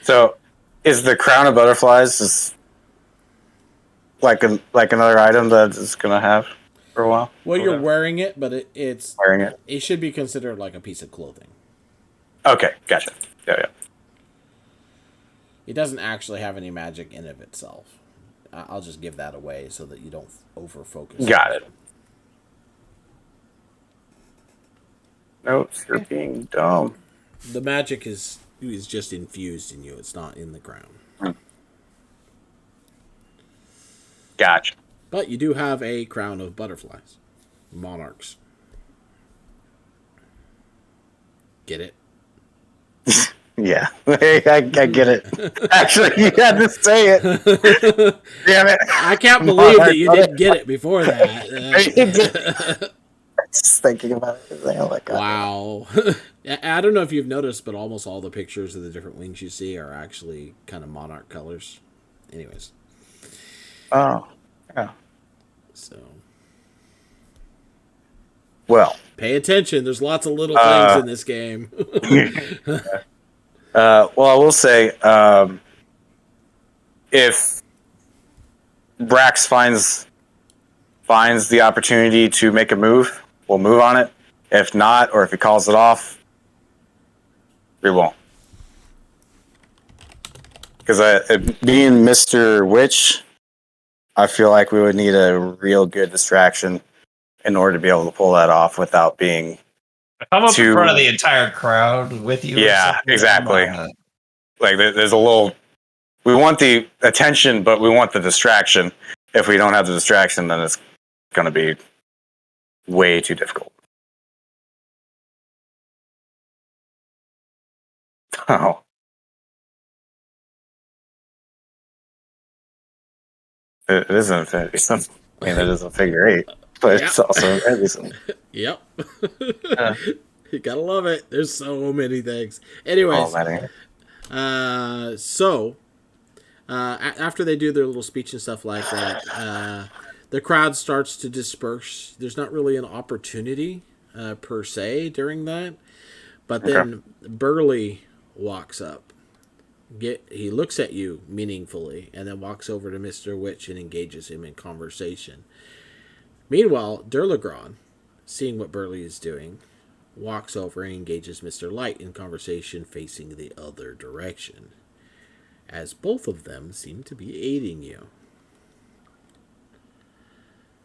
So, is the crown of butterflies is like another item that it's gonna have for a while? Well, you're wearing it, but it's Wearing it. it should be considered like a piece of clothing. Okay, gotcha. Yeah. It doesn't actually have any magic in of itself. I'll just give that away so that you don't over focus. Got it. Nope, you're being dumb. The magic is just infused in you. It's not in the crown. Gotcha. But you do have a crown of butterflies. Monarchs. Get it? Yeah, I get it. Actually, you had to say it. Damn it! I can't believe that you didn't get it before that. Just thinking about it. Like, Wow. I don't know if you've noticed, but almost all the pictures of the different wings you see are actually kind of monarch colors. Anyways. Oh, yeah. So. Well. Pay attention. There's lots of little things in this game. Well, I will say, if Brax finds the opportunity to make a move, we'll move on it. If not, or if he calls it off, we won't. Because being Mr. Witch, I feel like we would need a real good distraction in order to be able to pull that off without being I'm up in front of the entire crowd with you. Yeah, exactly. Like there's a little. We want the attention, but we want the distraction. If we don't have the distraction, then it's going to be way too difficult. Oh. It isn't. I mean, it is a figure 8, but it's also a reason. Yep. You gotta love it. There's so many things. Anyways, after they do their little speech and stuff like that, the crowd starts to disperse. There's not really an opportunity per se during that, but then Burley walks up. He looks at you meaningfully and then walks over to Mr. Witch and engages him in conversation. Meanwhile, Durlagron, seeing what Burley is doing, walks over and engages Mr. Light in conversation facing the other direction, as both of them seem to be aiding you.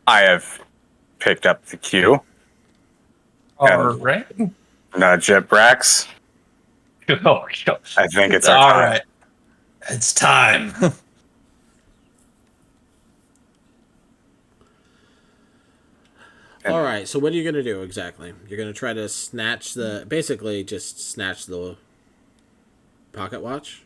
I have picked up the cue. All right. Nudge at Brax. I think it's our time. Right. It's time. All right, so what are you going to do exactly? You're going to try to basically just snatch the pocket watch?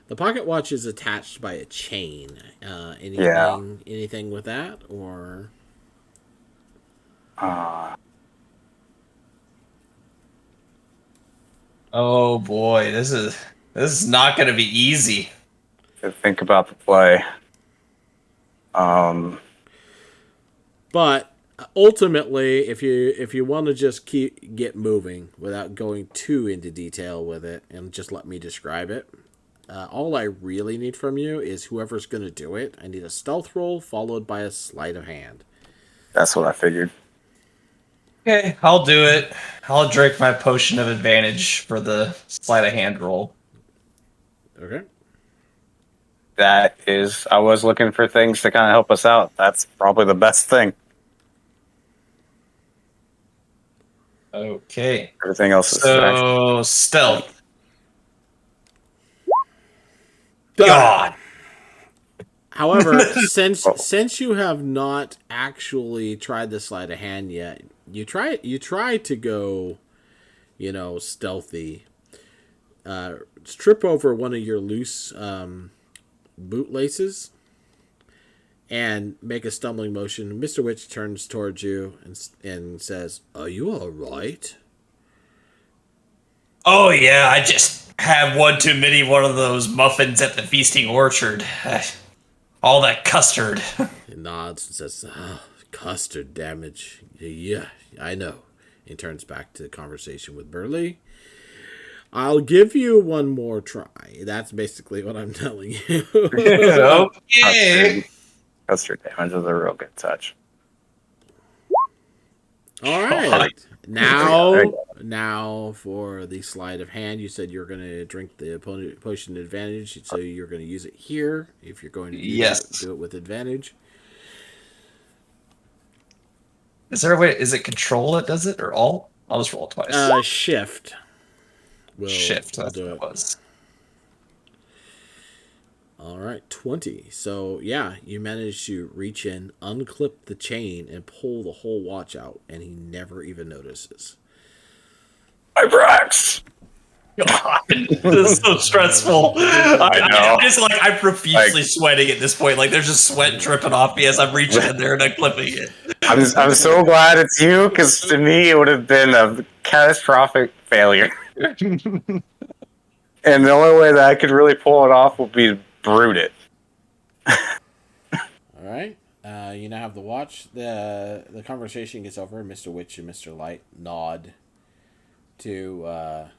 The pocket watch is attached by a chain. Anything with that, or? Oh boy, this is not going to be easy. Think about the play. But ultimately, if you want to just get moving without going too into detail with it, and just let me describe it, all I really need from you is whoever's going to do it. I need a stealth roll followed by a sleight of hand. That's what I figured. Okay, I'll do it. I'll drink my potion of advantage for the sleight of hand roll. Okay. That is, I was looking for things to kind of help us out. That's probably the best thing. Okay. Everything else is So stealth. Done. God. However, since Oh. since you have not actually tried the sleight of hand yet, you try to go, stealthy. Trip over one of your loose bootlaces and make a stumbling motion. Mr. Witch turns towards you and says, "Are you all right?" Oh yeah, I just had one too many one of those muffins at the feasting orchard. All that custard. He nods and says, "Custard damage. Yeah, I know." He turns back to the conversation with Burley. "I'll give you one more try." That's basically what I'm telling you. Okay. Custard damage is a real good touch. All right. Now for the sleight of hand. You said you're going to drink the potion advantage, so you're going to use it here. If you're going to do Yes. that, do it with advantage. Is there a way? Is it control that does it or alt? I'll just roll twice. Shift. Shift. We'll That's do what it. it was. All right, 20. So, yeah, you managed to reach in, unclip the chain, and pull the whole watch out, and he never even notices. My Brax. God, this is so stressful. I know. I'm just I'm profusely sweating at this point. Like there's just sweat dripping off me as I'm reaching in there and unclipping it. I'm so glad it's you, because to me it would have been a catastrophic failure. And the only way that I could really pull it off would be to brute it. All right. You now have the watch. The conversation gets over. Mr. Witch and Mr. Light nod to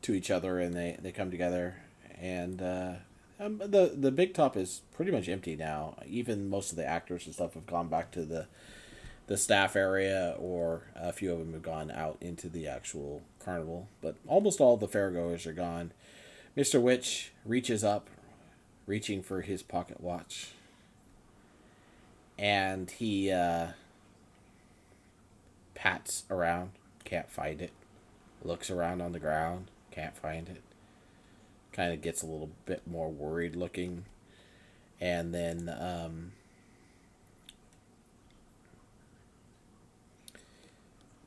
each other, and they come together. And the big top is pretty much empty now. Even most of the actors and stuff have gone back to the staff area, or a few of them have gone out into the actual carnival. But almost all the fairgoers are gone. Mr. Witch reaches up, reaching for his pocket watch. And he pats around, can't find it. Looks around on the ground, can't find it. Kind of gets a little bit more worried looking. And then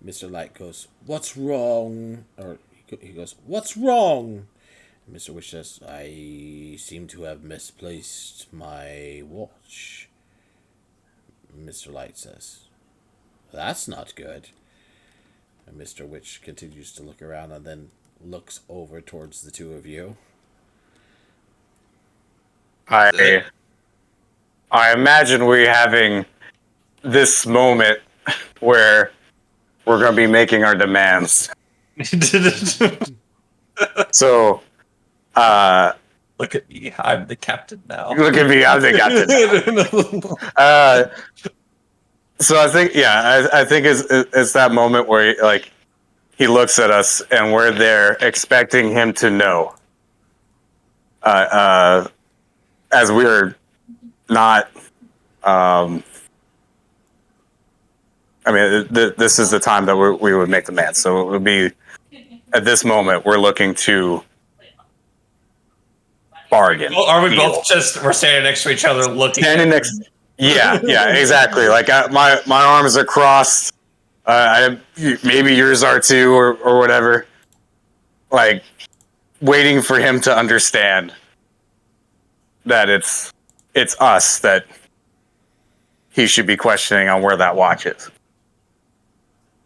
Mr. Light goes, "What's wrong?" Or he goes, "What's wrong?" And Mr. Witch says, "I seem to have misplaced my watch." Mr. Light says, "That's not good." And Mr. Witch continues to look around and then looks over towards the two of you. I imagine we're having this moment where we're going to be making our demands. So, Look at me. I'm the captain now. look at me, I'm the captain. So I think, I think it's that moment where he looks at us and we're there expecting him to know. As we're not, this is the time that we would make demands. So it would be at this moment we're looking to bargain. Well, are we deal. both we're standing next to each other looking? Standing next. Yeah, exactly. My arms are crossed. Maybe yours are too, or whatever. Like waiting for him to understand that it's us that he should be questioning on where that watch is.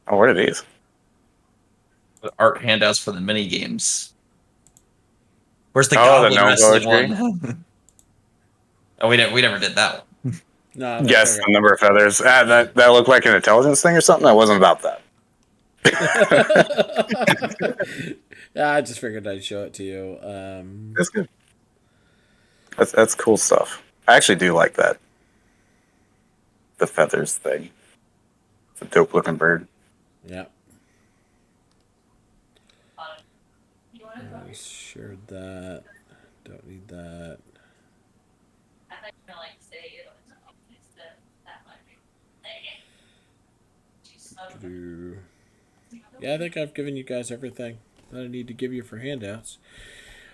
Oh, what are these? Art handouts for the mini games. Where's the the goblin gnome wrestling poetry. one? Oh, we never did that one. No, Guess the number of feathers. That looked like an intelligence thing or something. That wasn't about that. I just figured I'd show it to you. That's good. That's cool stuff. I actually do like that. The feathers thing. It's a dope looking bird. Yeah. I shared that. Don't need that. Yeah, I think I've given you guys everything that I need to give you for handouts.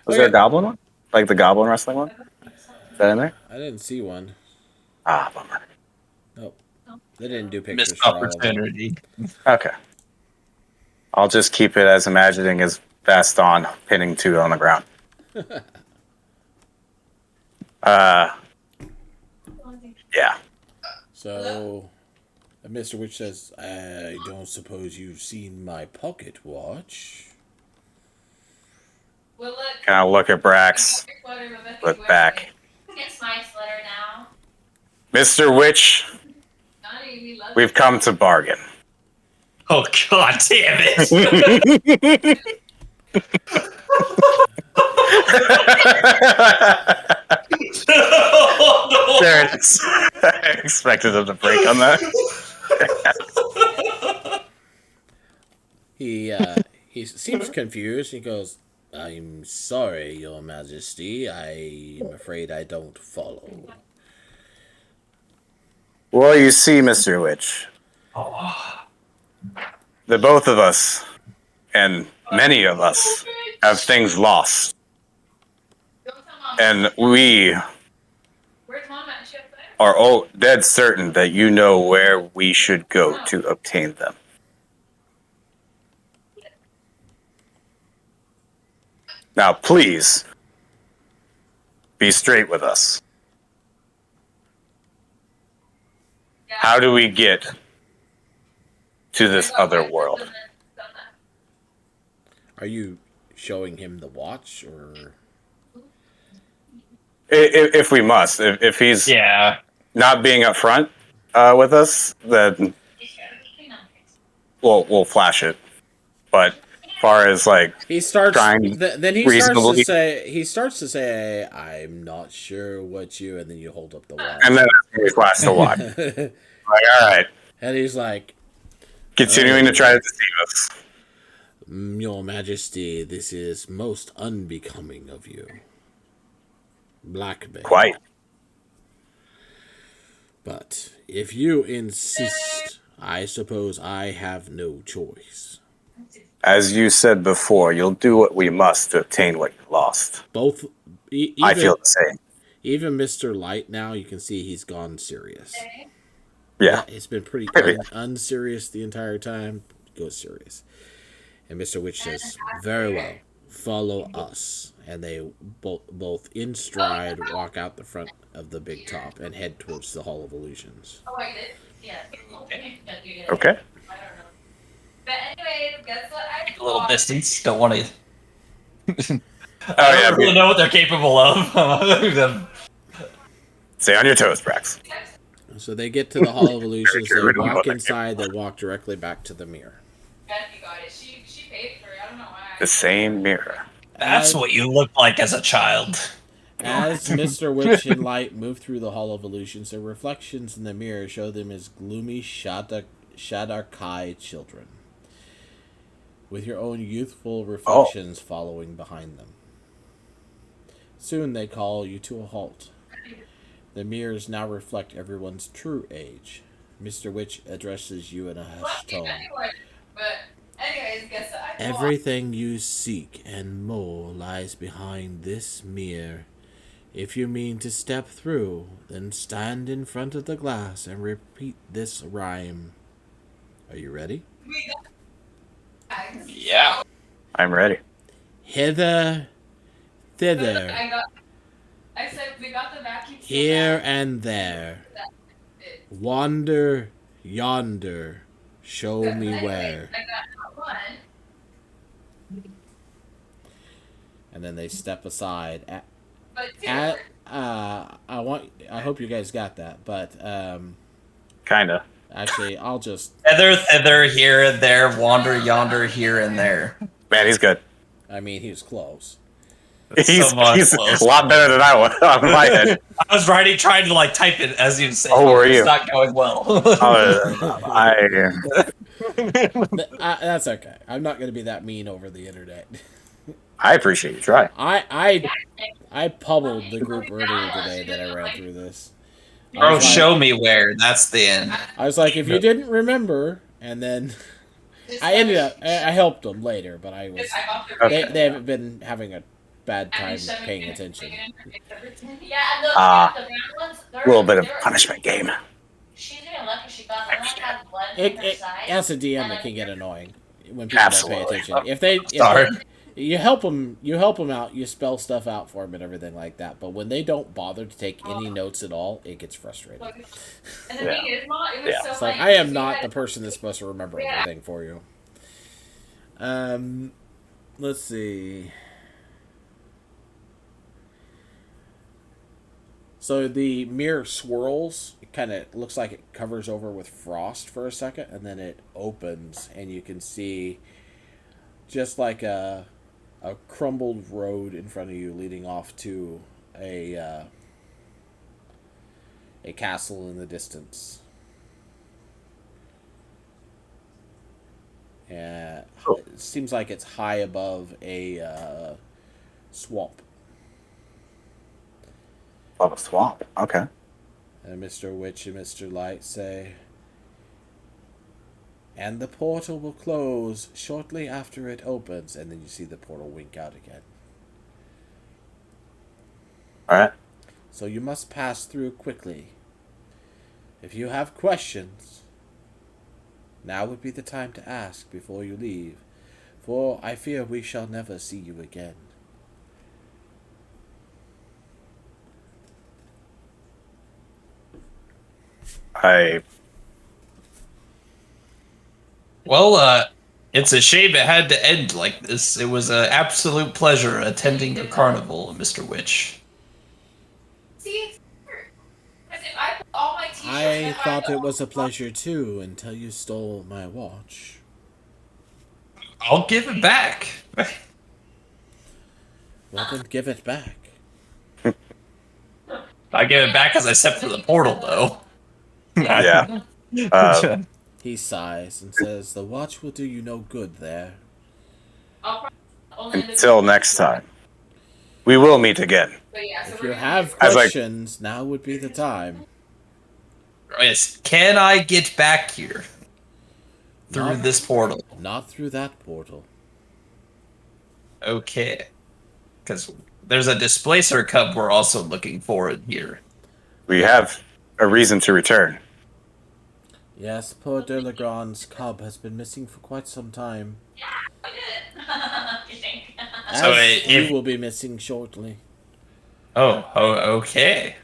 Was there a goblin one? Like the goblin wrestling one? Is that in there? I didn't see one. Ah, bummer. Nope. They didn't do Missed pictures for all of them. opportunity. Okay. I'll just keep it as imagining as Vaston pinning two on the ground. Yeah. So, Mr. Witch says, I don't suppose you've seen my pocket watch. Can I look at Brax? Look back. It's my sweater now. Mr. Witch, we've come to bargain. Oh god damn it! There it is. I expected him to break on that. He seems confused. He goes, I'm sorry, Your Majesty. I'm afraid I don't follow. Well, you see, Mr. Witch, the both of us, and many of us, have things lost. And we are all dead certain that you know where we should go to obtain them. Now, please, be straight with us. How do we get to this other world? Are you showing him the watch, or? If we must. If he's not being upfront with us, then we'll flash it. But as far as like He starts. trying Then he starts to say, "I'm not sure what you," and then you hold up the watch, and then we flash the watch. Like, all right, and he's like, continuing to try to deceive us. Your Majesty, this is most unbecoming of you. Blackbait. Quite. But if you insist, I suppose I have no choice. As you said before, you'll do what we must to obtain what you lost. Both. I feel the same. Even Mr. Light now, you can see he's gone serious. Yeah. It's been pretty unserious the entire time. Goes serious. And Mr. Witch says, very well, follow us. And they both in stride walk out the front of the big top and head towards the Hall of Illusions. Oh, I did? Yeah. Okay. I don't know. But anyways, guess what? A little distance. Don't want to. Oh, yeah. Really know what they're capable of. Stay on your toes, Brax. So they get to the Hall of Illusions, they walk inside, they walk directly back to the mirror. Bethany got it. She paid for it. I don't know why. The same mirror. That's what you look like as a child. As Mr. Witch and Light move through the Hall of Illusions, their reflections in the mirror show them as gloomy Shadarkai children, with your own youthful reflections following behind them. Soon they call you to a halt. The mirrors now reflect everyone's true age. Mr. Witch addresses you in a hushed tone. But anyways, guess what? Everything you seek and more lies behind this mirror. If you mean to step through, then stand in front of the glass and repeat this rhyme. Are you ready? Yeah. I'm ready. Hither, thither, I said we got the vacuum. here and there. Wander, yonder, show me where. I got one. And then they step aside. But two. I hope you guys got that, but Kinda. actually, I'll just. Feather, thither, here and there, wander, yonder, here and there. Man, he's good. I mean, he was close. He's close. a lot better than I was on my head. I was trying to like type it as you say. Oh, were it's you? not going well. That's okay. I'm not going to be that mean over the internet. I appreciate you trying. I pummeled the group earlier today that I ran through this. Bro, show me where. That's the end. I was like, if you didn't remember, And then I helped them later, but they haven't been having a bad time paying attention. Yeah, the brown ones. A little bit of punishment game. She's even lucky she got them. They had one in their side. As a DM, it can get annoying when people don't pay Absolutely. attention. If they you help them out, you spell stuff out for them and everything like that. But when they don't bother to take any notes at all, it gets frustrating. And the thing is, Mom, it was so It's like, funny. I am not the person that's supposed to remember everything for you. Let's see. So the mirror swirls. It kind of looks like it covers over with frost for a second, and then it opens, and you can see just like a crumbled road in front of you leading off to a castle in the distance. Yeah, it seems like it's high above a swamp. Above a swamp. Okay. And Mr. Witch and Mr. Light say, and the portal will close shortly after it opens. And then you see the portal wink out again. Alright. So you must pass through quickly. If you have questions, now would be the time to ask before you leave, for I fear we shall never see you again. Well, it's a shame it had to end like this. It was an absolute pleasure attending your carnival, Mr. Witch. See, it's weird. Because if I put all my t-shirts I thought it was a pleasure too until you stole my watch. I'll give it back. Well, then give it back. I give it back as I step through the portal, though. Yeah. He sighs and says, the watch will do you no good there. Until next time. We will meet again. If you have questions, now would be the time. Yes. Can I get back here? Through this portal? Not through that portal. Okay. Because there's a displacer cup we're also looking for in here. We have a reason to return. Yes, poor de Legrand's cub has been missing for quite some time. As So you will be missing shortly. Oh, okay.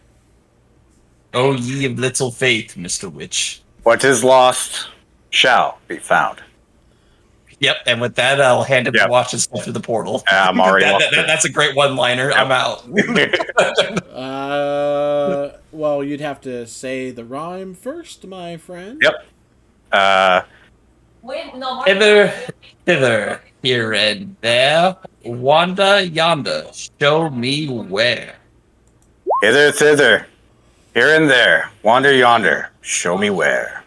Oh, ye of little faith, Mr. Witch. What is lost shall be found. Yep, and with that, I'll hand him the watch and step through the portal. I'm already that's a great one-liner. Yep. I'm out. Well, you'd have to say the rhyme first, my friend. Yep. Hither, hither, here and there, wander yonder, show me where. Hither, thither, here and there, wander yonder, show me where.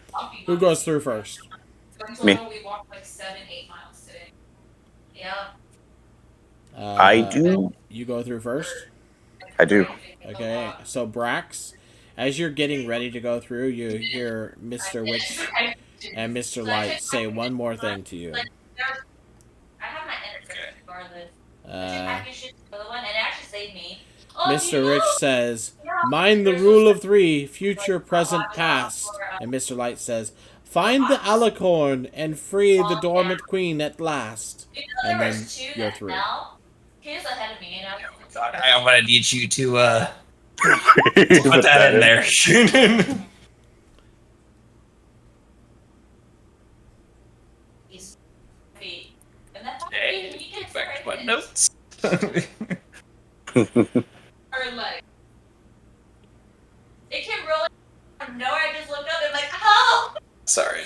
Who goes through first? Me. We walked like 7-8 miles today. Yeah. I do. You go through first? I do. Okay, so Brax, as you're getting ready to go through, you hear Mr. Witch and Mr. Light say one more thing to you. I have my internet regardless. And it actually saved me. Mr. Rich says, mind the rule of three, future, present, past. And Mr. Light says, find the alicorn and free the dormant queen at last. And then you're through. He's ahead of me, God, I'm gonna need you to put that in there. Hey, back to my notes. It came really out of nowhere. I just looked up and like, oh! Sorry.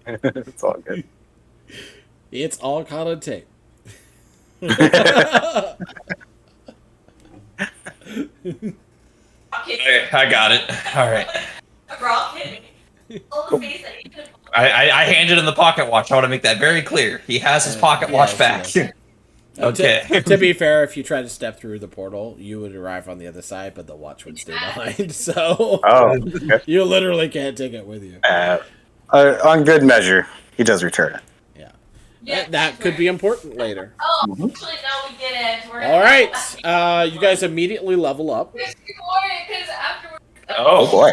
It's all good. It's all cotton tape. I got it. All right. I handed him the pocket watch. I want to make that very clear. He has his pocket watch back. Yes. Okay. To be fair, if you try to step through the portal, you would arrive on the other side, but the watch would stay behind. So Oh, okay. you literally can't take it with you. On good measure, he does return it. Yeah. That could be important later. Oh, actually, no, we didn't. All right. You guys immediately level up. Because afterwards. Oh boy.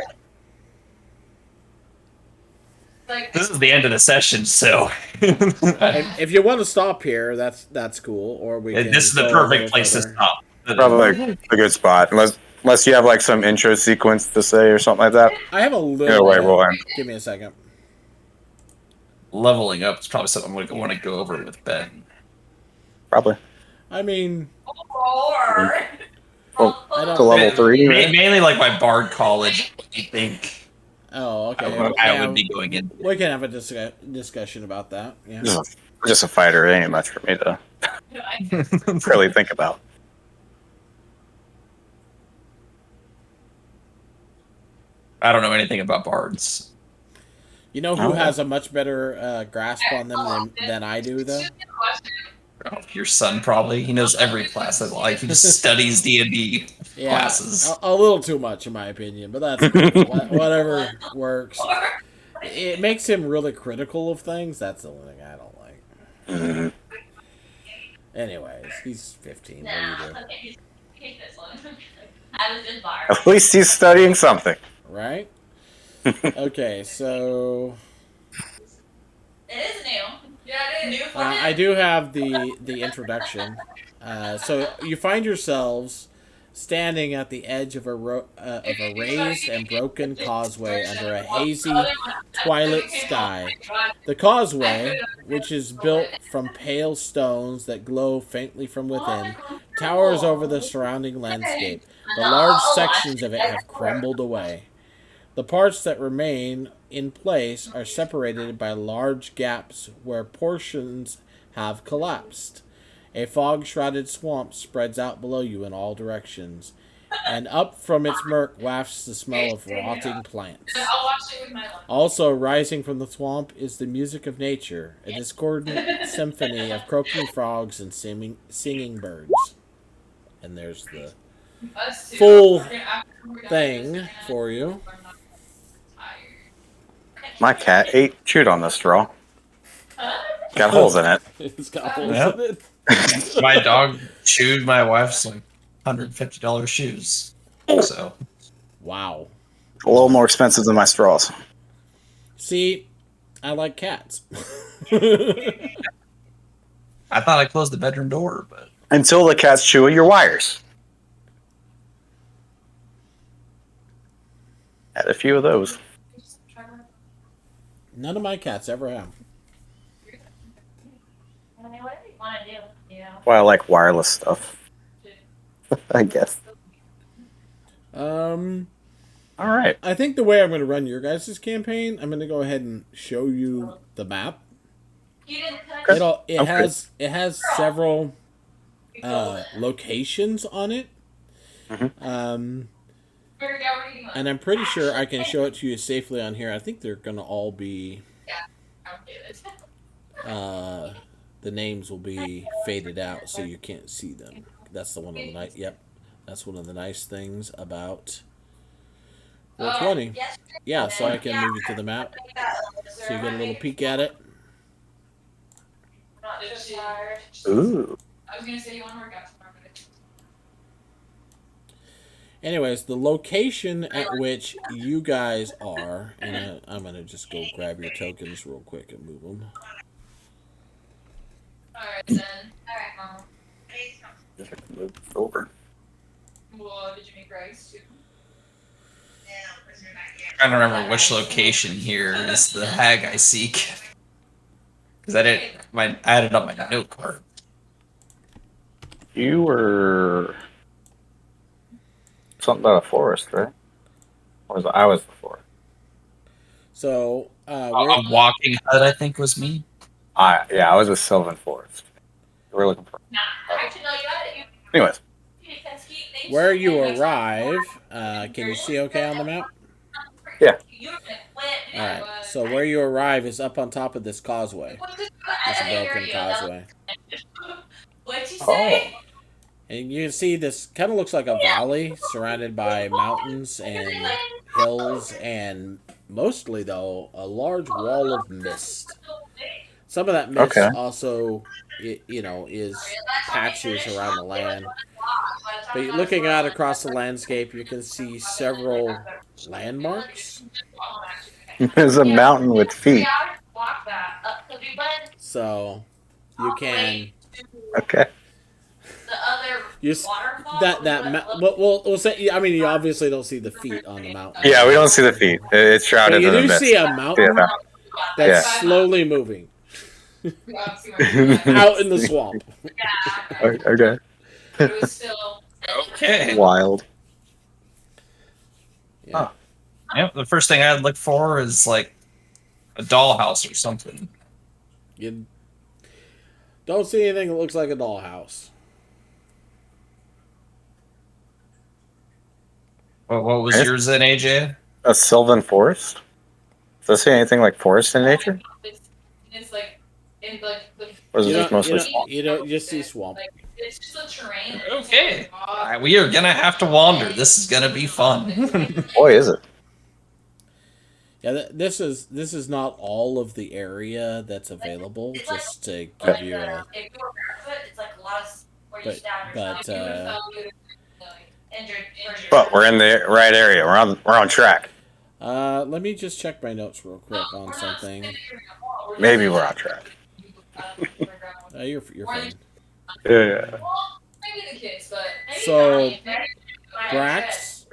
Like, This is the end of the session, so If you want to stop here, that's cool. Or we can this is the go a perfect little place to further. stop. Probably a good spot, unless you have like some intro sequence to say or something like that. I have a little. Either way, we'll end. Give me a second. Leveling up is probably something I'm going to want to go over with Ben. Probably. I mean, or. Well, I don't- to level 3. Right? Mainly like my bard college. What do you think oh, okay. I would be going in? We can have a discussion about that. Yeah. Just a fighter. It ain't much for me to really think about. I don't know anything about bards. You know who has a much better grasp on them than I do, though? Oh, your son probably. He knows every class I like. He just studies D&D classes. A little too much, in my opinion, but that's cool. Whatever works. It makes him really critical of things. That's the only thing I don't like. Mm-hmm. Anyways, he's 15. What do you do? Okay, take this one. I was just bar. At least he's studying something. Right? Okay, so It is new. Yeah, it is. New for I do have the introduction. So you find yourselves standing at the edge of a raised and broken causeway under a hazy twilight sky. The causeway, which is built from pale stones that glow faintly from within, towers over the surrounding landscape, but large sections of it have crumbled away. The parts that remain in place are separated by large gaps where portions have collapsed. A fog-shrouded swamp spreads out below you in all directions, and up from its murk wafts the smell of rotting plants. I'll watch it with my lunch. Also rising from the swamp is the music of nature, a discordant symphony of croaking frogs and singing birds. And there's the full thing for you. My cat chewed on the straw. Got holes in it. It's got holes Yep. in it. My dog chewed my wife's like $150 shoes. So Wow. A little more expensive than my straws. See, I like cats. I thought I closed the bedroom door, but Until the cats chew at your wires. Had a few of those. None of my cats ever have. I mean, whatever you want to do, you know. Well, I like wireless stuff. I guess. Um, All right. I think the way I'm going to run your guys' campaign, I'm going to go ahead and show you the map. You didn't touch It has several locations on it. And I'm pretty sure I can show it to you safely on here. I think they're going to all be the names will be faded out so you can't see them. That's the one of the nice. Yep, that's one of the nice things about Roll20. Yeah, so I can move you to the map so you get a little peek at it. Not just tired. Ooh. I was gonna say you want to work out tomorrow, but Anyways, the location at which you guys are, and I'm gonna just go grab your tokens real quick and move them. alright then. Alright, Mom. Just move over. Well, did you make rice too? trying to remember which location here is the hag I seek. Because I added up my note card. You were something about a forest, right? I was the forest. So, A walking hut, I think, was me. I was a Sylvan Forest. We're looking for. Nah, actually, no, you got it. Anyways, where you arrive, can you see okay on the map? Yeah. Alright, so where you arrive is up on top of this causeway. This broken causeway. What'd you say? And you can see this kind of looks like a valley surrounded by mountains and hills, and mostly, though, a large wall of mist. Some of that mist Okay. also, is patches around the land. But looking out across the landscape, you can see several landmarks. There's a mountain with feet. So you can Okay. The other you we'll say. I mean, you obviously don't see the feet on the mountain. Yeah, we don't see the feet. It's But shrouded you in the do mist. see a mountain Yeah. that's Yeah. slowly moving out in the swamp. Okay. It was still Okay. Wild. Yeah. Yep. The first thing I'd look for is like a dollhouse or something. You don't see anything that looks like a dollhouse. What was yours then, AJ? A sylvan forest? Does that say anything like forest in nature? it's like in like the Or is it just mostly swamp? You just see swamp. it's just a terrain. Okay. We are gonna have to wander. This is gonna be fun. Boy, is it. Yeah, this is not all of the area that's available. Just to give you a, If you were barefoot, it's like a lot of where you but stand or but something. But we're in the right area. We're on track. let me just check my notes real quick on something. Maybe we're on track. You're fine. Yeah. Maybe the kids, but So, Brax,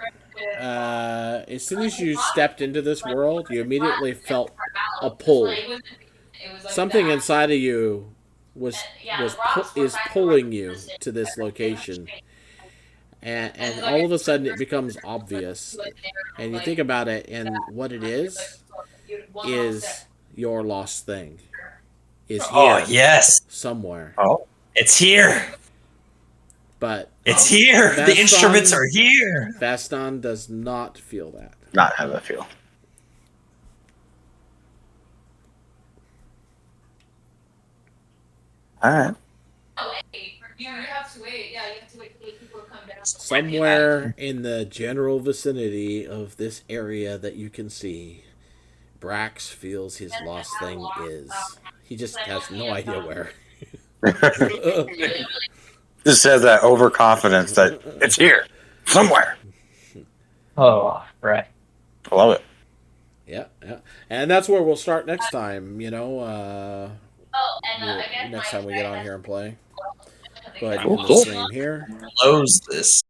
as soon as you stepped into this world, you immediately felt a pull. Something inside of you is pulling you to this location, and all of a sudden it becomes obvious, and you think about it, and what it is your lost thing is here. Oh yes, somewhere. Oh, it's here. But It's here. The Vaston- instruments are here. Vaston does not feel that. not how I feel. All right. You have to wait. Yeah, you have to wait till people come down. Somewhere in the general vicinity of this area that you can see, Brax feels his lost thing is. He just has no idea where. Just has that overconfidence that it's here somewhere. Oh, right. I love it. Yeah. And that's where we'll start next time, Again, next time we get on here and play. Go ahead, Cool, you can cool. stream here. Close this.